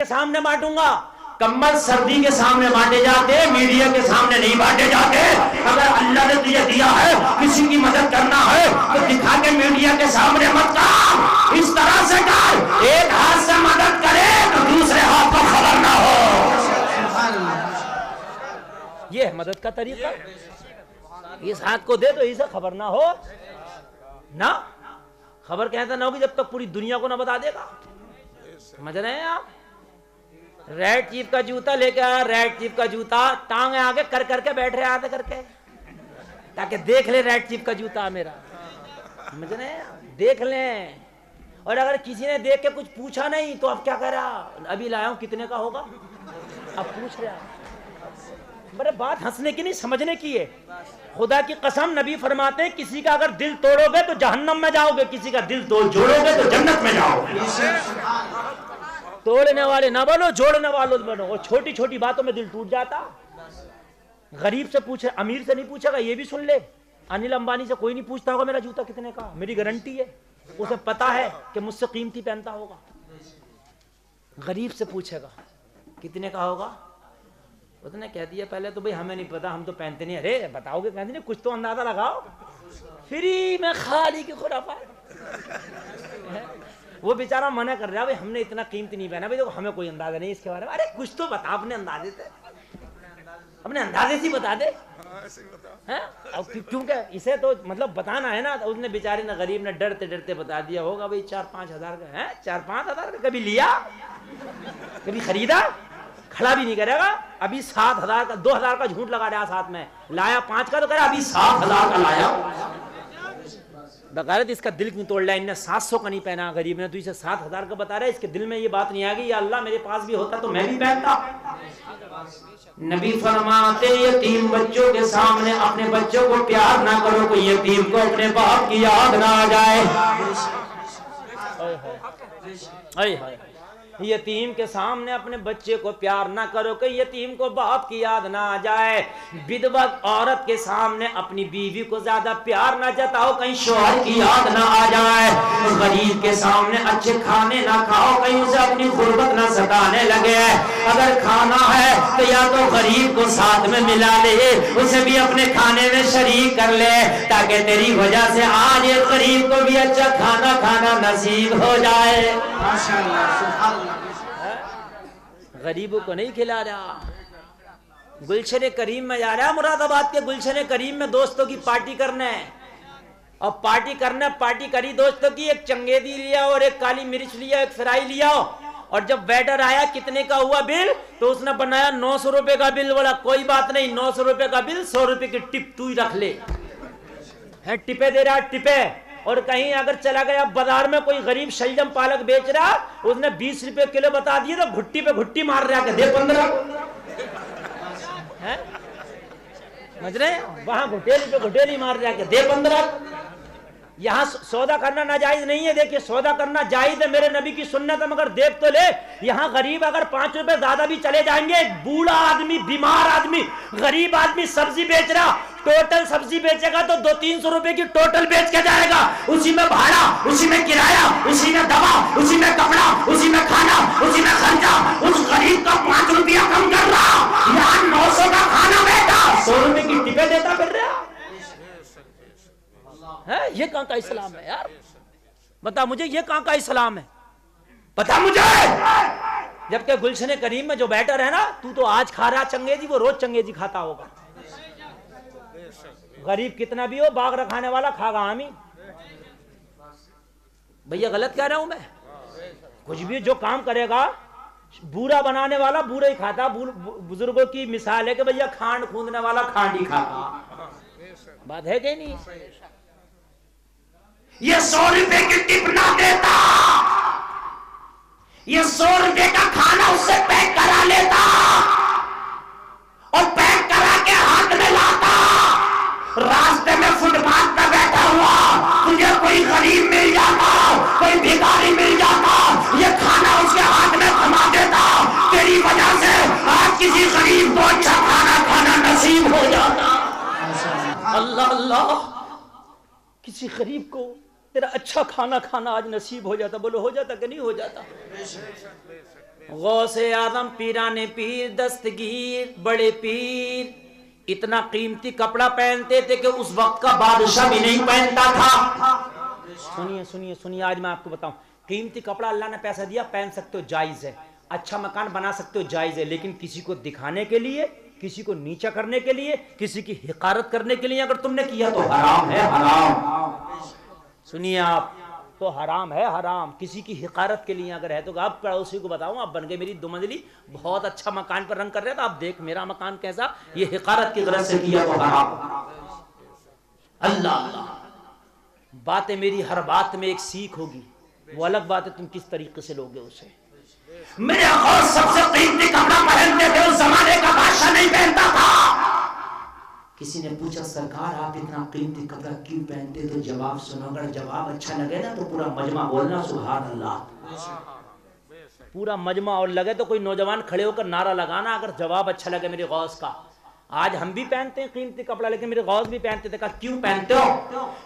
के सामने बांटूंगा। कम्बल सर्दी के सामने बांटे जाते, मीडिया के सामने नहीं बांटे जाते। अगर अल्लाह ने तुझे दिया है किसी की मदद करना है तो दिखा के मीडिया के सामने मत कर, इस तरह से कर, एक हाथ से मदद करे तो दूसरे हाथ को खबर ना हो। ये है मदद का तरीका। इस हाथ को दे तो इसे खबर ना हो ना। खबर कहता ना होगी जब तक पूरी दुनिया को ना बता देगा। समझ रहे हैं आप? रेड चीफ का जूता लेके आया, रेड चीफ का जूता टांगे आगे कर करके बैठ रहे आते करके, ताकि देख ले रेड चीफ का जूता मेरा। समझ रहे हैं? देख लें। और अगर किसी ने देख के कुछ पूछा नहीं तो अब क्या करा, अभी लाया हूं कितने का होगा, अब पूछ रहा। मेरे बात हंसने की नहीं समझने की है। खुदा की कसम नबी फरमाते हैं किसी का अगर दिल तोड़ोगे तो जहन्नम में जाओगे, किसी का दिल जोड़ोगे तो जन्नत में जाओगे। तोड़ने वाले ना बनो, जोड़ने वालों बनो। और छोटी छोटी बातों में दिल टूट जाता। गरीब से पूछे, अमीर से नहीं पूछेगा, ये भी सुन ले। अनिल अंबानी से कोई नहीं पूछता होगा मेरा जूता कितने का, मेरी गारंटी है। उसे पता है कि मुझसे कीमती पहनता होगा। गरीब से पूछेगा कितने का होगा, उसने कह दिया पहले तो भाई हमें नहीं पता, हम तो पहनते नहीं। अरे बताओगे कहते नहीं, कुछ तो अंदाजा लगाओ। फ्री में खाली की खुराफात। वो बेचारा मना कर रहा है, भाई हमने इतना कीमती नहीं पहना, भाई देखो हमें कोई अंदाजा नहीं इसके बारे में। अरे कुछ तो बता अपने अंदाजे से, अपने अंदाजे से बता दे। हैं? अब क्योंकि इसे तो मतलब बताना है ना। तो उसने बेचारे ने, गरीब ने डरते डरते बता दिया होगा भाई 4-5 हजार का है। 4-5 हजार का कभी लिया, कभी खरीदा, खड़ा भी नहीं करेगा। अभी 7 हजार का, 2 हजार का झूठ लगा रहा साथ में, लाया 5 का तो कह अभी 7 हजार का लाया। बगैरत इसका दिल क्यों तोड़ लिया इनने? 700 का नहीं पहना गरीब ने, तो इसे 7 हजार का बता रहा है। इसके दिल में ये बात नहीं आ गई, या अल्लाह मेरे पास भी होता तो मैं भी पहनता। नबी फरमाते यतीम बच्चों के सामने अपने बच्चों को प्यार ना करो, कोई यतीम को अपने बाप की याद ना आ जाए। यतीम के सामने अपने बच्चे को प्यार ना करो, कि यतीम को बाप की याद ना आ जाए। विधवा औरत के सामने अपनी बीवी को ज्यादा प्यार ना जताओ, कहीं शौहर की याद ना आ जाए। गरीब के सामने अच्छे खाने ना खाओ, कहीं उसे अपनी गुर्बत ना सताने लगे। अगर खाना है तो या तो गरीब को साथ में मिला ले, उसे भी अपने खाने में शरीक कर ले, ताकि तेरी वजह से आज एक गरीब को भी अच्छा खाना खाना नसीब हो जाए। माशाअल्लाह। गरीबों को नहीं खिला रहा। गुलशन करीम में जा रहा, मुरादाबाद के गुलशन करीम में दोस्तों की पार्टी करने। और पार्टी करी दोस्तों की। एक चंगेदी लिया और एक काली मिर्च लिया, एक फ्राई लिया। और जब वेटर आया कितने का हुआ बिल, तो उसने बनाया 900 रुपए का बिल। बोला कोई बात नहीं, 900 रुपए का बिल, 100 रुपए की टिप तू ही रख ले। है टिपे दे रहा, टिपे। और कहीं अगर चला गया बाजार में, कोई गरीब शलजम पालक बेच रहा, उसने 20 रुपए किलो बता दिए तो घुट्टी पे घुट्टी मार रहा है, दे 15। समझ रहे? वहां घुटेली पे घुटेली मार रहा है, दे 15। यहाँ सौदा करना नाजायज नहीं है। देखिए सौदा करना जायज है, मेरे नबी की सुन्नत है, मगर देख तो ले। यहाँ गरीब अगर 5 रुपए ज्यादा भी चले जाएंगे, एक बूढ़ा आदमी, बीमार आदमी, गरीब आदमी सब्जी बेच रहा, टोटल सब्जी बेचेगा तो 200-300 रुपए की टोटल बेच के जाएगा। उसी में भाड़ा, उसी में किराया, उसी में दवा, उसी में कपड़ा, उसी में खाना, उसी में खर्चा। उस गरीब का 5 रुपया कम कर रहा, यहाँ 900 का खाना बेटा 100 रुपए की टिपे देता फिर रहा है। ये कहां का इस्लाम है यार? बता मुझे, ये कहां का इस्लाम है? बता मुझे। जबकि गुलशन करीम में जो बैटर है ना, तू तो आज खा रहा चंगेजी, वो रोज चंगेजी खाता होगा। गरीब कितना भी हो, बाग रखाने वाला खागा हामी। भैया गलत कह रहा हूं मैं? कुछ भी जो काम करेगा, बूरा बनाने वाला बूरा ही खाता। बुजुर्गों की मिसाल है कि भैया खांड खूंदने वाला खांड ही खाता। बात है कि नहीं? ये 100 रुपए की टिप ना देता, ये 100 रुपए का खाना उससे पैक करा लेता और पैक करा के हाथ में लाता। रास्ते में फुटपाथ पर बैठा हुआ तुझे कोई गरीब मिल जाता, कोई भिखारी मिल जाता, ये खाना उसके हाथ में थमा देता। तेरी वजह से आज किसी गरीब को अच्छा खाना खाना नसीब हो जाता। अल्लाह अल्लाह, किसी गरीब को तेरा अच्छा खाना खाना आज नसीब हो जाता। बोलो हो जाता कि नहीं हो जाता? गौसे आदम पीराने पीर दस्तगीर बड़े पीर इतना कीमती कपड़ा पहनते थे कि उस वक्त का बादशाह भी नहीं पहनता था। सुनिए सुनिए सुनिए, आज मैं आपको बताऊं, कीमती कपड़ा अल्लाह ने पैसा दिया, पहन सकते हो, जायज है। अच्छा मकान बना सकते हो, जायज है। लेकिन किसी को दिखाने के लिए, किसी को नीचा करने के लिए, किसी की हिकारत करने के लिए अगर तुमने किया तो हराम है, हराम। सुनिए आप, तो हराम है, हराम। किसी की हिकारत के लिए अगर है तो आप पड़ोसी को बताओ, आप बन गए मेरी 2 मंजिली, बहुत अच्छा मकान पर रंग कर रहे थे, आप देख मेरा मकान कैसा, ये हिकारत की गरज से किया तो हराम। अल्लाह अल्लाह, बातें मेरी हर बात में एक सीख होगी, वो अलग बात है तुम किस तरीके से लोगे उसे। मेरे और सबसे कीमती कपड़ा पहनते थे, उस जमाने का बादशाह नहीं पहनता था। किसी ने पूछा सरकार आप इतना कीमती कपड़ा क्यों पहनते, तो जवाब सुनो, अगर जवाब अच्छा लगे ना तो पूरा मजमा बोलना सुभान अल्लाह, पूरा मजमा, और लगे तो कोई नौजवान खड़े होकर नारा लगाना अगर जवाब अच्छा लगे मेरे गौस का। आज हम भी पहनते हैं कीमती कपड़ा, लेकिन मेरे गौस भी पहनते थे। कहा क्यों पहनते हो?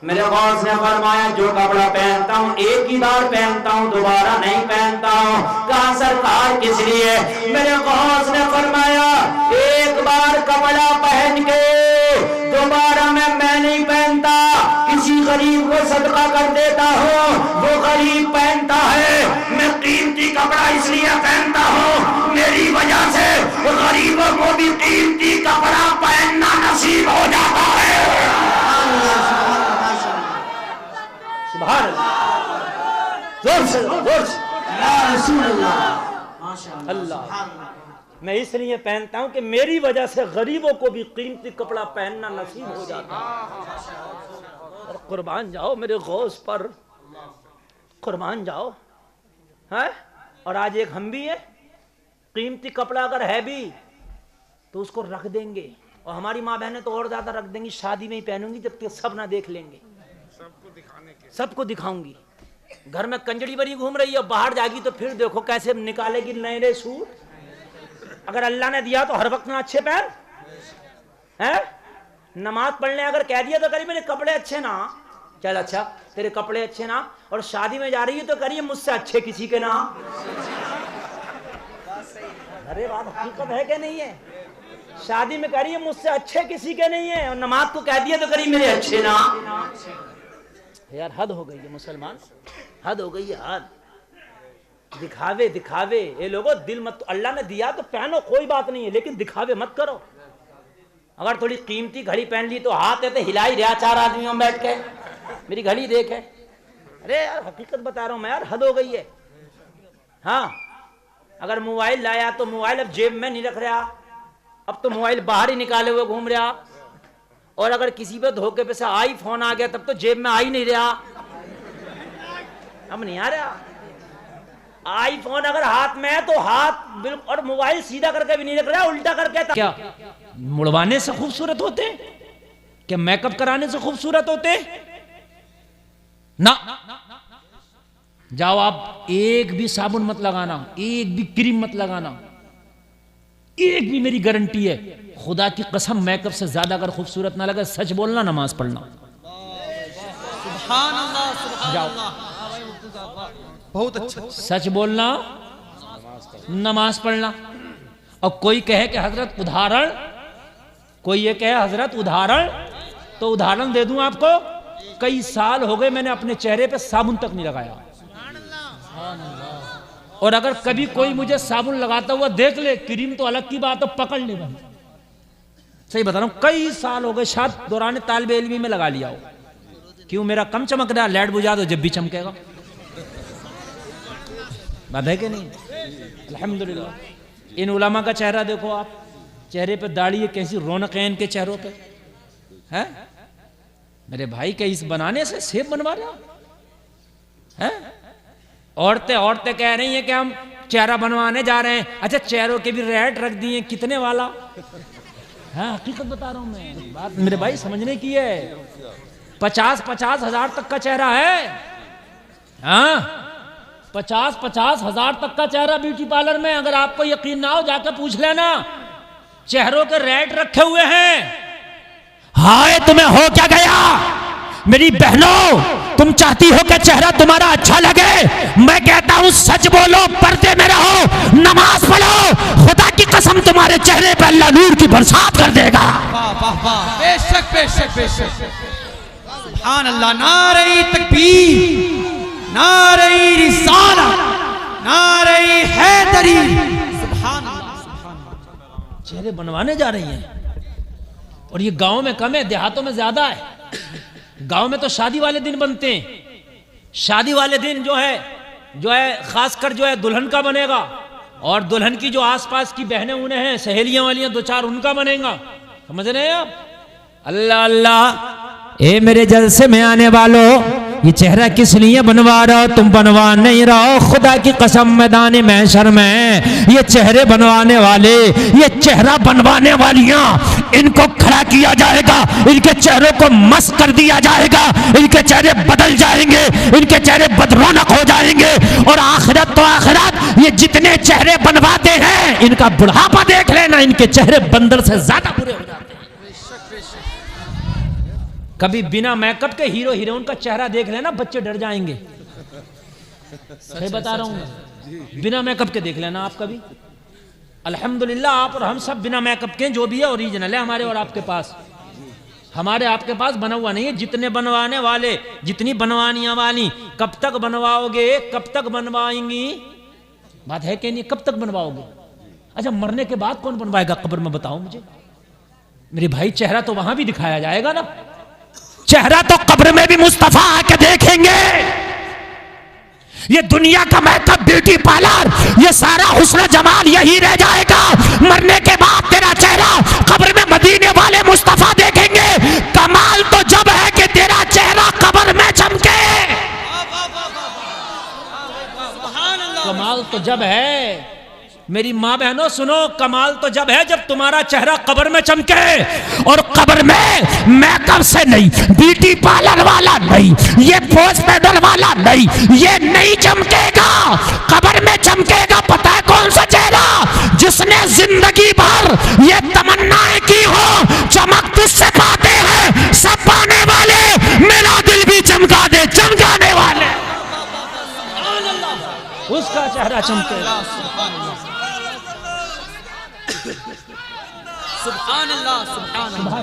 मेरे गौस ने फरमाया जो कपड़ा पहनता हूँ एक ही बार पहनता हूँ, दोबारा नहीं पहनता हूँ। कहा सरकार किस लिए? मेरे गौस ने फरमाया एक बार कपड़ा पहन के दोबारा मैं नहीं पहनता, किसी गरीब को सदका कर देता हूँ, वो गरीब पहनता है। मैं कीमती कपड़ा इसलिए पहनता हूँ, मेरी वजह से गरीबों को भी कीमती कपड़ा पहनना नसीब हो जाता है। सुभान अल्लाह। मैं इसलिए पहनता हूं कि मेरी वजह से गरीबों को भी कीमती कपड़ा पहनना नसीब हो जाता है। और कुर्बान जाओ मेरे गौस पर, कुर्बान जाओ है। और आज एक हम भी है, कीमती कपड़ा अगर है भी तो उसको रख देंगे, और हमारी माँ बहनें तो और ज्यादा रख देंगी, शादी में ही पहनूंगी जब तक सब ना देख लेंगे, सबको दिखाऊंगी। घर में कंजड़ी बनी घूम रही है, बाहर जाएगी तो फिर देखो कैसे निकालेगी नए नए सूट। अगर अल्लाह ने दिया तो हर वक्त ना अच्छे पहन है। नमाज पढ़ने अगर कह दिया तो करिए मेरे कपड़े अच्छे ना, चल अच्छा तेरे कपड़े अच्छे ना, और शादी में जा रही है तो करिए मुझसे अच्छे किसी के ना। अरे बात हकीकत है कि नहीं है? शादी में करिए मुझसे अच्छे किसी के नहीं है, और नमाज को कह दिया तो करिए मेरे अच्छे ना। यार हद हो गई है मुसलमान, हद हो गई है, हद। दिखावे दिखावे, ये लोगों दिल मत, अल्लाह ने दिया तो पहनो कोई बात नहीं है, लेकिन दिखावे मत करो। अगर थोड़ी कीमती घड़ी पहन ली तो हाथ ऐसे हिला ही रहा 4 आदमियों में बैठ के, मेरी घड़ी देखे। अरे यार हकीकत बता रहा हूं मैं यार, हद हो गई है। हाँ अगर मोबाइल लाया तो मोबाइल अब जेब में नहीं रख रहा, अब तो मोबाइल बाहर ही निकाले हुए घूम रहा। और अगर किसी पे धोखे पे से आईफोन आ गया तब तो जेब में आ ही नहीं रहा, अब नहीं आ रहा। आईफोन अगर हाथ में है तो हाथ बिल्कुल, और मोबाइल सीधा करके भी नहीं रख रहा, उल्टा करके। क्या मुड़वाने से खूबसूरत होते, क्या मेकअप कराने से खूबसूरत होते ना? जाओ आप एक भी साबुन मत लगाना, एक भी क्रीम मत लगाना, एक भी, मेरी गारंटी है खुदा की कसम, मेकअप से ज्यादा अगर खूबसूरत ना लगे सच बोलना, नमाज पढ़ना। सुभान अल्लाह, सुभान अल्लाह, बहुत अच्छा, सच बोलना, नमाज पढ़ना। और कोई कहे कि हजरत उदाहरण, कोई ये कहे हजरत उदाहरण, तो उदाहरण दे दूं आपको। कई साल हो गए मैंने अपने चेहरे पे साबुन तक नहीं लगाया, और अगर कभी कोई मुझे साबुन लगाता हुआ देख ले, क्रीम तो अलग की बात है, पकड़ ले भाई, सही बता रहा हूं। कई साल हो गए, शायद दौरान तालिबे इल्मी में लगा लिया हो। क्यों? मेरा कम चमक रहा, लाइट बुझा दो जब भी चमकेगा, बात है कि नहीं? अल्हम्दुलिल्लाह। इन उलमा का चेहरा देखो आप, चेहरे पे दाढ़ी है, कैसी रौनक है इनके चेहरों पे, है? मेरे भाई क्या इस बनाने से सेब बनवा रहा है? औरतें कह रही हैं कि हम चेहरा बनवाने जा रहे हैं। अच्छा चेहरों के भी रेट रख दिए, कितने वाला? हाँ हकीकत बता रहा हूं मैं, बात मेरे भाई समझने की है। 50-50 हजार तक का चेहरा है, हाँ 50-50 हजार तक का चेहरा ब्यूटी पार्लर में। अगर आपको यकीन ना हो जाकर पूछ लेना, चेहरों के रेट रखे हुए हैं। हाय तुम्हें हो क्या गया? मेरी बहनों, तुम चाहती हो कि चेहरा तुम्हारा अच्छा लगे, मैं कहता हूं सच बोलो, पर्दे में रहो, नमाज पढ़ो, खुदा की कसम तुम्हारे चेहरे पर अल्लाह नूर की बरसात कर देगा। वाह वाह वाह, बेशक बेशक बेशक, सुभान अल्लाह। नारे तकबीर, नारे रिसालत, नारे हैदरी, सुभान अल्लाह सुभान अल्लाह। चेहरे बनवाने जा रही हैं, और ये गांव में कम है, देहातों में ज्यादा है। गांव में तो शादी वाले दिन बनते हैं, शादी वाले दिन जो है खासकर जो है दुल्हन का बनेगा, और दुल्हन की जो आसपास की बहनें उन्हें हैं, सहेलियां वालियां दो चार, उनका बनेगा। समझ रहे हैं आप? अल्लाह अल्लाह। ए मेरे जलसे में आने वालों, ये चेहरा किस लिए बनवा रहे हो? तुम बनवा नहीं रहो, खुदा की कसम मैदान महशर में ये चेहरे बनवाने वाले, ये चेहरा बनवाने वालियां, इनको खड़ा किया जाएगा, इनके चेहरों को मस्त कर दिया जाएगा, इनके चेहरे बदल जाएंगे, इनके चेहरे बदरौनक हो जाएंगे। और आखिरत तो आखिरत, ये जितने चेहरे बनवाते हैं, इनका बुढ़ापा देख लेना, इनके चेहरे बंदर से ज्यादा बुरे हो जाते हैं। कभी बिना मेकअप के हीरो हीरोइन का चेहरा देख लेना, बच्चे डर जाएंगे। सही बता रहा हूं, बिना मेकअप के देख लेना आप कभी। अल्हम्दुलिल्लाह आप और हम सब बिना मेकअप के, जो भी है ओरिजिनल है हमारे और आपके पास। हमारे आपके पास बना हुआ नहीं है। जितने बनवाने वाले, जितनी बनवानियां वाली, कब तक बनवाओगे, कब तक बनवाएंगी? बात है कि नहीं? कब तक बनवाओगे? अच्छा, मरने के बाद कौन बनवाएगा कब्र में? बताओ मुझे मेरे भाई। चेहरा तो वहां भी दिखाया जाएगा ना, चेहरा तो कब्र में भी मुस्तफा आके देखेंगे। ये दुनिया का मेकअप, ब्यूटी पार्लर, ये सारा हुस्न जमाल यही रह जाएगा। मरने के बाद तेरा चेहरा कब्र में मदीने वाले मुस्तफा देखेंगे। कमाल तो जब है कि तेरा चेहरा कब्र में चमके। कमाल तो जब है, मेरी माँ बहनों सुनो, कमाल तो जब है जब तुम्हारा चेहरा कब्र में चमके। और कब्र में मेकअप से नहीं, ब्यूटी पार्लर वाला नहीं, ये पोज पेडल वाला नहीं, ये नहीं चमकेगा। कब्र में चमकेगा पता है कौन सा चेहरा? जिसने जिंदगी भर ये तमन्नाएं की हो, चमक तुझसे पाते हैं सब पाने वाले, मेरा दिल भी चमका दे चमकाने वाले। उसका चेहरा चमकेगा। सुभान अल्लाह सुभान अल्लाह।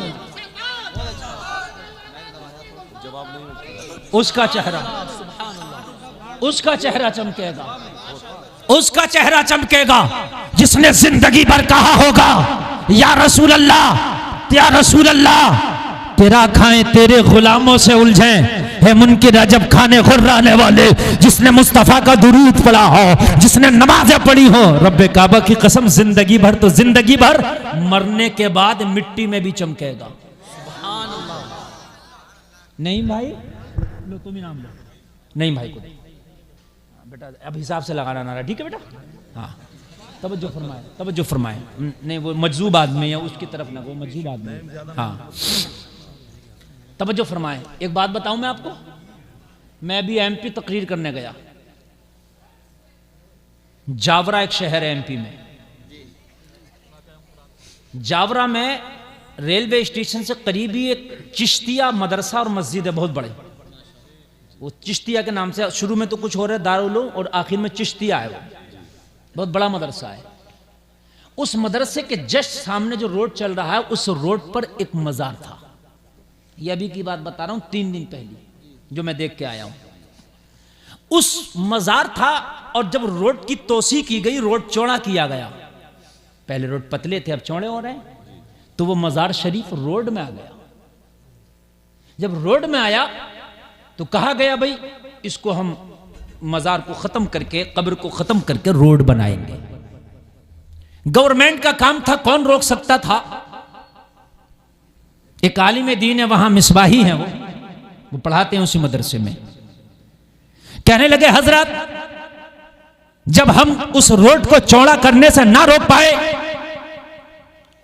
उसका चेहरा, उसका चेहरा चमकेगा, उसका चेहरा चमकेगा जिसने जिंदगी भर कहा होगा, या रसूल अल्लाह, या रसूल अल्लाह, तेरा खाएं तेरे गुलामों से उलझें, है मुनकिर अजब खाने खुर्राने वाले। जिसने मुस्तफा का दुरूद पढ़ा हो, जिसने नमाजें पढ़ी हो, रब्बे काबा की कसम जिंदगी भर तो जिंदगी भर, मरने के बाद मिट्टी में भी चमकेगा। नहीं भाई, लो तुम ही नाम लो। नहीं भाई को बेटा, अब हिसाब से लगाना नारा, ठीक है बेटा? हाँ, तवज्जो फरमाए, तवज्जो फरमाए। नहीं, वो मजजूब आदमी है, उसकी तरफ ना, वो मजजूब आदमी है। हाँ, तवज्जो फरमाए। एक बात बताऊं मैं आपको, मैं भी एमपी तकरीर करने गया। जावरा एक शहर है एमपी में। जावरा में रेलवे स्टेशन से करीब ही एक चिश्तिया मदरसा और मस्जिद है, बहुत बड़े। वो चिश्तिया के नाम से शुरू में तो कुछ हो रहा है, दारुल उलूम, और आखिर में चिश्तिया है। वो बहुत बड़ा मदरसा है। उस मदरसे के जस्ट सामने जो रोड चल रहा है, उस रोड पर एक मजार था। ये अभी की बात बता रहा हूं, 3 दिन पहले जो मैं देख के आया हूं। उस मजार था, और जब रोड की तोसी की गई, रोड चौड़ा किया गया, पहले रोड पतले थे अब चौड़े हो रहे हैं, तो वो मजार शरीफ रोड में आ गया। जब रोड में आया तो कहा गया भाई इसको हम मजार को खत्म करके, कब्र को खत्म करके रोड बनाएंगे। गवर्नमेंट का काम था, कौन रोक सकता था? एक आलिम दीन है वहां, मिसबाही है, वो पढ़ाते हैं उसी मदरसे में। कहने लगे हजरत, जब हम उस रोड को चौड़ा करने से ना रोक पाए,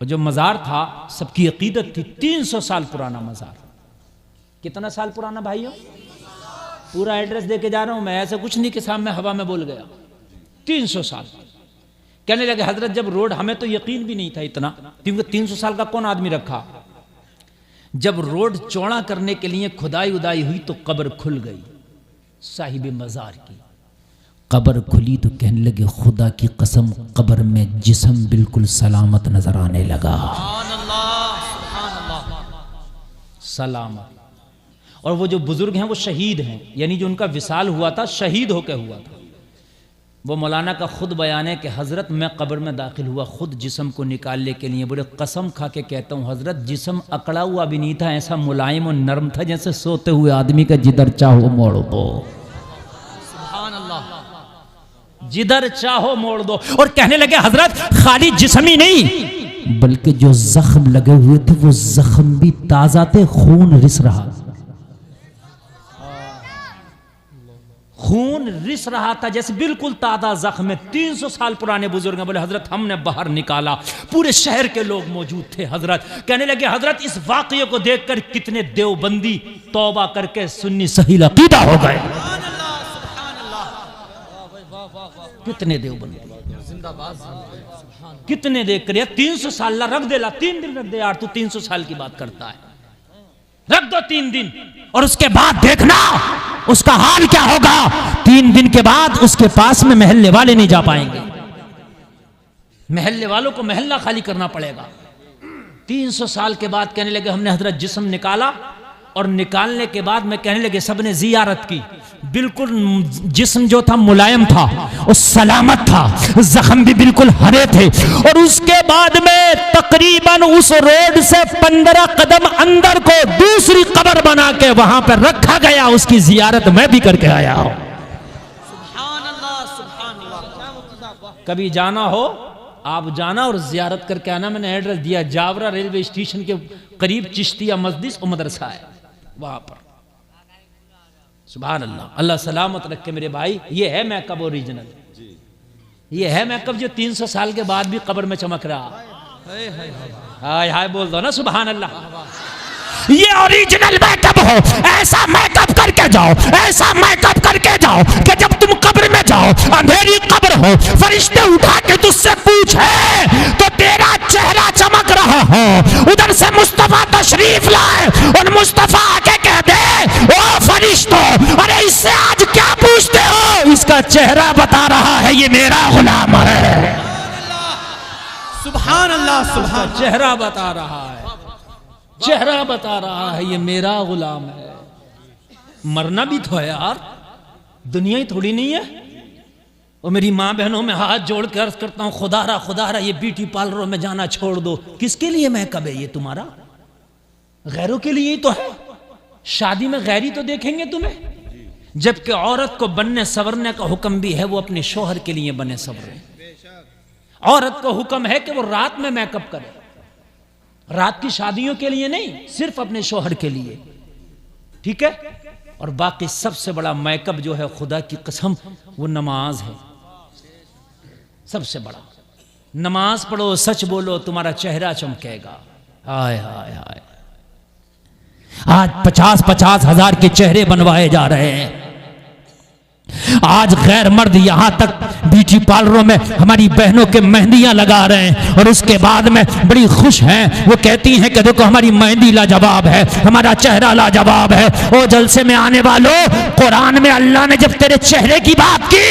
और जो मजार था सबकी अकीदत थी, 300 साल पुराना मजार। कितना साल पुराना भाइयों? पूरा एड्रेस देके जा रहा हूं मैं, ऐसा कुछ नहीं कि सामने हवा में बोल गया। 300 साल। कहने लगे हजरत, जब रोड, हमें तो यकीन भी नहीं था इतना, क्योंकि 300 साल का कौन आदमी रखा। जब रोड चौड़ा करने के लिए खुदाई उदाई हुई तो कब्र खुल गई साहिब मज़ार की। कब्र खुली तो कहने लगे खुदा की कसम कब्र में जिस्म बिल्कुल सलामत नजर आने लगा। सलामत। और वो जो बुजुर्ग हैं वो शहीद हैं, यानी जो उनका विसाल हुआ था शहीद होकर हुआ था। वो मौलाना का खुद बयान है कि हज़रत मैं कब्र में दाखिल हुआ खुद जिस्म को निकालने के लिए, बोले कसम खा के कहता हूँ हज़रत जिस्म अकड़ा हुआ भी नहीं था, ऐसा मुलायम और नरम था जैसे सोते हुए आदमी का जिधर चाहो मोड़ दो, जिधर चाहो मोड़ दो। और कहने लगे हज़रत खाली जिस्म ही नहीं बल्कि जो जख्म लगे हुए थे वो जख्म भी ताज़ा थे, खून रिस रहा, खून रिस रहा था जैसे बिल्कुल ताज़ा जख्म है। 300 साल पुराने बुजुर्ग बोले हजरत हमने बाहर निकाला, पूरे शहर के लोग मौजूद थे। हजरत कहने लगे हजरत इस वाक़ये को देखकर कितने देवबंदी तौबा करके सुन्नी सही अकीदा हो गए। कितने देवबंदी कितने देख कर 300 साल रख दे ला, 3 दिन रख दे यार, तू 300 साल की बात करता है, रख दो 3 दिन और उसके बाद देखना उसका हाल क्या होगा। 3 दिन के बाद उसके पास में महल्ले वाले नहीं जा पाएंगे, महल्ले वालों को महल्ला खाली करना पड़ेगा। 300 साल के बाद कहने लगे हमने हजरत जिस्म निकाला और निकालने के बाद में कहने लगे सबने जियारत की, बिल्कुल जिस्म जो था मुलायम था और सलामत था, जख्म भी बिल्कुल हरे थे। और उसके बाद में तकरीबन उस रोड से 15 कदम अंदर को दूसरी कब्र बना के वहां पर रखा गया, उसकी जियारत मैं भी करके आया हूं। कभी जाना हो आप जाना और जियारत करके आना। मैंने एड्रेस दिया, जावरा रेलवे स्टेशन के करीब चिश्तिया मस्जिद और मदरसा है वहां पर। सुभान अल्लाह, अल्लाह सलामत रखे मेरे भाई। ये है मैकअप ओरिजिनल, ये है मैकअप जो 300 साल के बाद भी कब्र में चमक रहा। हाय हाय बोल दो ना सुभान अल्लाह। ये ओरिजिनल मैकअप हो, ऐसा मैकअप करके जाओ, ऐसा मैकअप करके जाओ कि जब तुम कब्र में जाओ, अंधेरी कब्र हो, फरिश्ते उठा के तुझसे पूछे तो तेरा चेहरा चमक रहा हो। उधर से मुस्तफा तशरीफ लाए और मुस्तफा आके कह दे ओ फरिश्तों, अरे इससे आज क्या पूछते हो, इसका चेहरा बता रहा है ये मेरा गुलाम है। सुभान अल्लाह, सुभान, चेहरा बता रहा है, चेहरा बता रहा है ये मेरा गुलाम है। मरना भी तो है यार, दुनिया ही थोड़ी नहीं है। और मेरी माँ बहनों में हाथ जोड़ के अर्ज करता हूँ खुदा रहा ये ब्यूटी पार्लरों में जाना छोड़ दो। किसके लिए मैकअप है ये तुम्हारा? गैरों के लिए ही तो है। शादी में गैरी तो देखेंगे तुम्हें, जबकि औरत को बनने संवरने का हुक्म भी है, वो अपने शोहर के लिए बने संवरे। औरत को हुक्म है कि वो रात में मेकअप करे, रात की शादियों के लिए नहीं, सिर्फ अपने शोहर के लिए, ठीक है। और बाकी सबसे बड़ा मेकअप जो है खुदा की कसम वो नमाज है। सबसे बड़ा नमाज पढ़ो, सच बोलो, तुम्हारा चेहरा चमकेगा। हाय हाय हाय, आज 50-50 हजार के चेहरे बनवाए जा रहे हैं। आज गैर मर्द यहां तक ब्यूटी पार्लरों में हमारी बहनों के मेहंदियां लगा रहे हैं और उसके बाद में बड़ी खुश हैं। वो कहती हैं कि देखो हमारी मेहंदी लाजवाब है, हमारा चेहरा लाजवाब है। ओ जलसे में आने वालों, कुरान में अल्लाह ने जब तेरे चेहरे की बात की,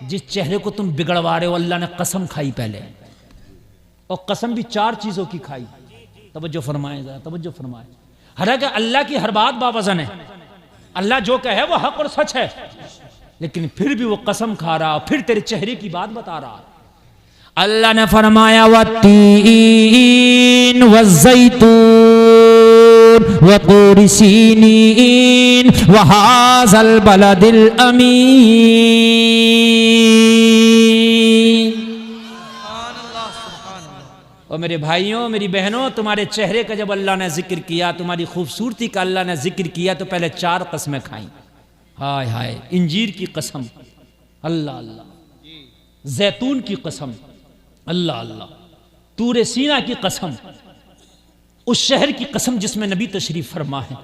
जिस चेहरे को तुम बिगड़वा रहे हो, अल्लाह ने कसम खाई पहले, और कसम भी 4 चीजों की खाई। तवज्जो फरमाए, जरा तवज्जो फरमाए। हालांकि अल्लाह की हर बात बावजन है, अल्लाह जो कहे वो हक और सच है, लेकिन फिर भी वो कसम खा रहा, फिर तेरे चेहरे की बात बता रहा। अल्लाह ने फरमाया वत्तीन वज़्ज़ैतून वतूर सीनीन वहाज़ल बलदिल अमीन। और मेरे भाइयों, मेरी बहनों, तुम्हारे चेहरे का जब अल्लाह ने जिक्र किया, तुम्हारी खूबसूरती का अल्लाह ने जिक्र किया, तो पहले 4 कसमें खाई। हाय हाय, इंजीर की कसम, अल्लाह अल्लाह, जैतून की कसम, अल्लाह अल्लाह, तूरे सीना की कसम, उस शहर की कसम जिसमें नबी तशरीफ फरमा है।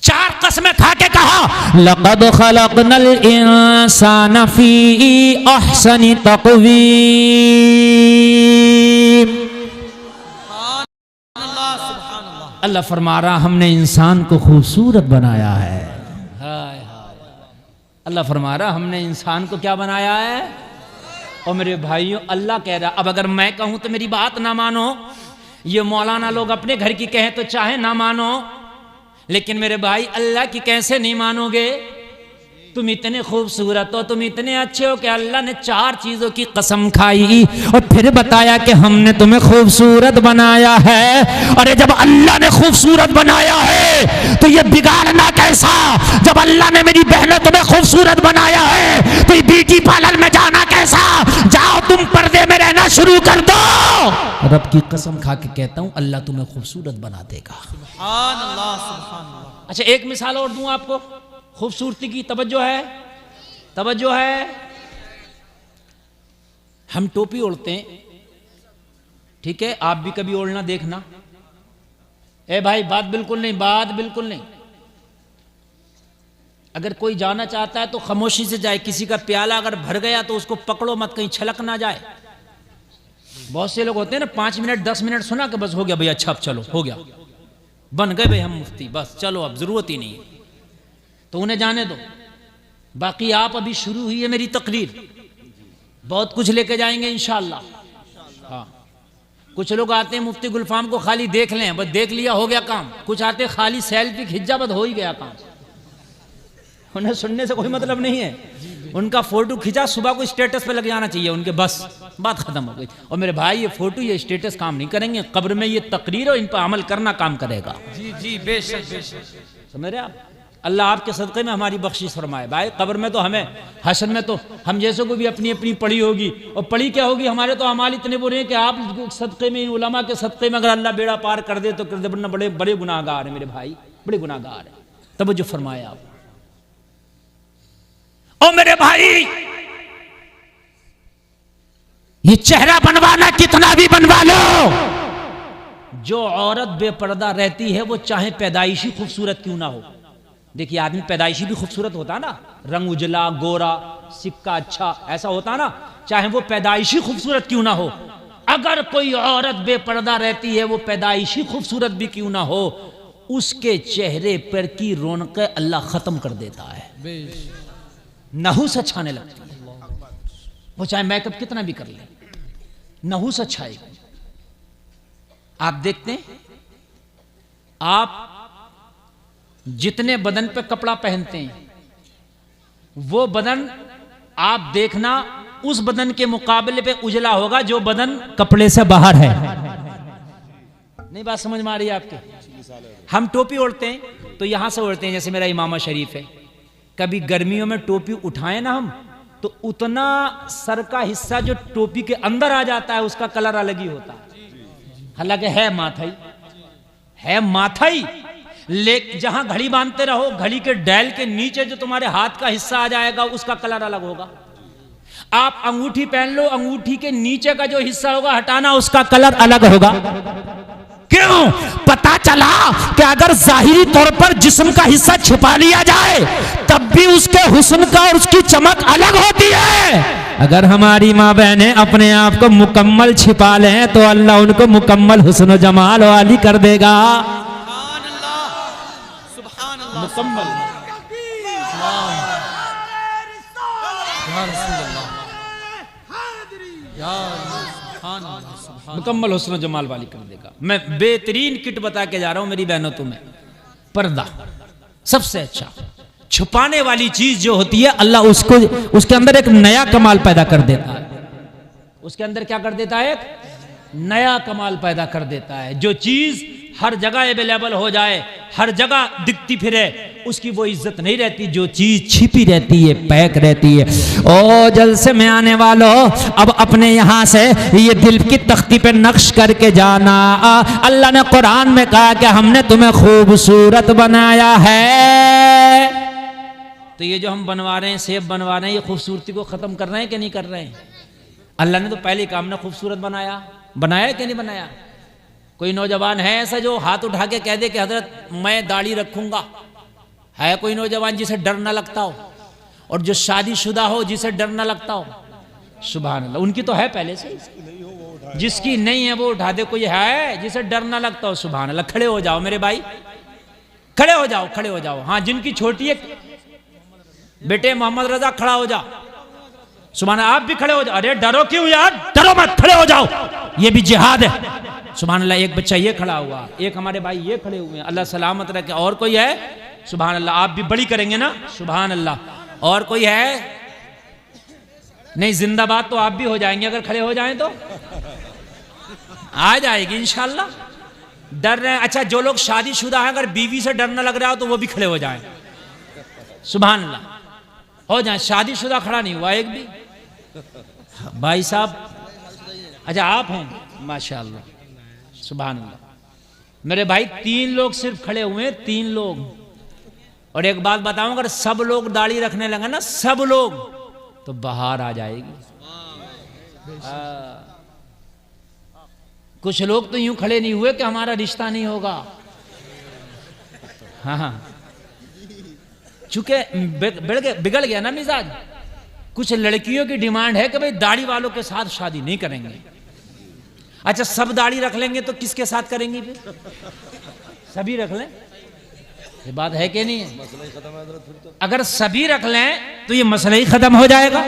4 कसमें खा के कहा लक़द खलक़नल इंसान फी अहसनि तक़वीम। अल्लाह फरमा रहा हमने इंसान को खूबसूरत बनाया है। हाय हाय, अल्लाह फरमा रहा हमने इंसान को क्या बनाया है। और मेरे भाइयों अल्लाह कह रहा, अब अगर मैं कहूं तो मेरी बात ना मानो, ये मौलाना लोग अपने घर की कहें तो चाहे ना मानो, लेकिन मेरे भाई अल्लाह की कैसे नहीं मानोगे। तुम इतने खूबसूरत हो, तुम इतने अच्छे हो कि अल्लाह ने 4 चीजों की कसम खाई और फिर बताया कि हमने तुम्हें खूबसूरत बनाया है। और जब अल्लाह ने खूबसूरत बनाया है तो ये बिगाड़ना कैसा। जब अल्लाह ने मेरी बहनें तुम्हें खूबसूरत बनाया है तो ये ब्यूटी पार्लर में जाना कैसा। जाओ तुम पर्दे में रहना शुरू कर दो। रब की कसम खा के कहता हूं अल्लाह तुम्हें खूबसूरत बना देगा। सुभान अल्लाह, सुभान अल्लाह। अच्छा एक मिसाल और दूं आपको खूबसूरती की। तवज्जो है, तवज्जो है। हम टोपी ओढ़ते हैं, ठीक है, आप भी कभी ओढ़ना देखना। ए भाई बात बिल्कुल नहीं, बात बिल्कुल नहीं। अगर कोई जाना चाहता है तो खामोशी से जाए। किसी का प्याला अगर भर गया तो उसको पकड़ो मत, कहीं छलक ना जाए। बहुत से लोग होते हैं ना 5 मिनट 10 मिनट सुना के बस हो गया भाई, अच्छा अब चलो हो गया, बन गए भाई हम मुफ्ती, बस चलो अब जरूरत ही नहीं है, तो उन्हें जाने दो। बाकी आप अभी शुरू हुई है मेरी तकरीर, बहुत कुछ लेके जाएंगे इंशाअल्लाह। हाँ, कुछ लोग आते हैं मुफ्ती गुलफाम को खाली देख लें, बस देख लिया हो गया काम। कुछ आते खाली सेल्फी खिंचा बस हो ही गया काम। उन्हें सुनने से कोई मतलब नहीं है, उनका फोटो खिंचा सुबह को स्टेटस पे लग जाना चाहिए उनके, बस बात खत्म हो गई। और मेरे भाई ये फोटो ये स्टेटस काम नहीं करेंगे, कब्र में ये तकरीर और इन पर अमल करना काम करेगा। जी जी बेशक बेशक, समझ रहे आप। अल्लाह आपके सदक़े में हमारी बख्शिश फरमाए। भाई कब्र में तो हमें, हश्र में तो हम जैसों को भी अपनी अपनी पड़ी होगी। और पड़ी क्या होगी, हमारे तो अमाल इतने बुरे हैं कि आप सदक़े में, इन उलमा के सदक़े में अगर अल्लाह बेड़ा पार कर दे तो कर दे, वरना बड़े बड़े गुनाहगार हैं मेरे भाई, बड़े गुनाहगार हैं। तवज्जो फरमाए आप। ओ मेरे भाई, ये चेहरा बनवाना कितना भी बनवा लो, जो औरत बेपर्दा रहती है वो चाहे पैदाइशी खूबसूरत क्यों ना हो। देखिए आदमी पैदाइशी भी खूबसूरत होता ना, रंग उजला गोरा सिक्का अच्छा ऐसा होता ना, चाहे वो पैदाइशी खूबसूरत क्यों ना हो। अगर कोई औरत बेपर्दा रहती है वो पैदाइशी खूबसूरत भी क्यों ना हो, उसके चेहरे पर की रौनकें अल्लाह खत्म कर देता है, नहुस छाने लगती है। वो चाहे मेकअप कितना भी कर ले, नहुस छाएगी। आप देखते हैं, आप जितने बदन पे कपड़ा पहनते हैं वो बदन आप देखना उस बदन के मुकाबले पे उजला होगा जो बदन कपड़े से बाहर है। नहीं बात समझ में आ रही है आपके। हम टोपी ओढ़ते हैं तो यहां से ओढ़ते हैं, जैसे मेरा इमामा शरीफ है। कभी गर्मियों में टोपी उठाए ना हम, तो उतना सर का हिस्सा जो टोपी के अंदर आ जाता है उसका कलर अलग ही होता है। हालांकि है माथाई, है माथाई, लेकिन जहां घड़ी बांधते रहो, घड़ी के डायल के नीचे जो तुम्हारे हाथ का हिस्सा आ जाएगा उसका कलर अलग होगा। आप अंगूठी पहन लो, अंगूठी के नीचे का जो हिस्सा होगा हटाना, उसका कलर अलग होगा। क्यों? पता चला कि अगर जाहिरी तौर पर जिस्म का हिस्सा छिपा लिया जाए तब भी उसके हुस्न का और उसकी चमक अलग होती है। अगर हमारी माँ बहनें अपने आप को मुकम्मल छिपा लें तो अल्लाह उनको मुकम्मल हुस्न जमाल वाली कर देगा। मुकम्मल मुकम्मल हुस्न जमाल वाली कर देगा। मैं बेहतरीन किट बता के जा रहा हूं मेरी बहनों तुम्हें। पर्दा सबसे अच्छा, छुपाने वाली चीज जो होती है अल्लाह उसको, उसके अंदर एक नया कमाल पैदा कर देता है। उसके अंदर क्या कर देता है? एक नया कमाल पैदा कर देता है। जो चीज हर जगह अवेलेबल हो जाए, हर जगह दिखती फिरे, उसकी वो इज्जत नहीं रहती। जो चीज छिपी रहती है, पैक रहती है। ओ जलसे में आने वालों, अब अपने यहां से ये दिल की तख्ती पे नक्श करके जाना। अल्लाह ने कुरान में कहा कि हमने तुम्हें खूबसूरत बनाया है। तो ये जो हम बनवा रहे हैं, सेब बनवा रहे हैं, ये खूबसूरती को खत्म कर रहे हैं कि नहीं कर रहे हैं? अल्लाह ने तो पहले काम ने खूबसूरत बनाया, बनाया कि नहीं बनाया? कोई नौजवान है ऐसा जो हाथ उठा के कह दे कि हजरत मैं दाढ़ी रखूंगा? है कोई नौजवान जिसे डर ना लगता हो? और जो शादीशुदा हो जिसे डर ना लगता हो? सुभान अल्लाह। उनकी तो है पहले से, जिसकी नहीं है वो उठा दे। कोई है जिसे डर ना लगता हो, सुभान अल्लाह। खड़े हो जाओ मेरे भाई, खड़े हो जाओ, खड़े हो जाओ। हाँ, जिनकी छोटी है, बेटे मोहम्मद रजा खड़ा हो जा। सुभान अल्लाह। आप भी खड़े हो जाओ। अरे डरो क्यों यार, डरो मत, खड़े हो जाओ, ये भी जिहाद है। सुभान अल्लाह। एक बच्चा ये खड़ा हुआ, एक हमारे भाई ये खड़े हुए हैं, अल्लाह सलामत रखे। और कोई है? सुभान अल्लाह। आप भी बड़ी करेंगे ना, सुभान अल्लाह। और कोई है? नहीं, जिंदाबाद तो आप भी हो जाएंगे अगर खड़े हो जाएं तो आ जाएगी इंशाल्लाह। डर रहे हैं? अच्छा, जो लोग शादीशुदा हैं, अगर बीवी से डर न लग रहा हो तो वो भी खड़े हो जाएं, सुभान अल्लाह, हो जाएं। शादीशुदा खड़ा नहीं हुआ एक भी भाई साहब। अच्छा, आप हैं, माशाअल्लाह, सुभान अल्लाह। मेरे भाई 3 लोग सिर्फ खड़े हुए हैं, 3 लोग। और एक बात बताऊं, अगर सब लोग दाढ़ी रखने लगे ना, सब लोग, तो बाहर आ जाएगी। कुछ लोग तो यूं खड़े नहीं हुए कि हमारा रिश्ता नहीं होगा। हाँ, चूंकि बिगड़ गया ना मिजाज। कुछ लड़कियों की डिमांड है कि भाई दाढ़ी वालों के साथ शादी नहीं करेंगे। अच्छा, सब दाढ़ी रख लेंगे तो किसके साथ करेंगी फिर? सभी रख लें, ये बात है कि नहीं है? अगर सभी रख लें तो ये मसला ही खत्म हो जाएगा।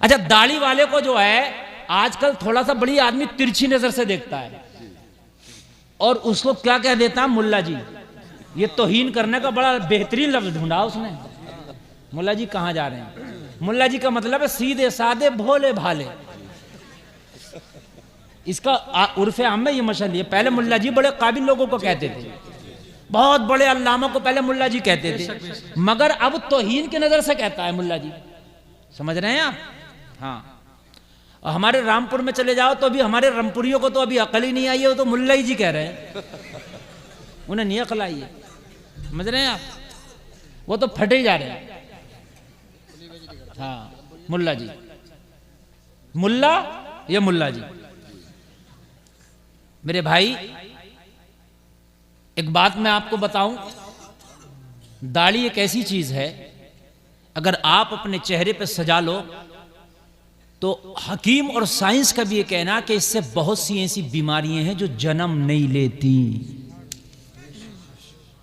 अच्छा, दाढ़ी वाले को जो है आजकल थोड़ा सा बड़ी आदमी तिरछी नजर से देखता है और उसको क्या कह देता है, मुल्ला जी। ये तौहीन करने का बड़ा बेहतरीन लफ्ज ढूंढा उसने। मुल्ला जी कहाँ जा रहे हैं? मुल्ला जी का मतलब है सीधे साधे भोले भाले। इसका उर्फे आम में ये मशहूर है। पहले मुल्ला जी बड़े काबिल लोगों को कहते थे, बहुत बड़े अल्लामा को पहले मुल्ला जी कहते थे, मगर अब तौहीन की नजर से कहता है मुल्ला जी। समझ रहे हैं आप? हाँ। और हमारे रामपुर में चले जाओ तो अभी हमारे रामपुरियों को तो अभी अकल ही नहीं आई है, वो तो मुल्ला ही जी कह रहे हैं, उन्हें नहीं अकल आई है। समझ रहे हैं आप? वो तो फटे ही जा रहे हैं। हाँ, मुल्ला जी, मुल्ला या मुल्ला जी। मेरे भाई, एक बात मैं आपको बताऊं, दाढ़ी एक ऐसी चीज है, अगर आप अपने चेहरे पे सजा लो तो हकीम और साइंस का भी ये कहना कि इससे बहुत सी ऐसी बीमारियां हैं जो जन्म नहीं लेती।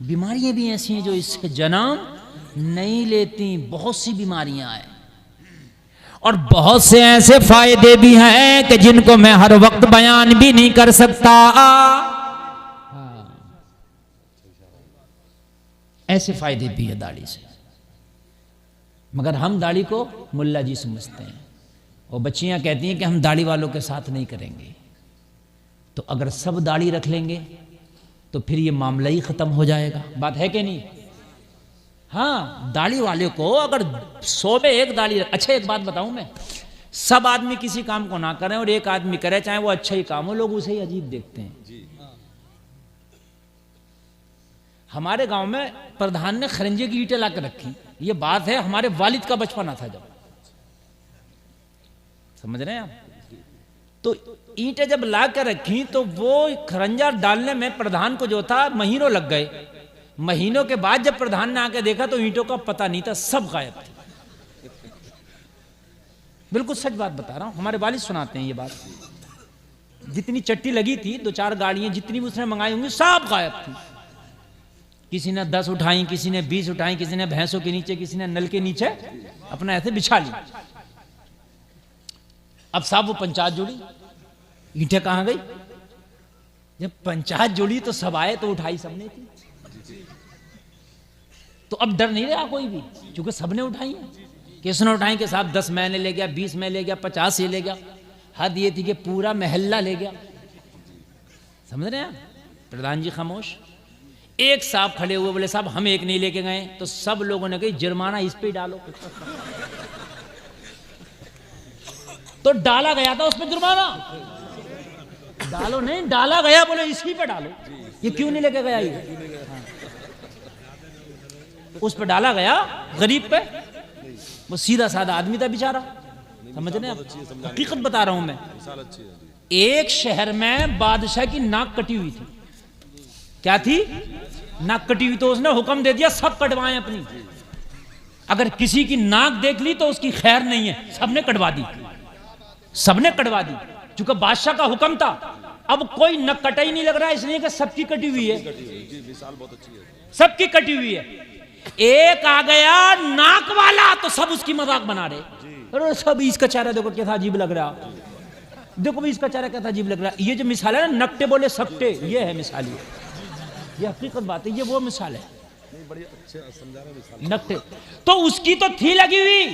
बीमारियां भी ऐसी हैं जो इससे जन्म नहीं लेती, बहुत सी बीमारियां हैं। और बहुत से ऐसे फायदे भी हैं कि जिनको मैं हर वक्त बयान भी नहीं कर सकता। ऐसे फायदे भी है दाढ़ी से, मगर हम दाढ़ी को मुल्ला जी समझते हैं। और बच्चियां कहती हैं कि हम दाढ़ी वालों के साथ नहीं करेंगे। तो अगर सब दाढ़ी रख लेंगे तो फिर ये मामला ही खत्म हो जाएगा। बात है कि नहीं? हाँ, दाढ़ी वाले को अगर 100 में 1 दाढ़ी। अच्छा, एक बात बताऊं मैं, सब आदमी किसी काम को ना करें और एक आदमी करे, चाहे वो अच्छा ही काम हो, लोग उसे ही अजीब देखते हैं। हमारे गांव में प्रधान ने खरंजे की ईंटें लाकर रखी। ये बात है हमारे वालिद का बचपना था जब। समझ रहे हैं आप? तो ईंटें जब ला कर रखी तो वो खरंजा डालने में प्रधान को जो था महीनों लग गए। महीनों के बाद जब प्रधान ने आके देखा तो ईंटों का पता नहीं था, सब गायब थे। बिल्कुल सच बात बता रहा हूं, हमारे वालिद सुनाते हैं ये बात। जितनी चट्टी लगी थी, 2-4 गाड़ियां जितनी भी उसने मंगाई होंगी, सब गायब थी। किसी ने 10 उठाई, किसी ने 20 उठाई, किसी ने भैंसों के नीचे, किसी ने नल के नीचे अपना ऐसे बिछा ली। अब साहब वो पंचायत जुड़ी, ईंटें कहां गई? जब पंचायत जुड़ी तो सब आए तो उठाई सबने थी। तो अब डर नहीं रहा कोई भी, क्योंकि सबने उठाई है। किसने उठाई कि साहब 10 मैंने ले गया, 20 में ले गया, 50 ये ले गया। हद ये थी कि पूरा महल्ला ले गया। समझ रहे हैं? प्रधान जी खामोश। एक साहब खड़े हुए, बोले साहब हम एक नहीं लेके गए। तो सब लोगों ने कही जुर्माना इस पे डालो। तो डाला गया था उसमें जुर्माना। डालो नहीं, डाला गया, बोले इसी पे डालो। ये क्यों नहीं लेके गया? ये उस पे डाला गया, गरीब पे। वो सीधा साधा आदमी था बेचारा। समझ रहे हैं? हकीकत बता रहा हूं मैं। एक शहर में बादशाह की नाक कटी हुई थी। क्या थी? नाक कटी हुई। तो उसने हुक्म दे दिया सब कटवाएं अपनी। अगर किसी की नाक देख ली तो उसकी खैर नहीं है, सबने कटवा दी, सबने कटवा दी, क्योंकि बादशाह का हुक्म था। अब कोई नक कटा ही नहीं लग रहा है, इसलिए कि सबकी कटी हुई है, सबकी कटी हुई है। एक आ गया नाक वाला तो सब उसकी मजाक बना रहे, अरे सब इसका चेहरा देखो कैसा अजीब लग रहा, देखो भी इसका चेहरा कैसा अजीब लग रहा। ये जो मिसाल है ना, नकटे बोले सपटे, ये है मिसाल, ये हकीकत बात है, ये वो मिसाल है नकटे। तो उसकी तो थी लगी हुई,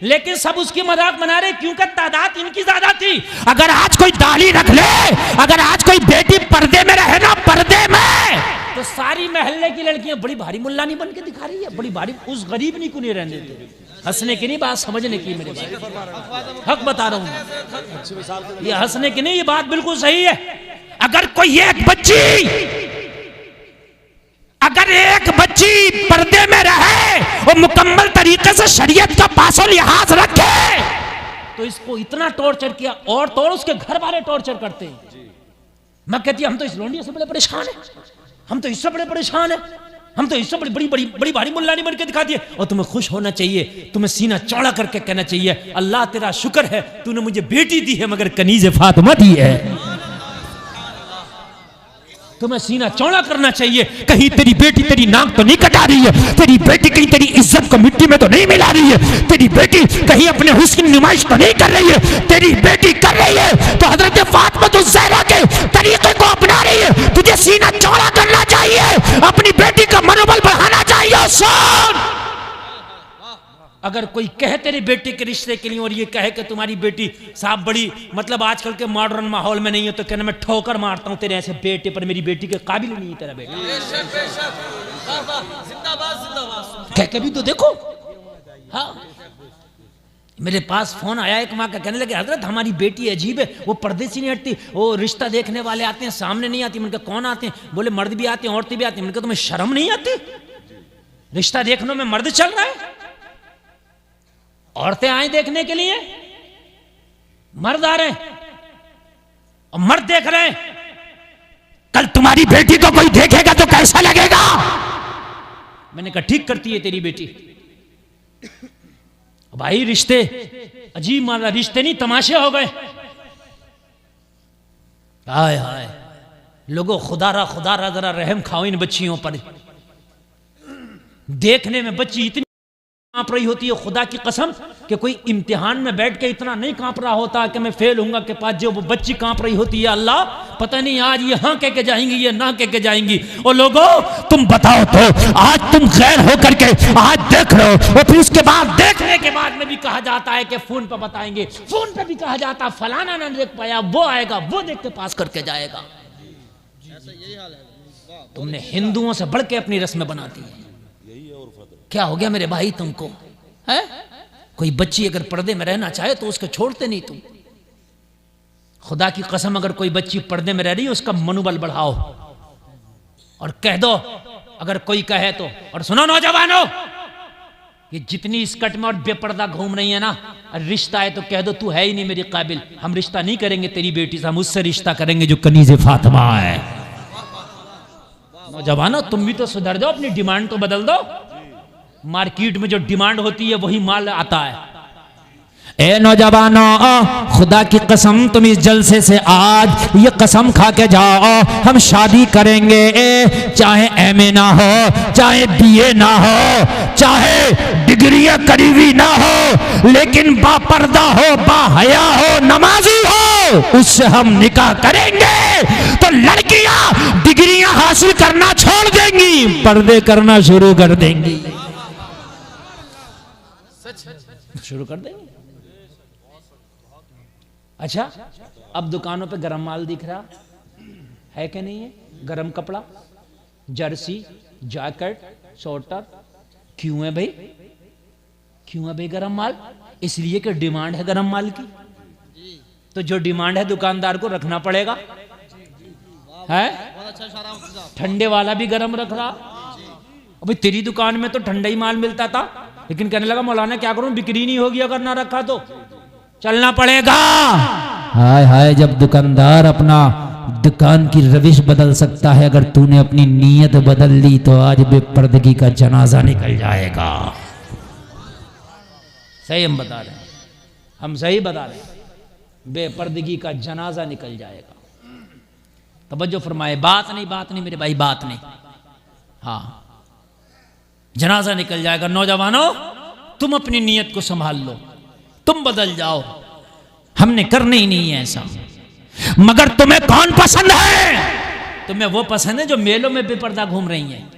लेकिन सब उसकी मजाक बना रहे, क्योंकि तादाद इनकी ज्यादा थी। अगर आज कोई दाढ़ी रख ले, अगर आज कोई बेटी पर्दे में रहे ना, पर्दे में, तो सारी महल्ले की लड़कियां बड़ी भारी मुल्लानी बन के दिखा रही है, बड़ी भारी, उस गरीब नहीं को नहीं रहने देते। हंसने की नहीं बात, समझने की मेरे भाई, हक बता रहा हूं, ये हंसने की नहीं, ये बात बिल्कुल सही है। अगर कोई एक बच्ची पर्दे में रहे और मुकम्मल तरीके से शरीयत का पासो लिहाज रखे, तो इसको इतना टॉर्चर किया, और तो और उसके घर वाले टॉर्चर करते हैं। मैं कहती हम तो इस लोंडियों से बड़े परेशान है, हम तो इससे बड़े परेशान है, हम तो इससे बड़ी भारी मुल्लानी बन के दिखा दिए। और तुम्हें खुश होना चाहिए, तुम्हें सीना चौड़ा करके कहना चाहिए, अल्लाह तेरा शुक्र है तूने मुझे बेटी दी है मगर कनीज़े फातिमा दी है। तुम्हें सीना चौड़ा करना चाहिए, कहीं तेरी बेटी तेरी नाक तो नहीं कटा रही है, तेरी बेटी कहीं तेरी इज्जत को मिट्टी में तो नहीं मिला रही है, तेरी बेटी कहीं अपने हुस्न की नुमाइश तो नहीं कर रही है, तेरी बेटी कर रही है तो हजरत फातिमा ज़हरा के तरीके को अपना रही है। तुझे सीना चौड़ा करना चाहिए, अपनी बेटी का मनोबल बढ़ाना चाहिए। सुन, अगर कोई कहे तेरी बेटी के रिश्ते के लिए और ये कहे कि तुम्हारी बेटी साहब बड़ी मतलब आजकल के मॉडर्न माहौल में नहीं है, तो कहना मैं ठोकर मारता हूं तेरे ऐसे बेटे पर, मेरी बेटी के काबिल नहीं है तेरा बेटा। कह के भी तो देखो। हाँ, मेरे पास फोन आया एक माँ का, कहने लगे हजरत हमारी बेटी अजीब है, वो पर्दे से नहीं हटती, वो रिश्ता देखने वाले आते हैं सामने नहीं आती। मैंने कहा कौन आते हैं? बोले मर्द भी आते हैं औरतें भी आती हैं। मैंने कहा तुम्हें शर्म नहीं आती? रिश्ता देखने में मर्द चल रहा है, औरतें आए देखने के लिए, मर्द आ रहे हैं और मर्द देख रहे हैं। कल तुम्हारी बेटी को कोई देखेगा तो कैसा लगेगा? मैंने कहा ठीक करती है तेरी बेटी। भाई रिश्ते अजीब माना, रिश्ते नहीं तमाशे हो गए। हाय हाय लोगों, खुदारा जरा रहम खाओ इन बच्चियों पर। देखने में बच्ची इतनी कांप रही होती है, खुदा की कसम कि कोई इम्तिहान में बैठ के इतना नहीं कांप रहा होता कि मैं फेल होऊंगा के पास, जो वो बच्ची कांप रही होती है, अल्लाह पता नहीं आज ये हाँ कह के जाएंगी ये ना कह के जाएंगी। और लोगों तुम बताओ तो, आज तुम गैर होकर के आज देख रहे हो, और फिर उसके बाद देखने के बाद में भी कहा जाता है कि फोन पर बताएंगे, फोन पर भी कहा जाता है फलाना ना देख पाया, वो आएगा वो देख के पास करके जाएगा। तुमने हिंदुओं से बढ़ के अपनी रस्में बनाती है। क्या हो गया मेरे भाई तुमको? है कोई बच्ची अगर पर्दे में रहना चाहे तो उसको छोड़ते नहीं तुम। खुदा की कसम अगर कोई बच्ची पर्दे में रह रही है उसका मनोबल बढ़ाओ और कह दो, अगर कोई कहे तो। और सुनो नौजवानों, ये जितनी स्कर्ट में और बेपर्दा घूम रही है ना, रिश्ता है तो कह दो तू है ही नहीं मेरे काबिल, हम रिश्ता नहीं करेंगे तेरी बेटी से, हम उससे रिश्ता करेंगे जो कनीज़े फातिमा है। नौजवानों तुम भी तो सुधर जाओ, अपनी डिमांड तो बदल दो। मार्केट में जो डिमांड होती है वही माल आता है। ए नौजवानों, खुदा की कसम तुम इस जलसे से आज ये कसम खा के जाओ, हम शादी करेंगे, चाहे एमए ना हो, चाहे बीए ना हो, चाहे डिग्रियां करी हुई ना हो, लेकिन बापर्दा हो, बाहया हो, नमाजी हो, उससे हम निकाह करेंगे। तो लड़कियां डिग्रियां हासिल करना छोड़ देंगी, पर्दे करना शुरू कर देंगी, शुरू कर देंगे। अच्छा, अब दुकानों पे गरम माल दिख रहा है कि नहीं है? गरम कपड़ा, जर्सी, जैकेट, स्वेटर, क्यों है भाई? क्यों है भाई गरम माल? इसलिए कि डिमांड है गरम माल की, तो जो डिमांड है दुकानदार को रखना पड़ेगा। है ठंडे वाला भी गरम रख रहा। अभी तेरी दुकान में तो ठंडा ही माल मिलता था, लेकिन कहने लगा मौलाना क्या करूं, बिक्री नहीं होगी अगर ना रखा तो चलना पड़ेगा। हाय हाय, जब दुकानदार अपना दुकान की रविश बदल सकता है, अगर तूने अपनी नीयत बदल ली तो आज बेपर्दगी का जनाजा निकल जाएगा। सही हम बता रहे हैं, हम सही बता रहे हैं। बेपर्दगी का जनाजा निकल जाएगा। तवज्जो फरमाए, बात नहीं मेरे भाई, बात नहीं। हाँ, जनाजा निकल जाएगा। नौजवानों, तुम अपनी नीयत को संभाल लो, तुम बदल जाओ। हमने करना ही नहीं है ऐसा। मगर तुम्हें कौन पसंद है? तुम्हें वो पसंद है जो मेलों में बेपर्दा घूम रही हैं।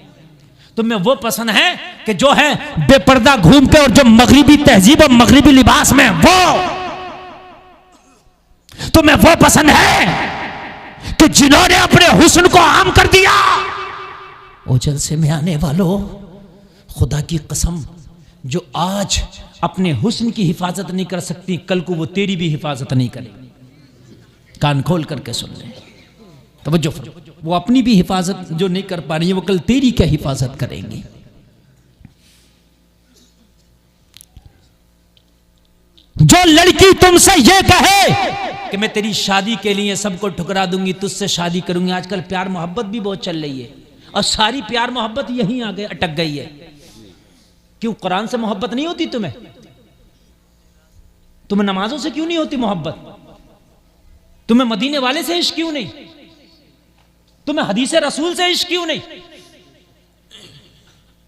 तुम्हें वो पसंद है कि जो है बेपर्दा घूम के और जो मगरिबी तहजीब और मगरिबी लिबास में, वो तुम्हें वो पसंद है कि जिन्होंने अपने हुस्न को आम कर दिया। ओ जलसे में आने वालों, खुदा की कसम, जो आज अपने हुस्न की हिफाजत नहीं कर सकती, कल को वो तेरी भी हिफाजत नहीं करेगी। कान खोल करके सुन ले, तवज्जो फरमाओ। वो अपनी भी हिफाजत जो नहीं कर पा रही है, वो कल तेरी क्या हिफाजत करेंगी। जो लड़की तुमसे ये कहे कि मैं तेरी शादी के लिए सबको ठुकरा दूंगी, तुझसे शादी करूंगी। आजकल प्यार मोहब्बत भी बहुत चल रही है, और सारी प्यार मोहब्बत यहीं आगे अटक गई है। क्यों? कुरान से मोहब्बत नहीं होती तुम्हें? तुम्हें नमाजों से क्यों नहीं होती मोहब्बत? तुम्हें मदीने वाले से इश्क क्यों नहीं? तुम्हें हदीस रसूल से इश्क क्यों नहीं?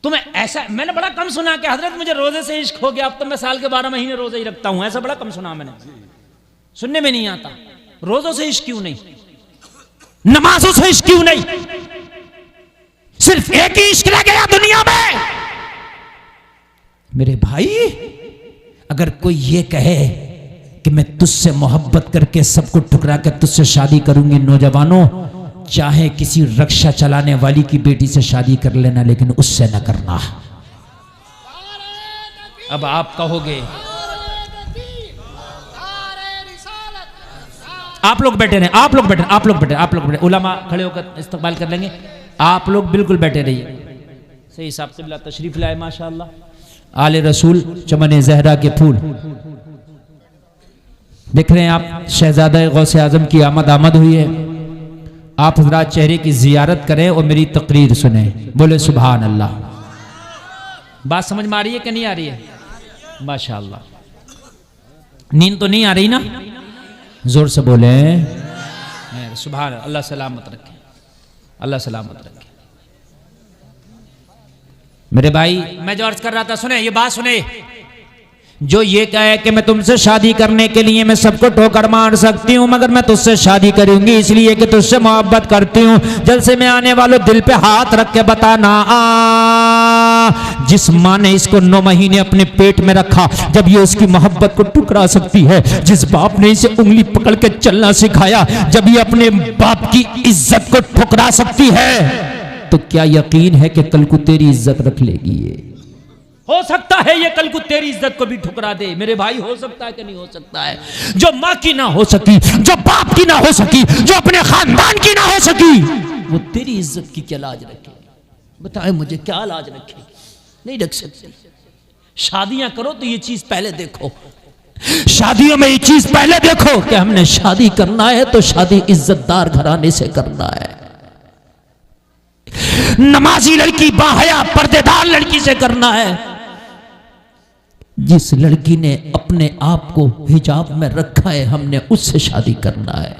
तुम्हें ऐसा, मैंने बड़ा कम सुना कि हजरत मुझे रोजे से इश्क हो गया, अब तो मैं साल के 12 महीने रोजे ही रखता हूं। ऐसा बड़ा कम सुना मैंने, सुनने में नहीं आता। रोजों से इश्क क्यों नहीं? नमाजों से इश्क क्यों नहीं? सिर्फ एक ही इश्क रह गया दुनिया में। मेरे भाई, अगर कोई ये कहे कि मैं तुझसे मोहब्बत करके सबको ठुकरा कर तुझसे शादी करूंगी, नौजवानों, चाहे किसी रक्षा चलाने वाली की बेटी से शादी कर लेना, लेकिन उससे न करना। अब आप कहोगे, आप लोग बैठे रहे, आप लोग बैठे, आप लोग बैठे, आप लोग बैठे, उलमा खड़े होकर इस्तकबाल कर लेंगे। आप लोग बिल्कुल बैठे रहिए। सही हिसाब से बिला तशरीफ लाए, माशाअल्लाह। आले रसूल, चमन जहरा के फूल देख रहे हैं आप। शहजादा गौसे आजम की आमद हुई है। आप हजरात चेहरे की जियारत करें और मेरी तकरीर सुने। बोले सुभान अल्लाह। बात समझ में आ रही है कि नहीं आ रही है? माशाअल्लाह। नींद तो नहीं आ रही ना? जोर से बोले सुभान अल्लाह। अल्लाह सलामत रखे, अल्लाह सलामत रखे। मेरे भाई, मैं जो अर्ज कर रहा था, सुने ये बात सुने। जो ये कहे कि मैं तुमसे शादी करने के लिए मैं सबको ठोकर मार सकती हूँ, मगर मैं तुझसे शादी करूंगी इसलिए कि तुझसे मोहब्बत करती हूँ। जलसे में आने वालों, दिल पे हाथ रख के बताना, जिस माँ ने इसको 9 महीने अपने पेट में रखा, जब ये उसकी मोहब्बत को ठुकरा सकती है, जिस बाप ने इसे उंगली पकड़ के चलना सिखाया, जब ये अपने बाप की इज्जत को ठुकरा सकती है, तो क्या यकीन है कि कल को तेरी इज्जत रख लेगी? ये हो सकता है ये कल को तेरी इज्जत को भी ठुकरा दे। मेरे भाई, हो सकता है कि नहीं हो सकता है? जो माँ की ना हो सकी, जो बाप की ना हो सकी, जो अपने खानदान की ना हो सकी, वो तेरी इज्जत की क्या लाज रखेगी? बताए मुझे, क्या लाज रखेगी? नहीं रख सकती। शादियां करो तो ये चीज पहले देखो। शादियों में ये चीज पहले देखो कि हमने शादी करना है तो शादी इज्जतदार घराने से करना है। नमाजी लड़की, बाहया पर्देदार लड़की से करना है। जिस लड़की ने अपने आप को हिजाब में रखा है, हमने उससे शादी करना है।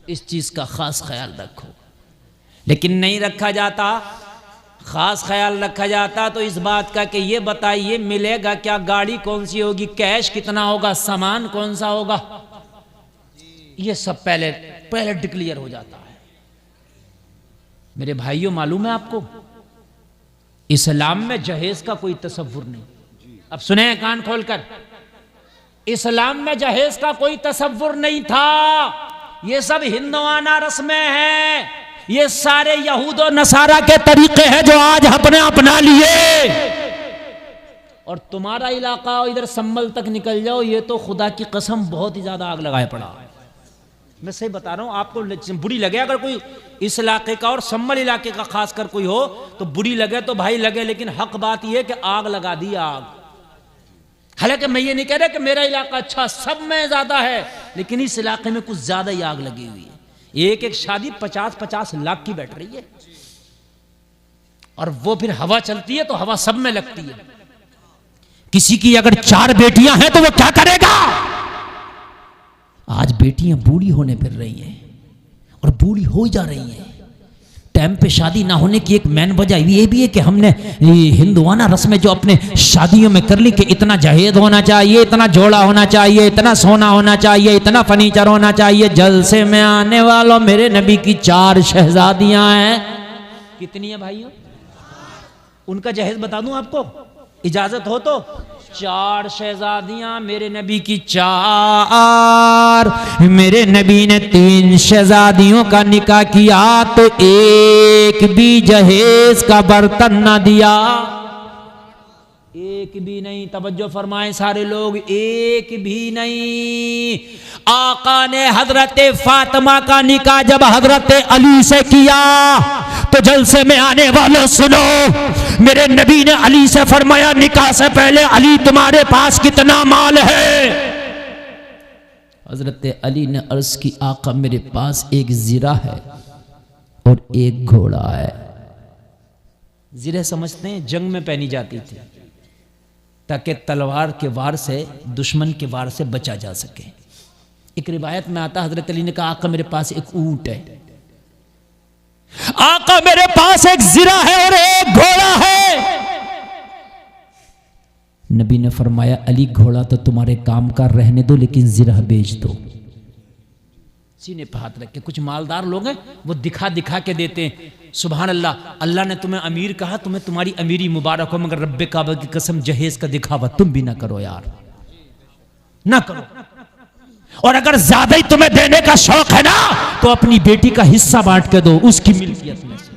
इस चीज का खास ख्याल रखो। लेकिन नहीं रखा जाता। खास ख्याल रखा जाता तो इस बात का कि ये बताइए मिलेगा क्या, गाड़ी कौन सी होगी, कैश कितना होगा, सामान कौन सा होगा, ये सब पहले डिक्लेयर हो जाता है। मेरे भाइयों, मालूम है आपको, इस्लाम में जहेज का कोई तसव्वुर नहीं। अब सुने कान खोलकर, इस्लाम में जहेज का कोई तसव्वुर नहीं था। ये सब हिंदुआना रस्में हैं, ये सारे यहूद और नसारा के तरीके हैं जो आज हमने अपना लिए। और तुम्हारा इलाका इधर संभल तक निकल जाओ, ये तो खुदा की कसम बहुत ही ज्यादा आग लगाए पड़ा। मैं सही बता रहा हूं, आपको बुरी लगे अगर कोई इस इलाके का और संभल इलाके का खासकर कोई हो तो बुरी लगे तो भाई लगे, लेकिन हक बात यह कि आग लगा दी आग। हालांकि मैं ये नहीं कह रहा कि मेरा इलाका अच्छा, सब में ज्यादा है, लेकिन इस इलाके में कुछ ज्यादा ही आग लगी हुई है। एक एक शादी 50-50 लाख की बैठ रही है, और वो फिर हवा चलती है तो हवा सब में लगती है। किसी की अगर 4 बेटियां हैं तो वो क्या करेगा? आज बेटियां बूढ़ी होने फिर रही हैं और बूढ़ी हो जा रही हैं। टाइम पे शादी ना होने की एक मेन वजह ये भी है कि हमने हिंदुआना रस्में जो अपने शादियों में कर ली कि इतना जहेज होना चाहिए, इतना जोड़ा होना चाहिए, इतना सोना होना चाहिए, इतना फर्नीचर होना चाहिए। जलसे में आने वालों, मेरे नबी की 4 शहजादियां हैं। कितनी है भाइयों? उनका जहेज बता दूं आपको, इजाजत हो तो? 4 शहजादियां मेरे नबी की 4। मेरे नबी ने 3 शहजादियों का निकाह किया तो एक भी जहेज का बर्तन ना दिया। एक भी नहीं, तवज्जो फरमाएं सारे लोग, एक भी नहीं। आका ने हजरत फातिमा का निकाह जब हजरत अली से किया तो जलसे में आने वालों सुनो, मेरे नबी ने अली से फरमाया निकाह से पहले, अली तुम्हारे पास कितना माल है? हजरत अली ने अर्ज की, आका मेरे पास एक जीरा है और एक घोड़ा है। जीरे समझते हैं, जंग में पहनी जाती थी ताकि तलवार के वार से, दुश्मन के वार से बचा जा सके। एक रिवायत में आता, हजरत अली ने कहा, आका मेरे पास एक ऊंट है, आका मेरे पास एक जीरा है और एक घोड़ा है। नबी ने फरमाया, अली घोड़ा तो तुम्हारे काम का रहने दो, लेकिन जीरा बेच दो। सीने पे हाथ रख के, कुछ मालदार लोग हैं वो दिखा दिखा के देते हैं। सुभान अल्लाह, अल्लाह ने तुम्हें अमीर कहा, तुम्हें तुम्हारी अमीरी मुबारक हो, मगर रब्बे काबा की कसम जहेज का दिखावा तुम भी ना करो यार, ना करो। और अगर ज्यादा ही तुम्हें देने का शौक है ना तो अपनी बेटी का हिस्सा बांट के दो, उसकी मिल्कियत में से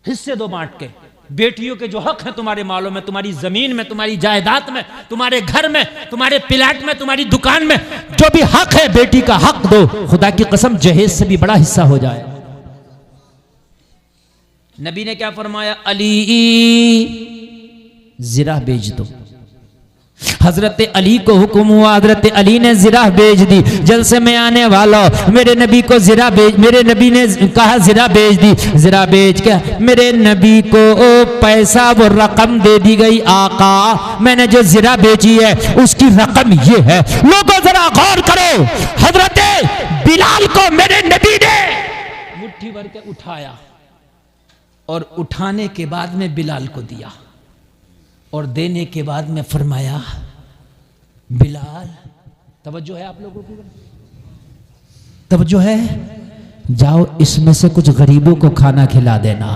हिस्से दो बांट के। बेटियों के जो हक है तुम्हारे मालों में, तुम्हारी जमीन में, तुम्हारी जायदाद में, तुम्हारे घर में, तुम्हारे प्लाट में, तुम्हारी दुकान में, जो भी हक है बेटी का हक दो। खुदा की कसम जहेज से भी बड़ा हिस्सा हो जाए। नबी ने क्या फरमाया, अली जीरा बेच दो। हजरत अली को हुक्म हुआ, हजरत अली ने जीरा बेच दी। जलसे में आने वाला, मेरे नबी को जीरा बेच, मेरे नबी ने कहा जीरा बेच दी। जीरा बेच के मेरे नबी को पैसा, वो रकम दे दी गई, आका मैंने जो जीरा बेची है उसकी रकम ये है। लोगों जरा गौर करो, हजरत बिलाल को मेरे नबी ने मुट्ठी भर के उठाया और उठाने के बाद में बिलाल को दिया और देने के बाद में फरमाया, बिलाल, तवज्जो है आप लोगों की? तवज्जो है? जाओ इसमें से कुछ गरीबों को खाना खिला देना।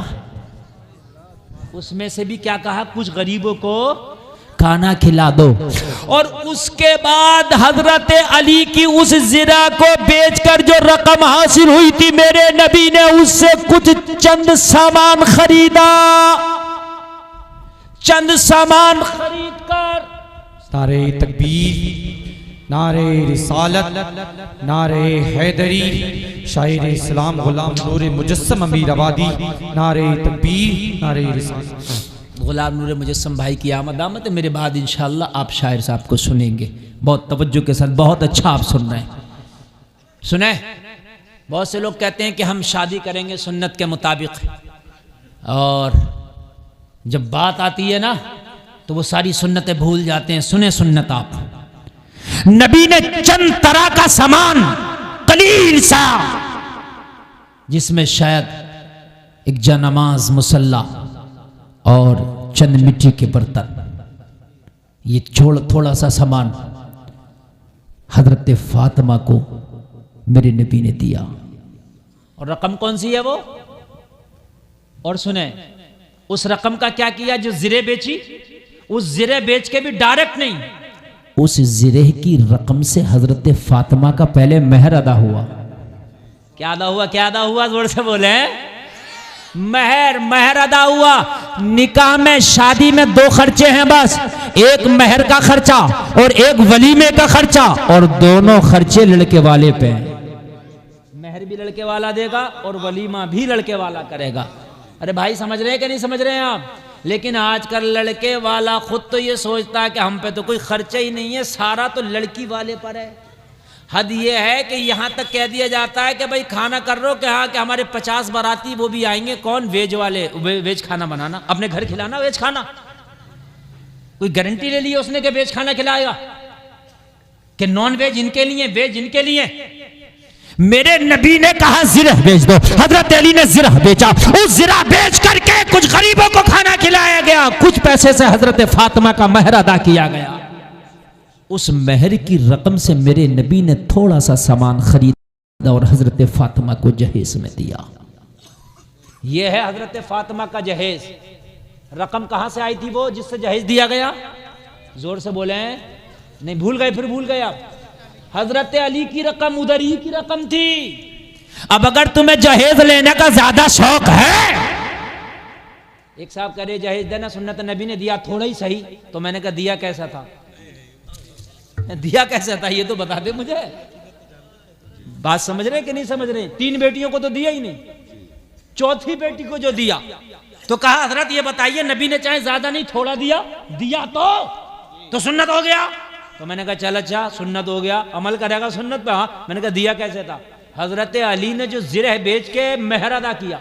उसमें से भी क्या कहा, कुछ गरीबों को खाना खिला दो। और उसके बाद हजरत अली की उस जीरा को बेचकर जो रकम हासिल हुई थी, मेरे नबी ने उससे कुछ चंद सामान खरीदा। चंद सामान खरीद कर नारे तकबीर, नारे रिसालत, नारे हैदरी, शायर इस्लाम गुलाम नूर मुजस्सम अमीर आबादी, नारे तकबीर, नारे रिसालत। गुलाम नूर मुजस्सम भाई की आमद आमद है। मेरे बाद इंशाअल्लाह आप शायर साहब को सुनेंगे बहुत तवज्जो के साथ। बहुत अच्छा आप सुन रहे हैं, सुने। बहुत से लोग कहते हैं कि हम शादी करेंगे सुन्नत के मुताबिक, और जब बात आती है ना तो वो सारी सुन्नतें भूल जाते हैं। सुने सुन्नत आप, नबी ने चंद तरह का सामान कलील सा, जिसमें शायद एक जनमाज मुसल्ला और चंद मिट्टी के बर्तन, ये थोड़ा सा सामान हजरत फातिमा को मेरे नबी ने दिया। और रकम कौन सी है वो? और सुने, उस रकम का क्या किया? जो जीरे बेची, उस जीरे बेच के भी डायरेक्ट नहीं, उस जीरे की रकम से हजरत फातिमा का पहले महर अदा हुआ। क्या अदा हुआ? क्या अदा हुआ? जोर से बोले। महर अदा हुआ। निकाह में, शादी में 2 खर्चे हैं बस, एक महर का खर्चा और एक वलीमे का खर्चा, और दोनों खर्चे लड़के वाले पे हैं। महर भी लड़के वाला देगा और वलीमा भी लड़के वाला करेगा। अरे भाई समझ रहे हैं कि नहीं समझ रहे हैं आप? लेकिन आजकल लड़के वाला खुद तो ये सोचता है कि हम पे तो कोई खर्चा ही नहीं है, सारा तो लड़की वाले पर है। हद ये है कि यहाँ तक कह दिया जाता है कि भाई खाना कर रहे हो कि हाँ, कि हमारे 50 बाराती वो भी आएंगे। कौन? वेज वाले, वेज खाना बनाना, अपने घर खिलाना वेज खाना। कोई गारंटी ले ली उसने कि वेज खाना खिलाएगा, कि नॉन वेज इनके लिए, वेज इनके लिए? मेरे नबी ने कहा जिरह बेच दो, हजरत अली ने जिरह बेचा, उस जिरह बेच करके कुछ गरीबों को खाना खिलाया गया, कुछ पैसे से हजरत फातिमा का महर अदा किया गया। उस महर की रकम से मेरे नबी ने थोड़ा सा सामान खरीदा और हजरत फातिमा को जहेज में दिया। यह है हजरत फातिमा का जहेज। रकम कहां से आई थी वो जिससे जहेज दिया गया? जोर से बोले। नहीं भूल गए? फिर भूल गए आप? हजरत अली की रकम, उधर ही की रकम थी। अब अगर तुम्हें जहेज लेने का ज्यादा शौक है, एक साहब कह रहे जहेज देना सुन्नत नबी ने दिया, थोड़ा ही सही। तो मैंने कहा दिया कैसा था? दिया कैसा था ये तो बता दे मुझे। बात समझ रहे कि नहीं समझ रहे? 3 बेटियों को तो दिया ही नहीं, चौथी बेटी को जो दिया तो कहा हजरत ये बताइए नबी ने चाहे ज्यादा नहीं थोड़ा दिया, दिया तो सुन्नत हो गया। तो मैंने कहा चल अच्छा सुन्नत हो गया, अमल करेगा सुन्नत पे? हाँ। मैंने कहा दिया कैसे था? हजरत अली ने जो जिरह बेच के महर अदा किया,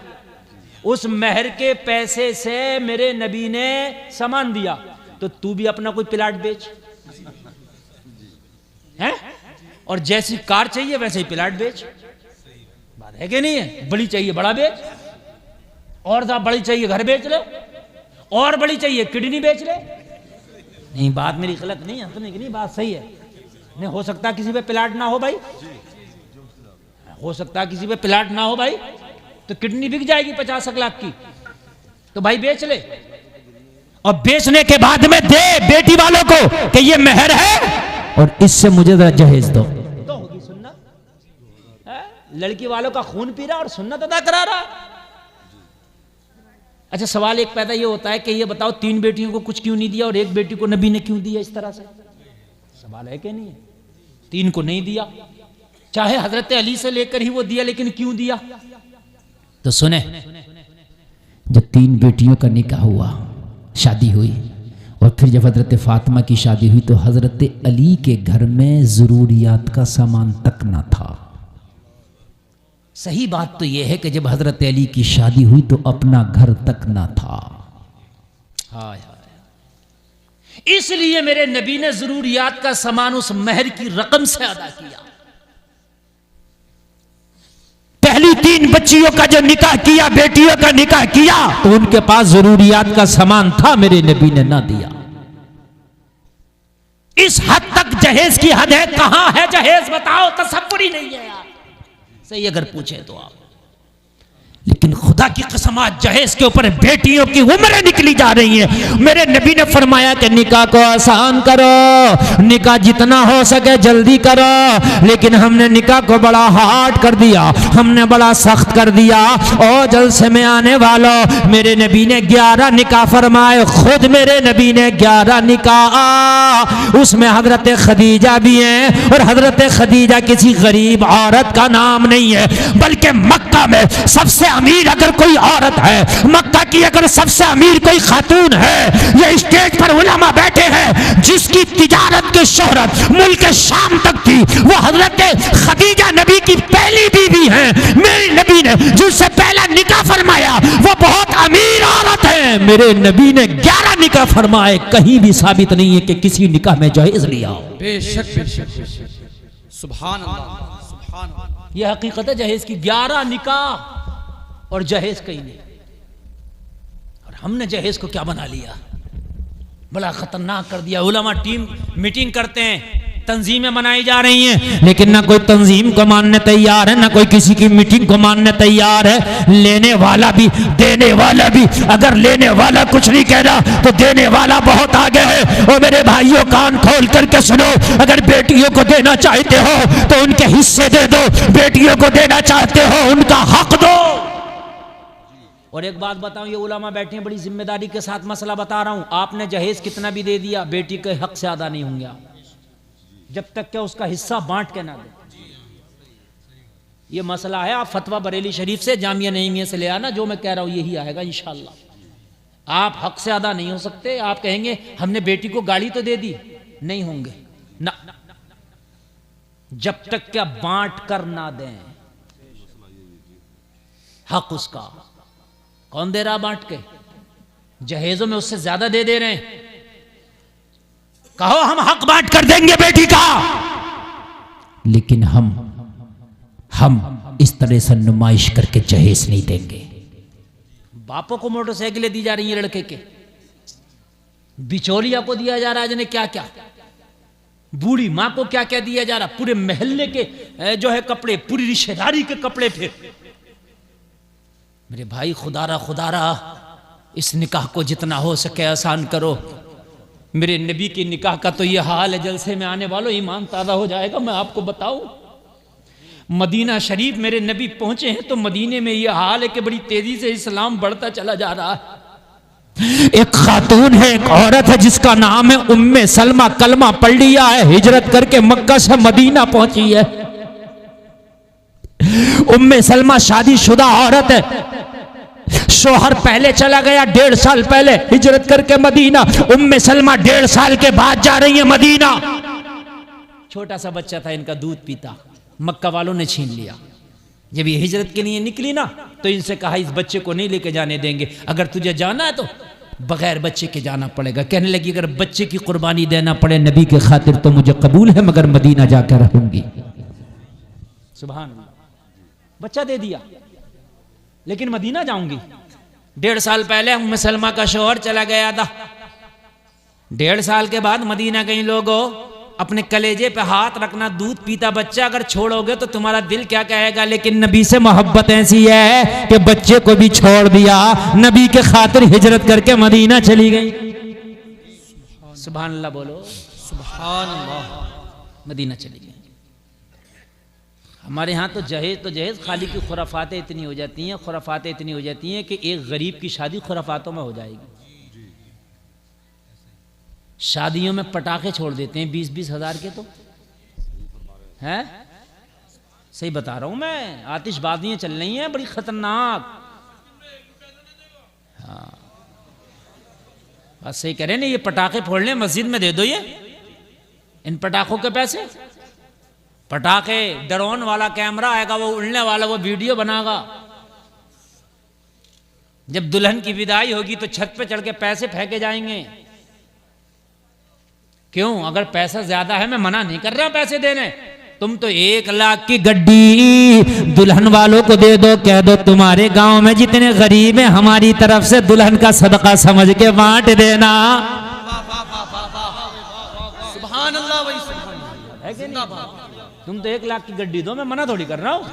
उस महर के पैसे से मेरे नबी ने सामान दिया। तो तू भी अपना कोई प्लाट बेच है, और जैसी कार चाहिए वैसे ही प्लाट बेच। बात है कि नहीं है? बड़ी चाहिए बड़ा बेच, और ज्यादा बड़ी चाहिए घर बेच ले, और बड़ी चाहिए किडनी बेच ले। नहीं बात मेरी गलत नहीं है, हंसने की नहीं, बात सही है। नहीं हो सकता किसी पे प्लाट ना हो भाई, हो सकता किसी पे प्लाट ना हो भाई, तो किडनी बिक जाएगी 50 लाख की, तो भाई बेच ले। और बेचने के बाद में दे बेटी वालों को कि ये महर है और इससे मुझे जरा जहेज दो। तो होगी सुन्नत। लड़की वालों का खून पी रहा और सुन्नत अदा करा रहा। अच्छा सवाल एक पैदा ये होता है कि ये बताओ 3 बेटियों को कुछ क्यों नहीं दिया और 1 बेटी को नबी ने क्यों दिया? इस तरह से सवाल है कि नहीं है? 3 को नहीं दिया, चाहे हजरत अली से लेकर ही वो दिया, लेकिन क्यों दिया? तो सुने, जब 3 बेटियों का निकाह हुआ, शादी हुई, और फिर जब हजरत फातिमा की शादी हुई तो हजरत अली के घर में जरूरियात का सामान तक ना था। सही बात तो यह है कि जब हजरत अली की शादी हुई तो अपना घर तक ना था। हाय हाय। इसलिए मेरे नबी ने जरूरियात का सामान उस महर की रकम से अदा किया। पहली 3 बच्चियों का जो निकाह किया, बेटियों का निकाह किया, तो उनके पास जरूरियात का सामान था, मेरे नबी ने ना दिया। इस हद तक जहेज की हद है। कहां है जहेज बताओ? तसव्वुर ही नहीं है यार। सही अगर पूछे तो आप। लेकिन खुदा की कसम आज जहेज के ऊपर बेटियों की उम्रें निकली जा रही हैं। मेरे नबी ने फरमाया कि निकाह को आसान करो, निकाह जितना हो सके जल्दी करो, लेकिन हमने निकाह को बड़ा हार्ड कर दिया, हमने बड़ा सख्त कर दिया। और जलसे में आने वालों, मेरे नबी ने 11 निकाह फरमाए, खुद मेरे नबी ने 11 निकाह। उसमें हजरत खदीजा भी हैं, और हजरत खदीजा किसी गरीब औरत का नाम नहीं है, बल्कि मक्का में सबसे अमीर अगर कोई औरत है, मक्का की अगर सबसे अमीर कोई खातून है, ये स्टेज पर उलमा बैठे हैं, जिसकी तिजारत की शोहरत मुल्क शाम तक थी, वो हजरत खदीजा नबी की पहली बीवी है। मेरे नबी ने जिससे पहला निकाह फरमाया वो बहुत अमीर औरत है। मेरे नबी ने 11 निकाह फरमाए, कहीं भी साबित नहीं है कि किसी निकाह में जहेज लिया। बेशक बेशक बेशक। सुभान अल्लाह, सुभान अल्लाह। यह हकीकत है जहेज की। 11 निकाह और जहेज कहीं नहीं। और हमने जहेज को क्या बना लिया? बड़ा खतरनाक कर दिया। उलमा टीम मीटिंग करते हैं, तंजीमें बनाई जा रही हैं, लेकिन ना कोई तंजीम को मानने तैयार है, ना कोई किसी की मीटिंग को मानने तैयार है। लेने वाला भी देने वाला भी। अगर लेने वाला कुछ नहीं कह रहा तो देने वाला बहुत आगे है। और मेरे भाइयों कान खोल करके सुनो, अगर बेटियों को देना चाहते हो तो उनके हिस्से दे दो, बेटियों को देना चाहते हो उनका हक दो। और एक बात बताऊं, ये उलमा बैठे हैं, बड़ी जिम्मेदारी के साथ मसला बता रहा हूं। आपने जहेज कितना भी दे दिया, बेटी के हक से अदा नहीं होंगे आप, जब तक क्या उसका हिस्सा बांट के ना दे। ये मसला है। आप फतवा बरेली शरीफ से, जामिया नईमिया से ले आना, जो मैं कह रहा हूं यही आएगा इंशाअल्लाह। आप हक से अदा नहीं हो सकते। आप कहेंगे हमने बेटी को गाड़ी तो दे दी, नहीं होंगे ना, जब तक क्या बांट कर ना दें हक उसका। कौन दे रहा बांट के? जहेजों में उससे ज्यादा दे रहे हैं। कहो हम हक बांट कर देंगे बेटी का, लेकिन हम इस तरह से नुमाइश करके जहेज नहीं देंगे। बापों को मोटरसाइकिलें दी जा रही हैं लड़के के, बिचौलिया को दिया जा रहा है जाने क्या क्या, बूढ़ी माँ को क्या क्या दिया जा रहा, पूरे महल्ले के जो है कपड़े, पूरी रिश्तेदारी के कपड़े। फिर मेरे भाई खुदारा इस निकाह को जितना हो सके आसान करो। मेरे नबी की निकाह का तो ये हाल है, जलसे में आने वालों ईमान ताज़ा हो जाएगा। मैं आपको बताऊं, मदीना शरीफ मेरे नबी पहुंचे हैं तो मदीने में ये हाल है कि बड़ी तेजी से इस्लाम बढ़ता चला जा रहा है। एक खातून है, एक औरत है जिसका नाम है उम्मे सलमा, कलमा पढ़ लिया है, हिजरत करके मक्का से मदीना पहुंची है। उम्मे सलमा शादीशुदा औरत है, शोहर पहले चला गया 1.5 साल पहले हिजरत करके मदीना। उम्मे सलमा 1.5 साल के बाद जा रही है मदीना। छोटा सा बच्चा था इनका, दूध पीता, मक्का वालों ने छीन लिया। जब ये हिजरत के लिए निकली ना तो इनसे कहा इस बच्चे को नहीं लेके जाने देंगे, अगर तुझे जाना है तो बगैर बच्चे के जाना पड़ेगा। कहने लगी अगर बच्चे की कुर्बानी देना पड़े नबी के खातिर तो मुझे कबूल है, मगर मदीना जाकर रहूंगी। सुभान अल्लाह, बच्चा दे दिया लेकिन मदीना जाऊंगी। 1.5 साल पहले उम्मे सलमा का शौहर चला गया था, 1.5 साल के बाद मदीना गई। लोगों अपने कलेजे पे हाथ रखना, दूध पीता बच्चा अगर छोड़ोगे तो तुम्हारा दिल क्या कहेगा। लेकिन नबी से मोहब्बत ऐसी है कि बच्चे को भी छोड़ दिया, नबी के खातिर हिजरत करके मदीना चली गई। सुभान अल्लाह बोलो, सुभान अल्लाह। मदीना चली गई। हमारे यहाँ तो जहेज खाली की खुराफातें इतनी हो जाती हैं, खुराफातें इतनी हो जाती हैं कि एक गरीब की शादी खुराफातों में हो जाएगी। शादियों में पटाखे छोड़ देते हैं 20-20 हज़ार के, तो हैं, सही बता रहा हूं मैं, आतिशबाजियां चल रही हैं बड़ी खतरनाक। हाँ बस सही कह रहे हैं, ये पटाखे फोड़ने मस्जिद में दे दो ये, इन पटाखों के पैसे। पटाखे, ड्रोन वाला कैमरा आएगा, वो उड़ने वाला, वो वीडियो बनाएगा। जब दुल्हन की विदाई होगी तो छत पे चढ़ के पैसे फेंके जाएंगे। क्यों? अगर पैसा ज्यादा है, मैं मना नहीं कर रहा पैसे देने, तुम तो 1 लाख की गड्डी दुल्हन वालों को दे दो, कह दो तुम्हारे गांव में जितने गरीब हैं हमारी तरफ से दुल्हन का सदका समझ के बांट देना। सुभान अल्लाह, वही सुभान है कि नहीं? तुम तो 1 लाख की गड्डी दो, मैं मना थोड़ी कर रहा हूं।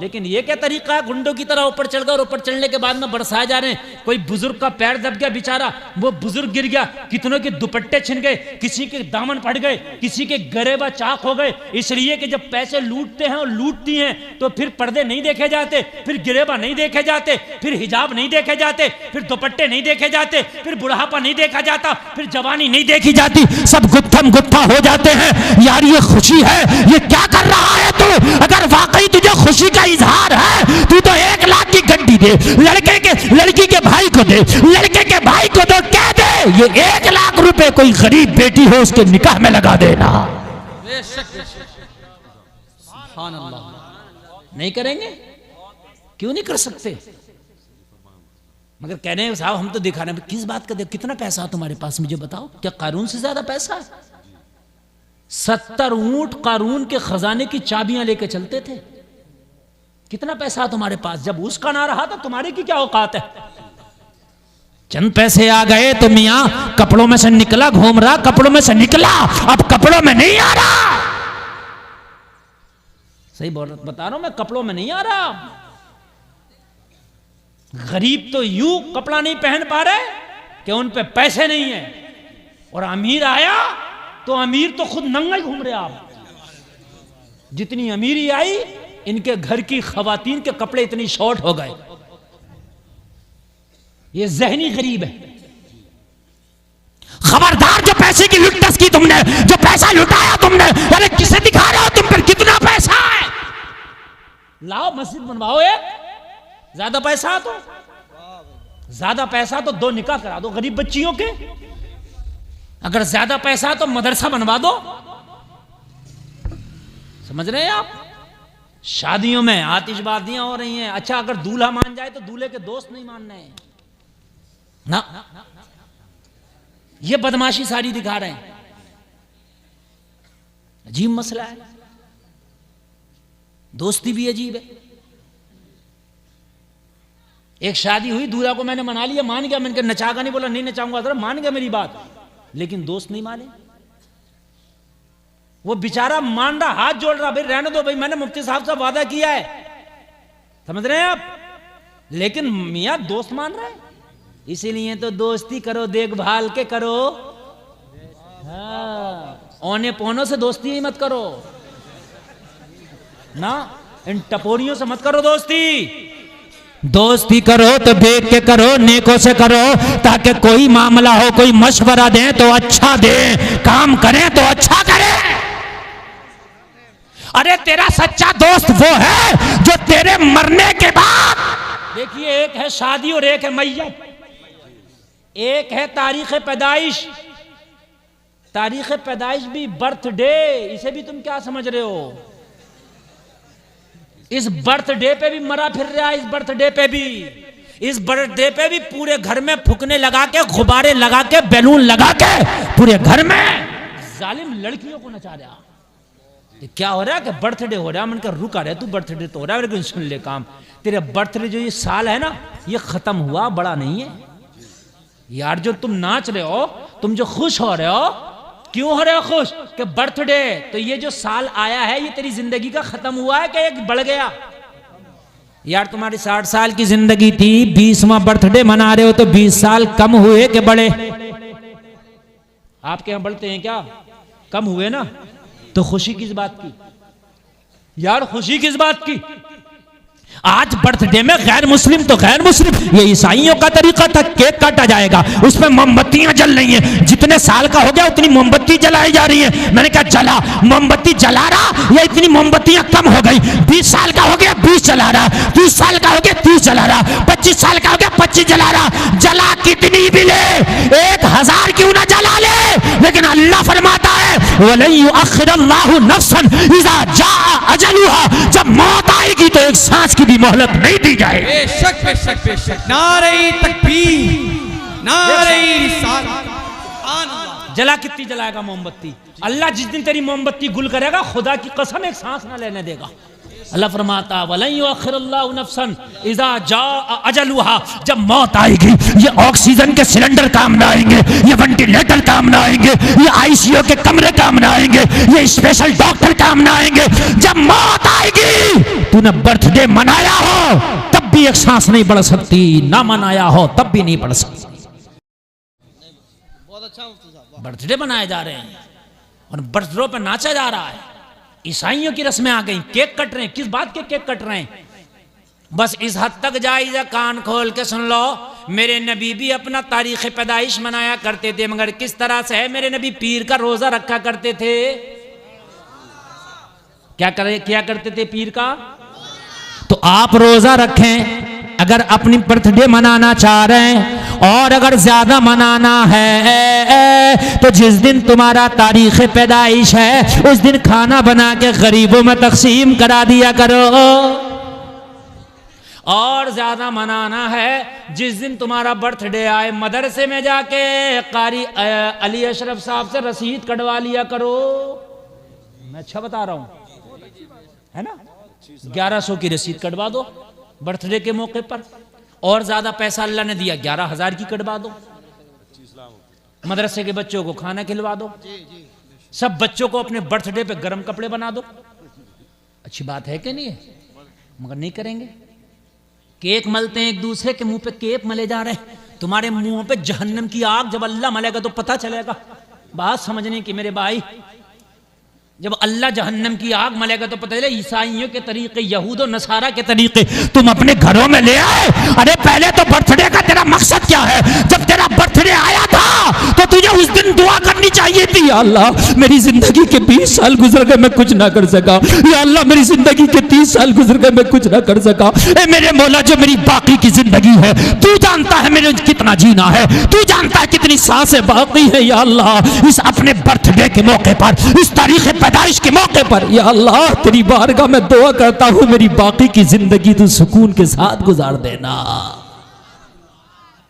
लेकिन ये क्या तरीका है, गुंडों की तरह ऊपर चढ़ गए और ऊपर चढ़ने के बाद में बरसाए जा रहे हैं। कोई बुजुर्ग का पैर दब गया बेचारा, वो बुजुर्ग गिर गया, कितनों के दुपट्टे छिन गए, किसी के दामन फट गए, किसी के गरेबा चाक हो गए। इसलिए कि जब पैसे लूटते हैं और लूटती हैं तो फिर पर्दे नहीं देखे जाते, फिर गिरेबा नहीं देखे जाते, फिर हिजाब नहीं देखे जाते, फिर दुपट्टे नहीं देखे जाते, फिर बुढ़ापा नहीं देखा जाता, फिर जवानी नहीं देखी जाती, सब गुत्थम गुत्था हो जाते हैं। यार ये खुशी है, ये क्या कर रहा है तू? अगर वाकई तुझे खुशी का इजहार है, तू तो 1 लाख की गड्डी दे, लड़की के भाई को दे, लड़के के भाई को दो, कह दे ये 1 लाख रुपए कोई गरीब बेटी हो उसके निकाह में लगा देना। बेशक सुभान अल्लाह। नहीं करेंगे? क्यों नहीं कर सकते? मगर कह रहे हैं साहब हम तो दिखा रहे हैं, किस बात का? कितना पैसा है तुम्हारे पास मुझे बताओ, क्या कारून से ज्यादा पैसा है? 70 ऊंट कारून के खजाने की चाबियां लेके चलते थे। कितना पैसा तुम्हारे पास? जब उसका ना रहा था तुम्हारे की क्या औकात है? चंद पैसे आ गए तो मियां कपड़ों में से निकला, घूम रहा, कपड़ों में से निकला, अब कपड़ों में नहीं आ रहा। सही बता रहा हूं मैं, कपड़ों में नहीं आ रहा। गरीब तो यूं कपड़ा नहीं पहन पा रहे कि उन पे पैसे नहीं है, और अमीर आया तो अमीर तो खुद नंगा ही घूम रहे। आप जितनी अमीरी आई, इनके घर की खवातीन के कपड़े इतनी शॉर्ट हो गए। ये जहनी गरीब है। खबरदार, जो पैसे की लुटस की तुमने, जो पैसा लुटाया तुमने, अरे किसे दिखा रहे हो तुम पर कितना पैसा है? लाओ मस्जिद बनवाओ एक, ज्यादा पैसा तो, ज्यादा पैसा तो 2 निकाह करा दो गरीब बच्चियों के। अगर ज्यादा पैसा तो मदरसा बनवा दो। समझ रहे हैं आप? शादियों में आतिशबाजियां हो रही हैं। अच्छा अगर दूल्हा मान जाए तो दूल्हे के दोस्त नहीं मानने हैं ना, ये बदमाशी सारी दिखा रहे हैं। अजीब मसला है। दोस्ती भी अजीब है। एक शादी हुई, दूल्हा को मैंने मना लिया, मान गया, मैंने कहा नचागा नहीं, बोला नहीं नचाऊंगा, जरा मान गया मेरी बात, लेकिन दोस्त नहीं माने। वो बेचारा मान रहा, हाथ जोड़ रहा, भाई रहने दो भाई, मैंने मुफ्ती साहब से वादा किया है, समझ रहे हैं आप, लेकिन मियां दोस्त मान रहा है। इसीलिए तो दोस्ती करो देखभाल के करो, हाँ, औने पौनों से दोस्ती ही मत करो ना, इन टपोरियों से मत करो दोस्ती। दोस्ती करो तो देख के करो, नेकों से करो, ताकि कोई मामला हो, कोई मशवरा दें तो अच्छा दें, काम करें तो अच्छा करें। अरे तेरा सच्चा दोस्त वो है जो तेरे मरने के बाद, देखिए एक है शादी और एक है मैयत, एक है तारीख पैदाइश। तारीख पैदाइश भी बर्थडे, इसे भी तुम क्या समझ रहे हो? इस बर्थडे पे भी मरा फिर रहा है, इस बर्थडे पे भी, इस बर्थडे पे भी पूरे घर में फुकने लगा के, गुब्बारे लगा के, बैलून लगा के पूरे घर में जालिम लड़कियों को नचा रहा। क्या हो रहा है कि बर्थडे हो रहा है, मैंने कहा रुका रहे तू, बर्थडे तो हो रहा है, लेकिन सुन ले काम, तेरे बर्थडे जो ये साल है ना, ये खत्म हुआ, बड़ा नहीं है यार। जो तुम नाच रहे हो, तुम जो खुश हो रहे हो, क्यों हो रहे हो खुश? कि बर्थडे, तो ये जो साल आया है ये तेरी जिंदगी का खत्म हुआ है कि एक बढ़ गया? यार तुम्हारी 60 साल की जिंदगी थी, 20वां बर्थडे मना रहे हो, तो 20 साल कम हुए कि बढ़े? आपके यहां बढ़ते हैं क्या? कम हुए ना, तो खुशी किस बात की यार, खुशी किस बात की? आज बर्थडे में गैर मुस्लिम तो गैर मुस्लिम, ये ईसाइयों का तरीका था, केक काटा जाएगा, उसमें मोमबत्तियां जल रही हैं, जितने साल का हो गया उतनी मोमबत्ती जलाई जा रही है। मैंने कहा जला, मोमबत्ती जला रहा, या इतनी मोमबत्तियां कम हो गई? 20 साल का हो गया 20 जला रहा, 30 साल का हो गया 30 जला रहा, 25 साल का हो गया 25 जला रहा। जला कितनी भी ले, 1000 क्यों ना जला ले, लेकिन अल्लाह फरमाता है वलन युअख्खिरुल्लाहु नफ्सन इज़ा जाअ अजलुहा, जब मौत आएगी तो एक सांस की भी मोहलत नहीं दी जाए। बेशक बेशक बेशक, नारे तकबीर, नारे रिसालत, सुभान अल्लाह। जला कितनी जलाएगा मोमबत्ती? अल्लाह जिस दिन तेरी मोमबत्ती गुल करेगा, खुदा की कसम एक सांस ना लेने देगा। अल्लाह फरमाता वलन युअख्खिरुल्लाहु नफ्सन इज़ा जाअ अजलुहा, जब मौत आएगी ये ऑक्सीजन के सिलेंडर काम ना आएंगे, ये वेंटिलेटर काम ना आएंगे, ये आईसीयू के कमरे काम ना आएंगे, ये स्पेशल डॉक्टर काम ना आएंगे। जब मौत आएगी, तूने बर्थडे मनाया हो तब भी एक सांस नहीं बढ़ सकती, ना मनाया हो तब भी नहीं बढ़ सकती। बहुत अच्छा मुफ्ती साहब, बर्थडे मनाए जा रहे हैं और बर्थडे पे नाचा जा रहा है। ईसाइयों की रस्में आ गई, केक कट रहे हैं, किस बात के केक कट रहे हैं? बस इस हद तक जायज़ है, कान खोल के सुन लो, मेरे नबी भी अपना तारीख़ पैदाइश मनाया करते थे, मगर किस तरह से है? मेरे नबी पीर का रोज़ा रखा करते थे। क्या करते थे? पीर का। तो आप रोजा रखें अगर अपनी बर्थडे मनाना चाह रहे हैं, और अगर ज्यादा मनाना है तो जिस दिन तुम्हारा तारीख पैदाइश है उस दिन खाना बना के गरीबों में तकसीम करा दिया करो। और ज्यादा मनाना है, जिस दिन तुम्हारा बर्थडे आए मदरसे में जाके कारी अली अशरफ साहब से रसीद कटवा लिया करो। मैं अच्छा बता रहा हूं, है ना? 1100 की रसीद कटवा दो बर्थडे के मौके पर, और ज्यादा पैसा अल्लाह ने दिया 11,000 की कटवा दो। मदरसे के बच्चों को खाना खिलवा दो, सब बच्चों को अपने बर्थडे पे गर्म कपड़े बना दो। अच्छी बात है कि नहीं है? मगर नहीं करेंगे। केक मलते हैं, एक दूसरे के मुंह पे केक मले जा रहे हैं। तुम्हारे मुंह पे जहन्नम की आग जब अल्लाह मलेगा तो पता चलेगा। बात समझने की मेरे भाई, जब अल्लाह जहन्नम की आग मलेगा तो पता चले ईसाइयों के तरीके, यहूद और नसारा के तरीके तुम अपने घरों में ले आए। अरे पहले तो बर्थडे का तेरा मकसद क्या है? जब तेरा बर्थडे आया था तो तुझे उस दिन दुआ करनी चाहिए थी, या अल्लाह मेरी जिंदगी के 20 साल गुजर गए मैं कुछ ना कर सका, या अल्लाह मेरी जिंदगी के 30 साल गुजर गए मैं कुछ ना कर सका। ए मेरे मौला, जो मेरी बाकी की जिंदगी है तू जानता है मेरे कितना जीना है, तू जानता है कितनी सांसें बाकी है। या अल्लाह इस अपने बर्थडे के मौके पर, इस तारीख पैदाइश के मौके पर, या अल्लाह तेरी बारगाह में दुआ करता हूं मेरी बाकी की जिंदगी तू सुकून के साथ गुजार देना,